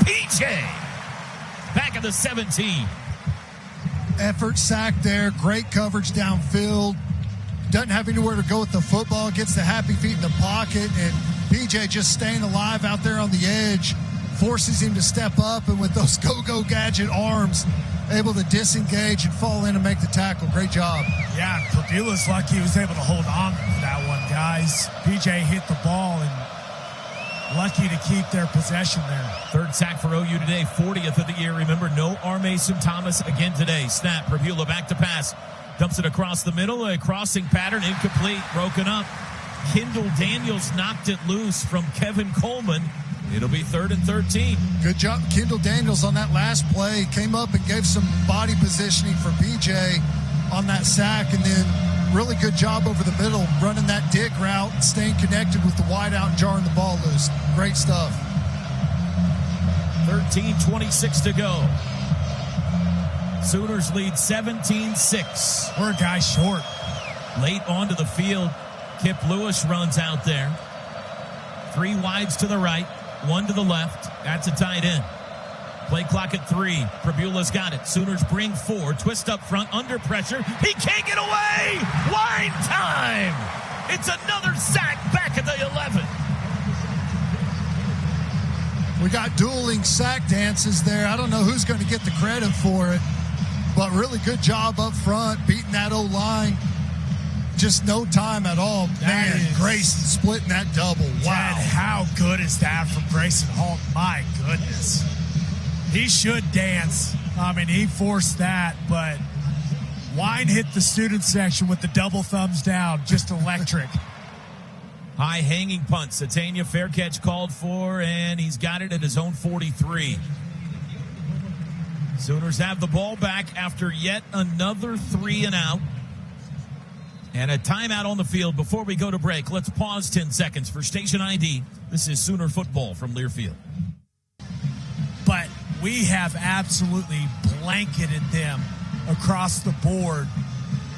PJ. Back at the 17. Effort sack there. Great coverage downfield. Doesn't have anywhere to go with the football. Gets the happy feet in the pocket. And PJ just staying alive out there on the edge. Forces him to step up. And with those go-go gadget arms, able to disengage and fall in and make the tackle. Great job. Yeah, Pribula's lucky he was able to hold on to that one, guys. PJ hit the ball and lucky to keep their possession there. 3rd sack for OU today, 40th of the year. Remember, no Armason Thomas again today. Snap, Pribula back to pass. Dumps it across the middle. A crossing pattern, incomplete, broken up. Kendall Daniels knocked it loose from Kevin Coleman. It'll be 3rd and 13. Good job. Kendall Daniels on that last play came up and gave some body positioning for PJ on that sack, and then really good job over the middle, running that dig route and staying connected with the wideout and jarring the ball loose. Great stuff. 13:26 to go. Sooners lead 17-6. We're a guy short. Late onto the field, Kip Lewis runs out there. 3 wides to the right, 1 to the left. That's a tight end. Play clock at 3. Pribula's got it. Sooners bring 4. Twist up front, under pressure. He can't get away! Line time! It's another sack back at the 11. We got dueling sack dances there. I don't know who's going to get the credit for it, but really good job up front, beating that O-line. Just no time at all. Man, Grayson splitting that double. Wow. Dad, how good is that from Grayson Hall? My goodness. He should dance. I mean, he forced that, but Wine hit the student section with the double thumbs down. Just electric. High hanging punt. Satania, fair catch called for, and he's got it at his own 43. Sooners have the ball back after yet another 3 and out. And a timeout on the field before we go to break. Let's pause 10 seconds for station ID. This is Sooner football from Learfield. But we have absolutely blanketed them across the board.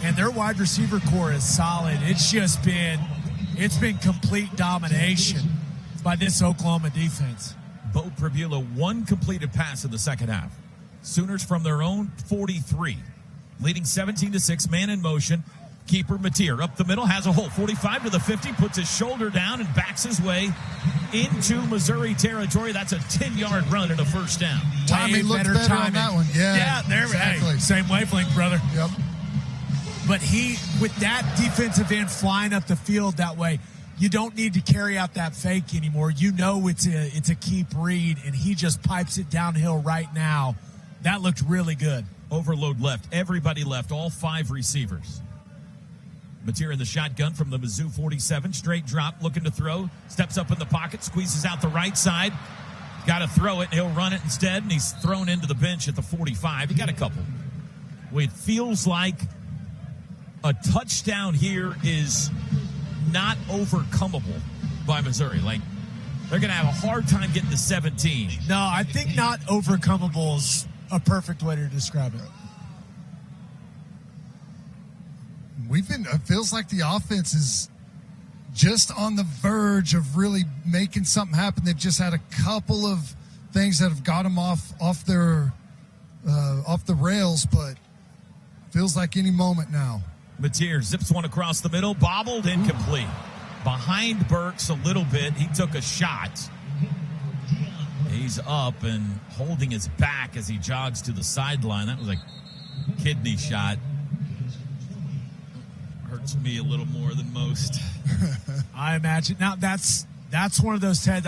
And their wide receiver core is solid. It's been complete domination by this Oklahoma defense. Bo Pribula, 1 completed pass in the second half. Sooners from their own 43, leading 17-6, man in motion. Keeper Mateer up the middle, has a hole, 45 to the 50, puts his shoulder down and backs his way into Missouri territory. That's a 10-yard run and a first down. Tommy looked better on that one. Yeah, there, exactly. Hey, same wavelength, brother. Yep. But with that defensive end flying up the field that way, you don't need to carry out that fake anymore. You know it's a keep read, and he just pipes it downhill right now. That looked really good. Overload left. Everybody left. All 5 receivers. Mateer in the shotgun from the Mizzou 47. Straight drop, looking to throw. Steps up in the pocket, squeezes out the right side. Got to throw it, and he'll run it instead, and he's thrown into the bench at the 45. He got a couple. It feels like a touchdown here is not overcomable by Missouri. Like, they're going to have a hard time getting to 17. No, I think not overcomable is a perfect way to describe it. It feels like the offense is just on the verge of really making something happen. They've just had a couple of things that have got them off the rails, but feels like any moment now. Mateer zips one across the middle, bobbled, incomplete. behind Burks a little bit. He took a shot. He's up and holding his back as he jogs to the sideline. That was a kidney shot. Hurts me a little more than most. I imagine. Now, that's one of those, Ted.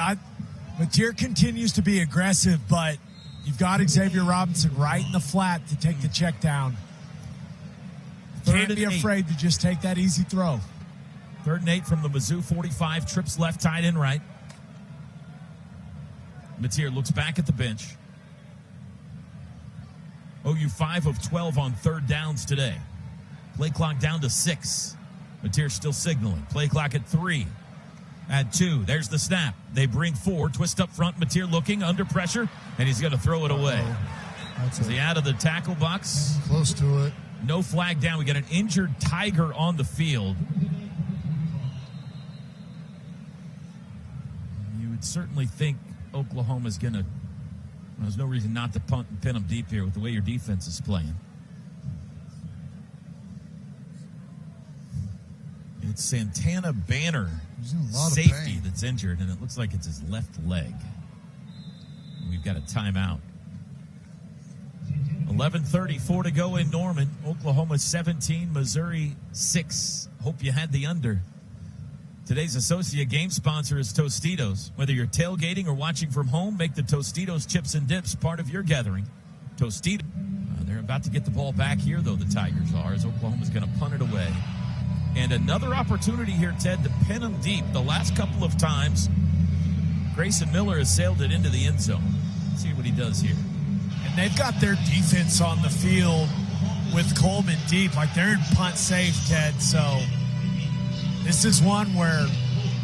Mateer continues to be aggressive, but you've got Xavier Robinson right in the flat to take the check down. Can't be afraid to just take that easy throw. 3rd and 8 from the Mizzou 45. Trips left, tight end right. Mateer looks back at the bench. OU 5 of 12 on 3rd downs today. Play clock down to 6. Mateer still signaling. Play clock at 3. At 2. There's the snap. They bring 4. Twist up front. Mateer looking under pressure, and he's going to throw it away. Is he out of the tackle box? Close to it. No flag down. We got an injured Tiger on the field. You would certainly think Oklahoma's going to... There's no reason not to punt and pin them deep here with the way your defense is playing. It's Santana Banner, safety, that's injured, and it looks like it's his left leg. We've got a timeout. 11:34 to go in Norman. Oklahoma 17, Missouri 6. Hope you had the under. Today's associate game sponsor is Tostitos. Whether you're tailgating or watching from home, make the Tostitos chips and dips part of your gathering. Tostitos. They're about to get the ball back here, though, the Tigers are, as Oklahoma's going to punt it away. And another opportunity here, Ted, to pin them deep. The last couple of times, Grayson Miller has sailed it into the end zone. Let's see what he does here. And they've got their defense on the field with Coleman deep. Like, they're in punt safe, Ted. So this is one where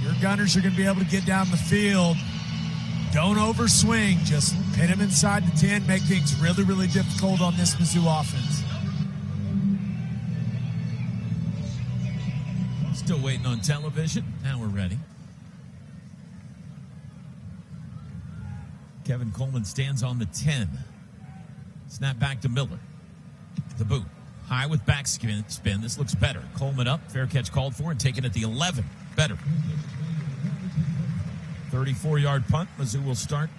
your gunners are going to be able to get down the field. Don't overswing. Just pin them inside the 10. Make things really, really difficult on this Mizzou offense. Still waiting on television. Now we're ready. Kevin Coleman stands on the 10. Snap back to Miller. The boot. High with back spin. This looks better. Coleman up. Fair catch called for and taken at the 11. Better. 34-yard punt. Mizzou will start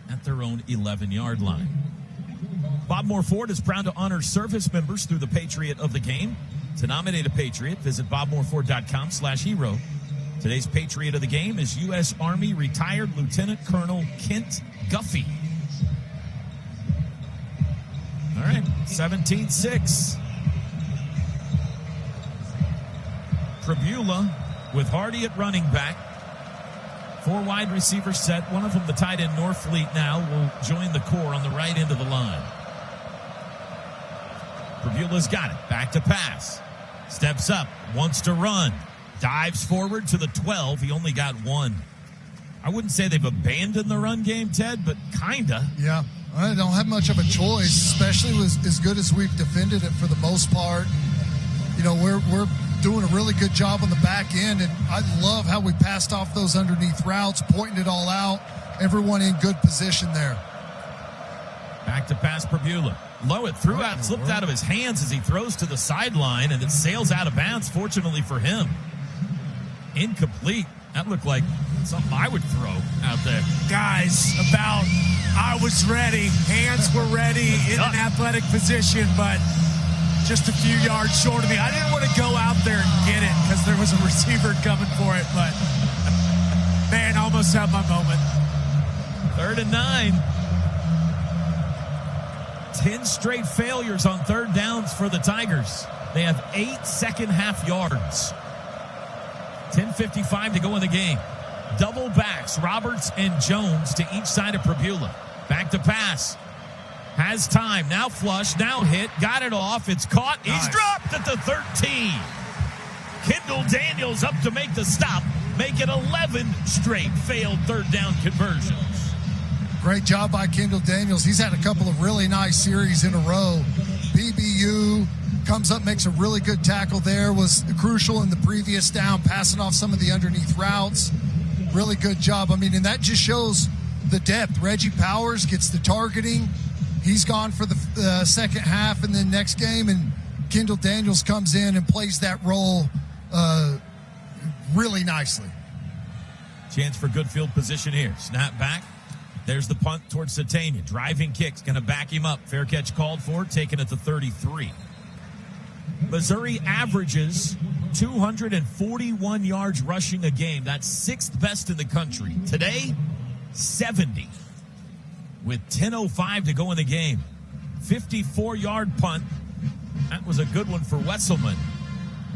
at their own 11-yard line. Bob Moore Ford is proud to honor service members through the Patriot of the Game. To nominate a Patriot, visit bobmooreford.com/hero. Today's Patriot of the Game is U.S. Army retired Lieutenant Colonel Kent Guffey. All right, 17-6. Pribula with Hardy at running back. 4 wide receivers set. One of them, the tight end Norfleet, now will join the core on the right end of the line. Pribula's got it. Back to pass. Steps up. Wants to run. Dives forward to the 12. He only got 1. I wouldn't say they've abandoned the run game, Ted, but kinda. Yeah. I don't have much of a choice, especially with as good as we've defended it for the most part. You know, we're doing a really good job on the back end, and I love how we passed off those underneath routes, pointing it all out. Everyone in good position there. Back to pass Pribula. Low it threw out, slipped out of his hands as he throws to the sideline, and it sails out of bounds, fortunately for him. Incomplete. That looked like something I would throw out there. Guys, I was ready. Hands were ready in an athletic position, but just a few yards short of me. I didn't want to go out there and get it because there was a receiver coming for it, but man, almost had my moment. 3rd and 9. 10 straight failures on 3rd downs for the Tigers. They have 8 second-half yards. 10:55 to go in the game. Double backs, Roberts and Jones to each side of Pribula. Back to pass. Has time. Now flush. Now hit. Got it off. It's caught. He's dropped at the 13. Kendall Daniels up to make the stop. Make it 11 straight failed 3rd down conversions. Great job by Kendall Daniels. He's had a couple of really nice series in a row. BBU comes up, makes a really good tackle there. Was crucial in the previous down, passing off some of the underneath routes. Really good job. I mean, and that just shows the depth. Reggie Powers gets the targeting. He's gone for the second half and then next game, and Kendall Daniels comes in and plays that role really nicely. Chance for good field position here. Snap back. There's the punt towards Satania. Driving kick's going to back him up. Fair catch called for, taken at the 33. Missouri averages 241 yards rushing a game. That's sixth best in the country. Today, 70. With 10:05 to go in the game. 54-yard punt. That was a good one for Wesselman.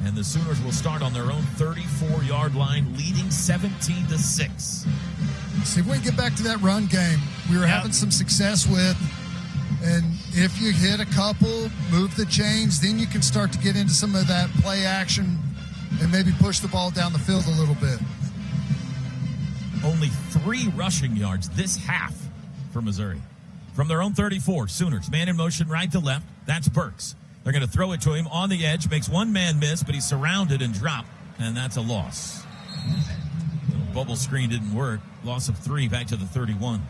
And the Sooners will start on their own 34-yard line, leading 17-6. See if we can get back to that run game we were having some success with. And if you hit a couple, move the chains, then you can start to get into some of that play action and maybe push the ball down the field a little bit. Only 3 rushing yards this half for Missouri. From their own 34, Sooners, man in motion right to left. That's Burks. They're going to throw it to him on the edge. Makes one man miss, but he's surrounded and dropped, and that's a loss. The bubble screen didn't work. Loss of 3 back to the 31.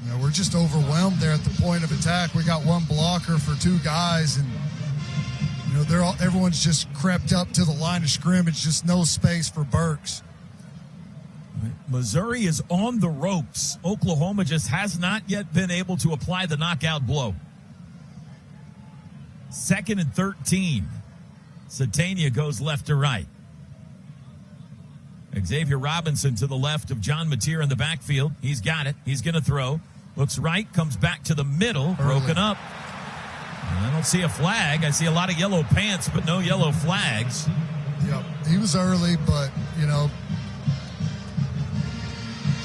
You know, we're just overwhelmed there at the point of attack. We got one blocker for 2 guys, and you know everyone's just crept up to the line of scrimmage. Just no space for Burks. Missouri is on the ropes. Oklahoma just has not yet been able to apply the knockout blow. 2nd and 13. Satania goes left to right. Xavier Robinson to the left of John Mateer in the backfield. He's got it. He's going to throw. Looks right, comes back to the middle, broken up. I don't see a flag. I see a lot of yellow pants, but no yellow flags. Yep, he was early, but, you know,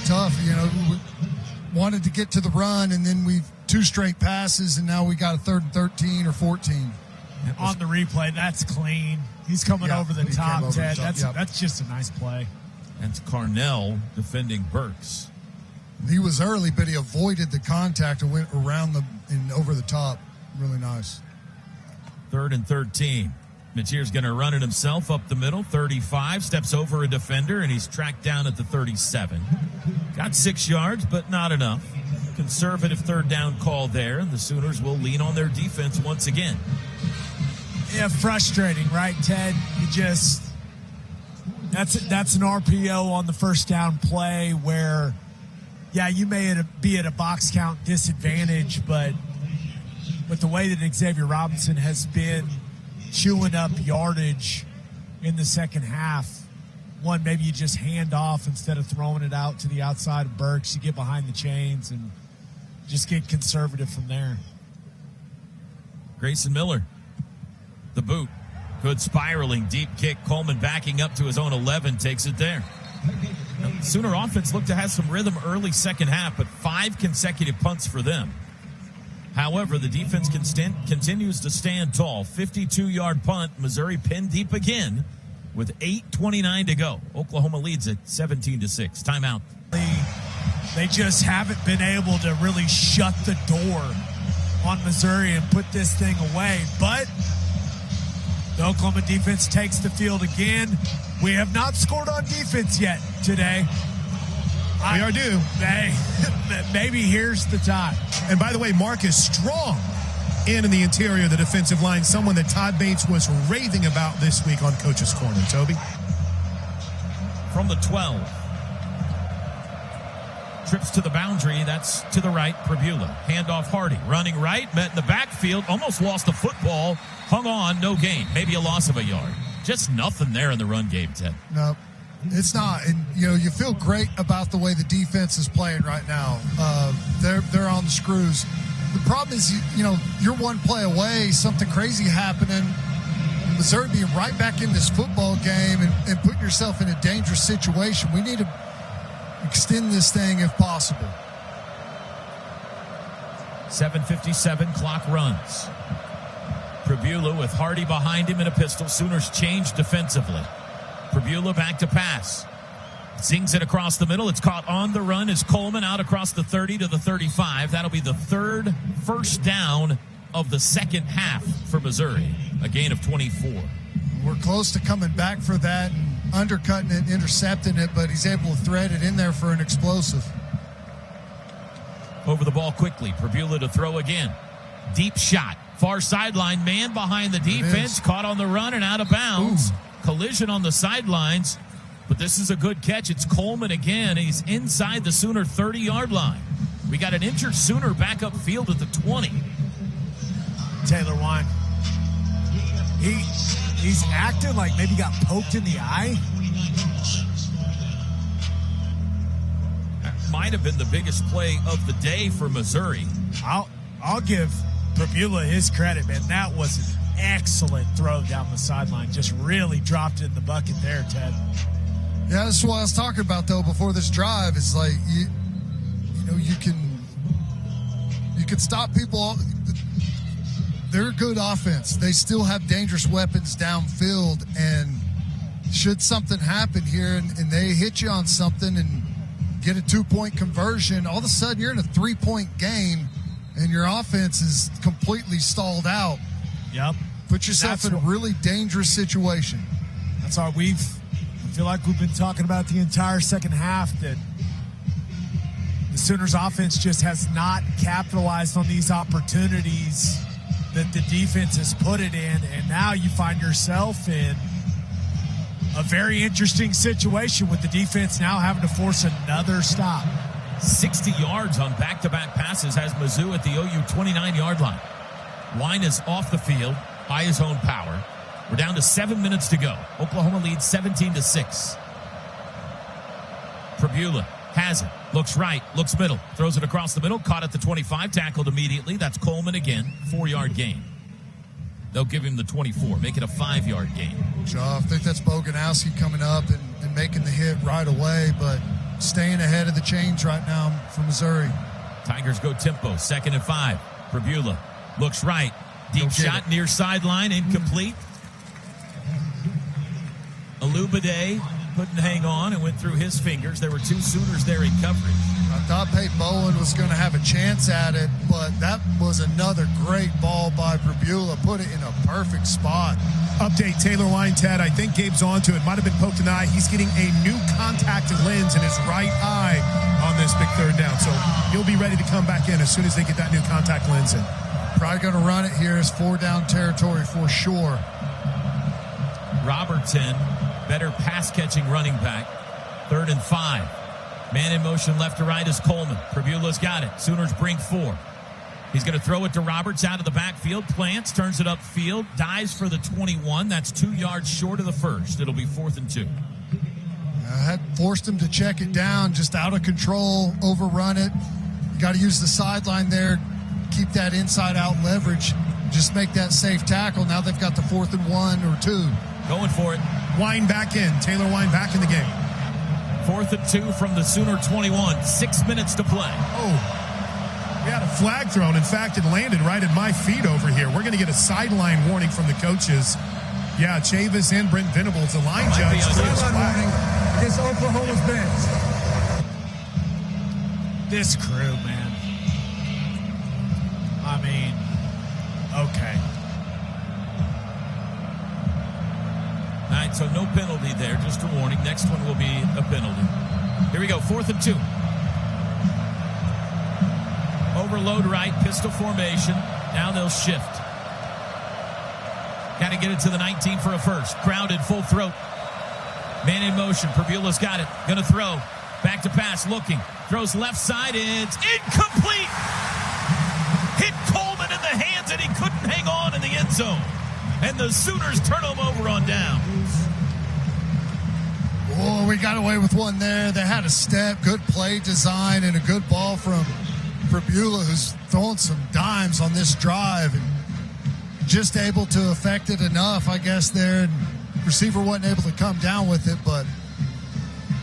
tough. You know, we wanted to get to the run, and then we've 2 straight passes, and now we got a 3rd and 13 or 14. On the replay, that's clean. He's coming over the top, Ted. That's just a nice play. That's Carnell defending Burks. He was early, but he avoided the contact and went around and over the top. Really nice. 3rd and 13. Mateer's going to run it himself up the middle. 35, steps over a defender, and he's tracked down at the 37. Got 6 yards, but not enough. Conservative 3rd down call there, and the Sooners will lean on their defense once again. Yeah, frustrating, right, Ted? That's an RPO on the 1st down play where, yeah, you may be at a box count disadvantage, but with the way that Xavier Robinson has been chewing up yardage in the second half, maybe you just hand off instead of throwing it out to the outside of Burks. You get behind the chains and just get conservative from there. Grayson Miller, the boot. Good spiraling, deep kick. Coleman backing up to his own 11, takes it there. Sooner offense looked to have some rhythm early second half, but 5 consecutive punts for them. However, the defense continues to stand tall. 52-yard punt. Missouri pinned deep again with 8:29 to go. Oklahoma leads it 17-6. Timeout. They just haven't been able to really shut the door on Missouri and put this thing away. But the Oklahoma defense takes the field again. We have not scored on defense yet today. We are due. Maybe here's the time. And by the way, Marcus Strong in the interior of the defensive line, someone that Todd Bates was raving about this week on Coach's Corner. Toby? From the 12. Trips to the boundary. That's to the right. Pribula. Handoff Hardy. Running right. Met in the backfield. Almost lost the football. Hung on. No gain. Maybe a loss of a yard. Just nothing there in the run game, Ted. No, it's not. And, you know, you feel great about the way the defense is playing right now. They're on the screws. The problem is, you know, you're one play away, something crazy happening, Missouri being right back in this football game and putting yourself in a dangerous situation. We need to extend this thing if possible. 7:57, clock runs. Pribula with Hardy behind him in a pistol. Sooners change defensively. Pribula back to pass. Zings it across the middle. It's caught on the run as Coleman out across the 30 to the 35. That'll be the 3rd first down of the second half for Missouri. A gain of 24. We're close to coming back for that and undercutting it, intercepting it, but he's able to thread it in there for an explosive. Over the ball quickly. Pribula to throw again. Deep shot. Far sideline, man behind the defense. Caught on the run and out of bounds. Collision on the sidelines. But this is a good catch. It's Coleman again. He's inside the Sooner 30-yard line. We got an injured Sooner back up field at the 20. Taylor Wine. He's acting like maybe got poked in the eye. That might have been the biggest play of the day for Missouri. I'll give Pribula his credit, man. That was an excellent throw down the sideline. Just really dropped it in the bucket there, Ted. Yeah, that's what I was talking about, though, before this drive. It's like, you can stop people. They're a good offense. They still have dangerous weapons downfield, and should something happen here and they hit you on something and get a 2-point conversion, all of a sudden you're in a 3-point game and your offense is completely stalled out. Yep. Put yourself in a really dangerous situation. That's all I feel like we've been talking about the entire second half, that the Sooners offense just has not capitalized on these opportunities that the defense has put it in, and now you find yourself in a very interesting situation with the defense now having to force another stop. 60 yards on back-to-back passes has Mizzou at the OU 29-yard line. Wine is off the field by his own power. We're down to 7 minutes to go. Oklahoma leads 17-6. Pribula has it. Looks right. Looks middle. Throws it across the middle. Caught at the 25. Tackled immediately. That's Coleman again. 4-yard gain. They'll give him the 24. Make it a 5-yard gain. I think that's Boganowski coming up and making the hit right away, but staying ahead of the chains right now for Missouri. Tigers go tempo. 2nd and 5. Pribula looks right. Deep shot near sideline. Incomplete. Alubade couldn't hang on and went through his fingers. There were 2 Sooners there in coverage. I thought Peyton Bowen was going to have a chance at it, but that was another great ball by Pribula. Put it in a perfect spot. Update Taylor Wine, Ted. I think Gabe's onto it. Might have been poked in the eye. He's getting a new contact lens in his right eye on this big 3rd down. So he'll be ready to come back in as soon as they get that new contact lens in. Probably going to run it here as 4-down territory for sure. Robertson, better pass-catching running back. 3rd and 5. Man in motion left to right is Coleman. Pribula's got it. Sooners bring 4. He's going to throw it to Roberts out of the backfield. Plants, turns it upfield, dives for the 21. That's 2 yards short of the first. It'll be 4th and 2. I had forced him to check it down, just out of control, overrun it. You got to use the sideline there, keep that inside-out leverage, just make that safe tackle. Now they've got the 4th and 1 or 2. Going for it. Wine back in. Taylor Wine back in the game. 4th and 2 from the Sooner 21. 6 minutes to play. Oh. We had a flag thrown. In fact, it landed right at my feet over here. We're going to get a sideline warning from the coaches. Yeah, Chavis and Brent Venables, the line judge. Sideline warning against Oklahoma's bench. This crew, man. I mean, okay. All right, so no penalty there, just a warning. Next one will be a penalty. Here we go, 4th and 2. Overload right, pistol formation. Now they'll shift. Got to get it to the 19 for a first. Crowded, full throat. Man in motion. Pribula's got it. Going to throw. Back to pass, looking. Throws left side. It's incomplete. Hit Coleman in the hands, and he couldn't hang on in the end zone. And the Sooners turn him over on down. Oh, we got away with one there. They had a step, good play design, and a good ball from Pribula, who's throwing some dimes on this drive and just able to affect it enough, I guess, there. And receiver wasn't able to come down with it, but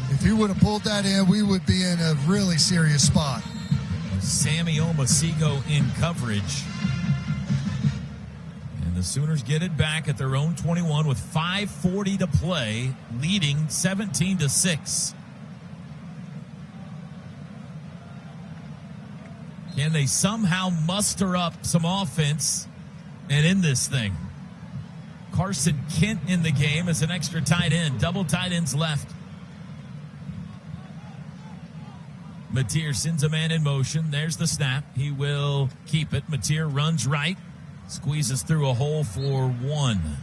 if he would have pulled that in, we would be in a really serious spot. Sammy Omosigho in coverage. And the Sooners get it back at their own 21 with 5:40 to play, leading 17-6. Can they somehow muster up some offense and end this thing? Carson Kent in the game as an extra tight end. Double tight ends left. Mateer sends a man in motion. There's the snap. He will keep it. Mateer runs right. Squeezes through a hole for 1.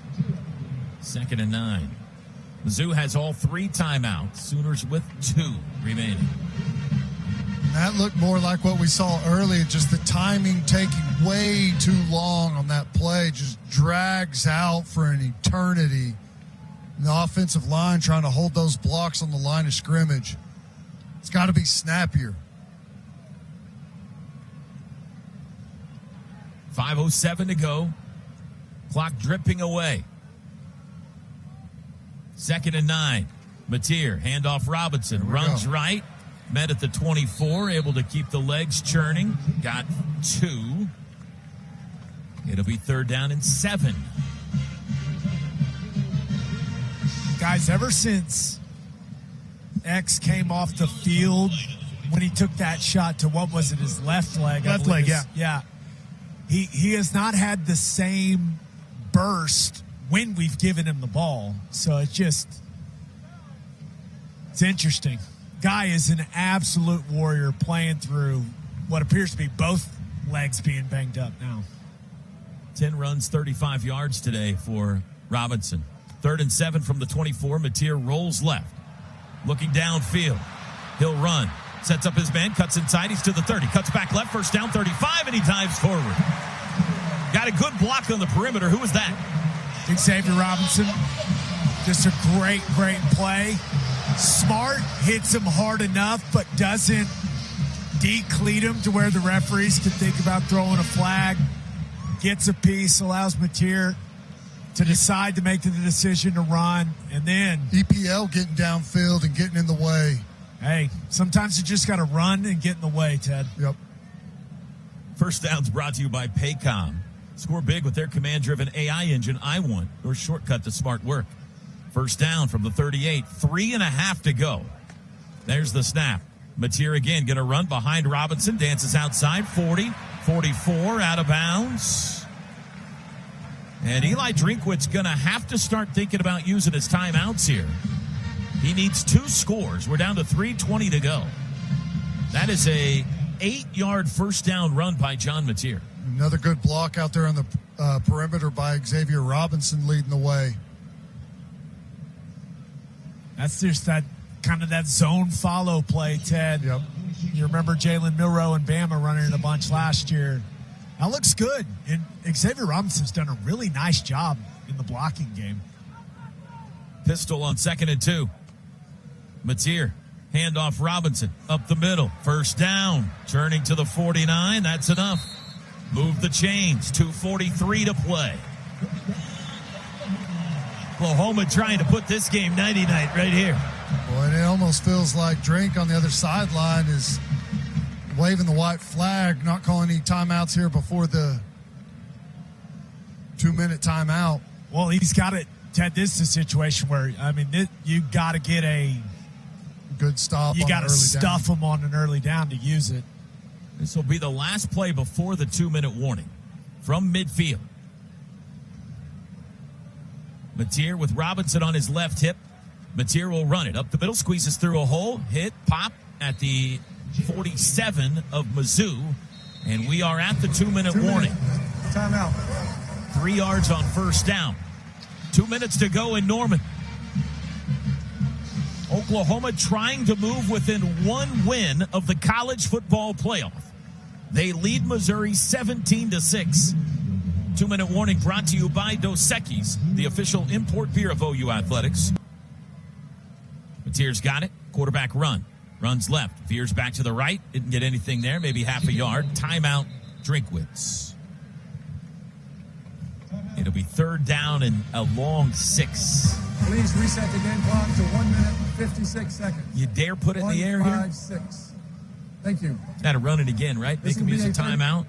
2nd and 9. Mizzou has all 3 timeouts. Sooners with 2 remaining. That looked more like what we saw earlier, just the timing taking way too long on that play, just drags out for an eternity. And the offensive line trying to hold those blocks on the line of scrimmage. It's got to be snappier. 5:07 to go. Clock dripping away. 2nd and 9. Mateer, handoff Robinson, runs right. Met at the 24, able to keep the legs churning. Got 2. It'll be 3rd down and 7. Guys, ever since X came off the field, when he took that shot to, what was it, his left leg? Left leg, yeah. Yeah. He has not had the same burst when we've given him the ball. So it's interesting. Guy is an absolute warrior playing through what appears to be both legs being banged up now. 10 runs, 35 yards today for Robinson. 3rd and 7 from the 24. Mateer rolls left. Looking downfield. He'll run. Sets up his man, cuts inside. He's to the 30. Cuts back left, 1st down, 35, and he dives forward. Got a good block on the perimeter. Who was that? Xavier Robinson. Just a great play. Smart, hits him hard enough, but doesn't decleat him to where the referees can think about throwing a flag. Gets a piece, allows Mateer to decide to make the decision to run, and then EPL getting downfield and getting in the way. Hey, sometimes you just got to run and get in the way, Ted. Yep. First Down's brought to you by Paycom. Score big with their command-driven AI engine, iWant, your shortcut to smart work. 1st down from the 38, 3.5 to go. There's the snap. Mateer again going to run behind Robinson, dances outside, 40, 44, out of bounds. And Eli Drinkwitz going to have to start thinking about using his timeouts here. He needs 2 scores. We're down to 3:20 to go. That is a 8-yard first down run by John Mateer. Another good block out there on the perimeter by Xavier Robinson leading the way. That's just that kind of that zone follow play, Ted. Yep. You remember Jalen Milroe and Bama running it a bunch last year. That looks good. And Xavier Robinson's done a really nice job in the blocking game. Pistol on 2nd and 2. Mateer, handoff Robinson, up the middle. 1st down, turning to the 49. That's enough. Move the chains. 2:43 to play. Oklahoma trying to put this game nighty-night right here. Boy, and it almost feels like Drink on the other sideline is waving the white flag, not calling any timeouts here before the 2-minute timeout. Well, he's got it, Ted. This is a situation where, I mean, you got to get a good stop. You got to stuff them on an early down to use it. This will be the last play before the 2-minute warning from midfield. Mateer with Robinson on his left hip. Mateer will run it up the middle, squeezes through a hole, hit, pop at the 47 of Mizzou, and we are at the 2-minute warning. Timeout. 3 yards on 1st down. 2 minutes to go in Norman. Oklahoma trying to move within 1 win of the college football playoff. They lead Missouri 17-6. 2-minute warning brought to you by Dos Equis, the official import beer of OU Athletics. Mateer's got it. Quarterback run. Runs left. Veers back to the right. Didn't get anything there. Maybe half a yard. Timeout, Drinkwitz. It'll be 3rd down and a long 6. Please reset the game clock to 1 minute and 56 seconds. You dare put it in the air here? 1-5-6. Thank you. Got to run it again, right? Make him use a timeout.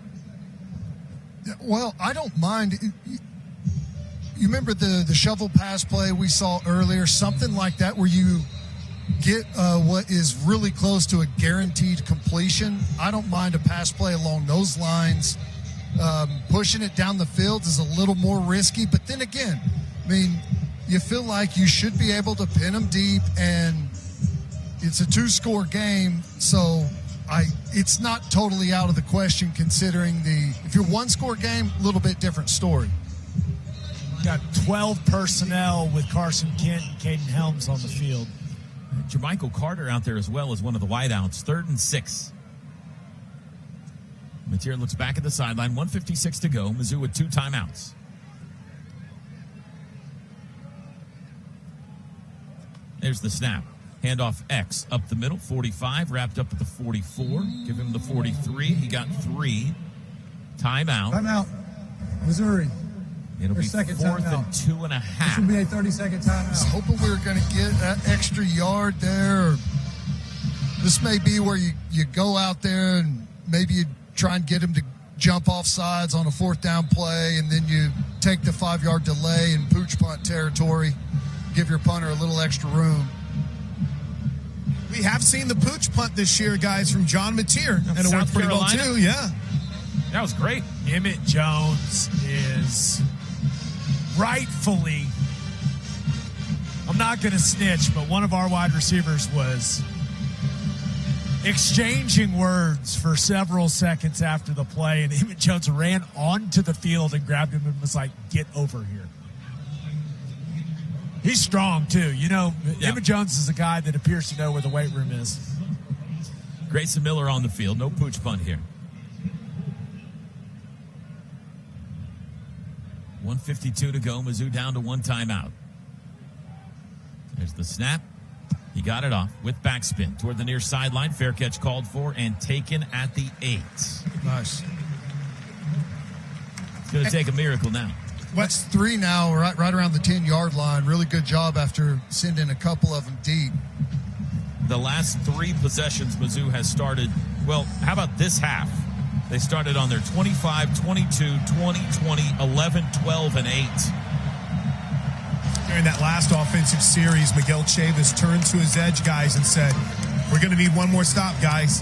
Well, I don't mind. You remember the shovel pass play we saw earlier? Something like that where you get what is really close to a guaranteed completion. I don't mind a pass play along those lines. Pushing it down the field is a little more risky. But then again, I mean, you feel like you should be able to pin them deep, and it's a 2-score game. So it's not totally out of the question considering if you're 1-score game, a little bit different story. Got 12 personnel with Carson Kent and Caden Helms on the field. Jermichael Carter out there as well as one of the wideouts. 3rd and 6. Mateer looks back at the sideline. 1:56 to go. Mizzou with 2 timeouts. There's the snap. Handoff X up the middle. 45. Wrapped up at the 44. Give him the 43. He got 3. Timeout. Timeout. Missouri. It'll be 4th and 2.5. This will be a 30-second timeout. I was hoping we were going to get that extra yard there. This may be where you go out there and maybe you try and get him to jump off sides on a 4th down play, and then you take the 5-yard delay in pooch punt territory, give your punter a little extra room. We have seen the pooch punt this year, guys, from John Mateer. And it worked pretty well, too. Yeah. That was great. Emmett Jones is rightfully, I'm not going to snitch, but one of our wide receivers was exchanging words for several seconds after the play, and Emmett Jones ran onto the field and grabbed him and was like, "Get over here." He's strong, too. You know, yeah. Emmett Jones is a guy that appears to know where the weight room is. Grayson Miller on the field. No pooch punt here. 1:52 to go. Mizzou down to 1 timeout. There's the snap. He got it off with backspin toward the near sideline. Fair catch called for and taken at the 8. Nice. It's going to take a miracle now. That's 3 now, right around the 10-yard line. Really good job after sending a couple of them deep. The last 3 possessions Mizzou has started, well, how about this half? They started on their 25, 22, 20, 20, 11, 12, and 8. During that last offensive series, Miguel Chavis turned to his edge guys and said, "We're going to need one more stop, guys."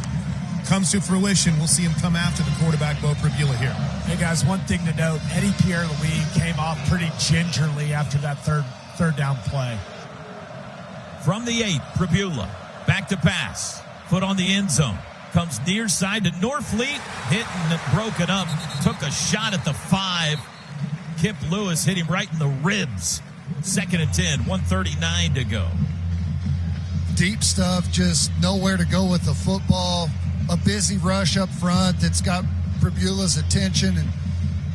Comes to fruition. We'll see him come after the quarterback, Bo Pribula, here. Hey, guys, one thing to note, Eddie Pierre-Louis came off pretty gingerly after that third down play. From the 8, Pribula, back to pass. Foot on the end zone. Comes near side to Norfleet. Hit and broken up. Took a shot at the 5. Kip Lewis hit him right in the ribs. 2nd and 10, 1:39 to go. Deep stuff, just nowhere to go with the football. A busy rush up front that's got Pribula's attention and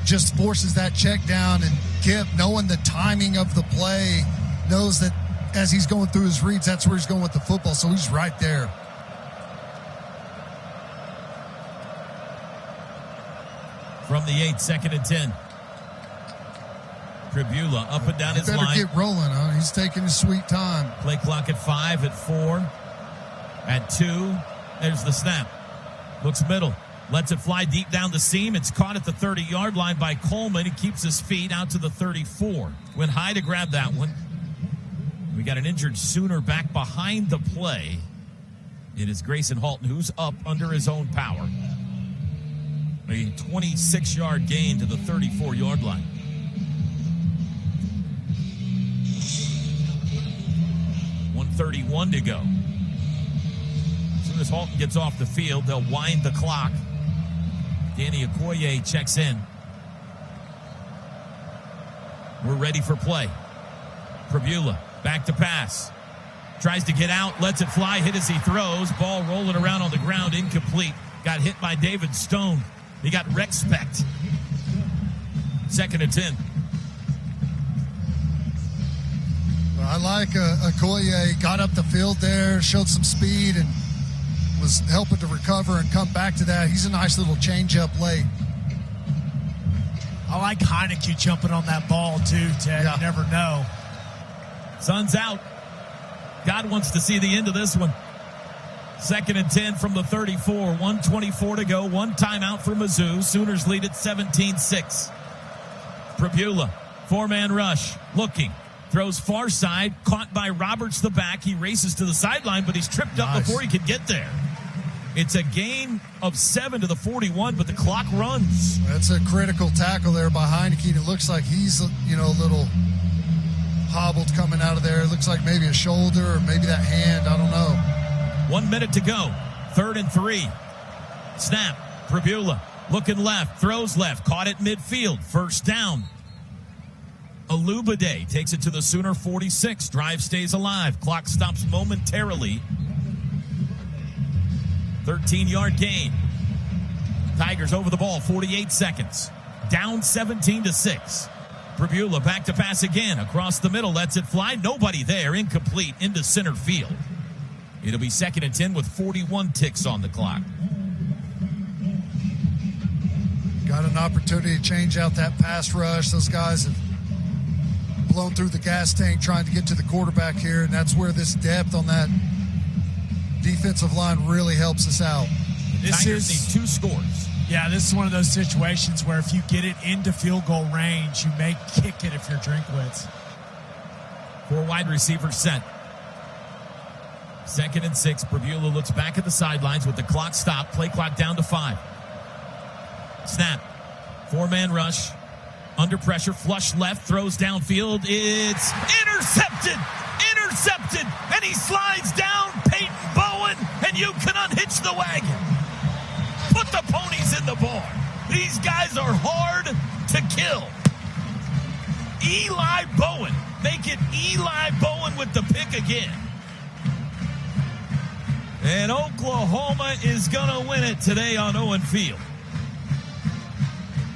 just forces that check down. And Kip, knowing the timing of the play, knows that as he's going through his reads, that's where he's going with the football. So he's right there. From the 8, 2nd and 10. Pribula up and down his line. Better get rolling, huh? He's taking his sweet time. Play clock at 5, at 4, at 2. There's the snap. Looks middle. Lets it fly deep down the seam. It's caught at the 30-yard line by Coleman. He keeps his feet out to the 34. Went high to grab that one. We got an injured Sooner back behind the play. It is Grayson Halton, who's up under his own power. A 26-yard gain to the 34-yard line. .31 to go. As soon as Halton gets off the field, they'll wind the clock. Danny Okoye checks in. We're ready for play. Pribula back to pass. Tries to get out, lets it fly, hit as he throws. Ball rolling around on the ground, incomplete. Got hit by David Stone. He got respect. 2nd and 10. I like Okoye. Got up the field there, showed some speed, and was helping to recover and come back to that. He's a nice little change-up late. I like Heineke jumping on that ball, too, Ted. Yeah. You never know. Sun's out. God wants to see the end of this one. 2nd and 10 from the 34. 1:24 to go. 1 timeout for Mizzou. Sooners lead at 17-6. Pribula, 4-man rush, looking. Throws far side, caught by Roberts the back. He races to the sideline, but he's tripped up before he can get there. It's a gain of 7 to the 41, but the clock runs. That's a critical tackle there by Heineke. It looks like he's, a little hobbled coming out of there. It looks like maybe a shoulder or maybe that hand. I don't know. 1 minute to go. 3rd and 3. Snap. Pribula looking left, throws left, caught at midfield. 1st down. Alubade takes it to the Sooner 46. Drive stays alive. Clock stops momentarily. 13-yard gain. Tigers over the ball, 48 seconds. Down 17-6. Pribula back to pass again. Across the middle, lets it fly. Nobody there. Incomplete into center field. It'll be 2nd and 10 with 41 ticks on the clock. Got an opportunity to change out that pass rush. Those guys have blown through the gas tank trying to get to the quarterback here, and that's where this depth on that defensive line really helps us out. Tigers need 2 scores. Yeah, this is one of those situations where if you get it into field goal range, you may kick it if you're Drinkwitz. 4 wide receivers set. 2nd and 6. Pribula looks back at the sidelines with the clock stopped. Play clock down to 5. Snap. 4-man rush. Under pressure. Flush left. Throws downfield. It's intercepted. Intercepted. And he slides down. Peyton Bowen. And you can unhitch the wagon. Put the ponies in the barn. These guys are hard to kill. Eli Bowen. Make it Eli Bowen with the pick again. And Oklahoma is going to win it today on Owen Field.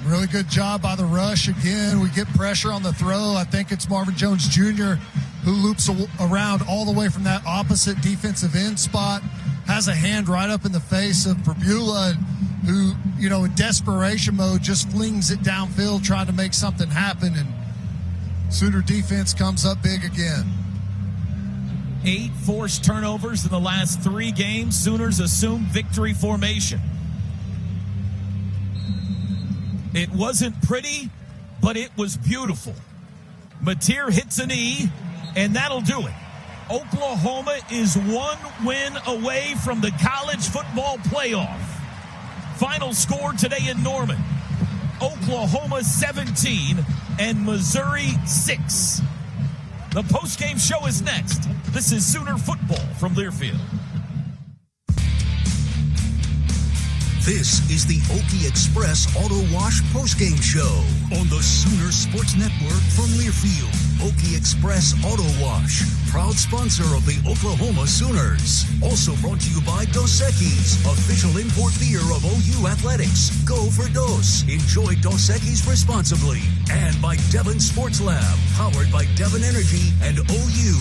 Really good job by the rush. Again, we get pressure on the throw. I think it's Marvin Jones Jr. who loops around all the way from that opposite defensive end spot, has a hand right up in the face of Pribula, who, in desperation mode, just flings it downfield trying to make something happen, and Sooner defense comes up big again. 8 forced turnovers in the last 3 games. Sooners assume victory formation. It wasn't pretty, but it was beautiful. Mateer hits a knee, and that'll do it. Oklahoma is 1 win away from the college football playoff. Final score today in Norman: Oklahoma 17 and Missouri 6. The postgame show is next. This is Sooner football from Learfield. This is the Okie Express Auto Wash postgame show on the Sooner Sports Network from Learfield. Okie Express Auto Wash, proud sponsor of the Oklahoma Sooners. Also brought to you by Dos Equis, official import beer of OU Athletics. Go for Dos. Enjoy Dos Equis responsibly. And by Devon Sports Lab, powered by Devon Energy and OU.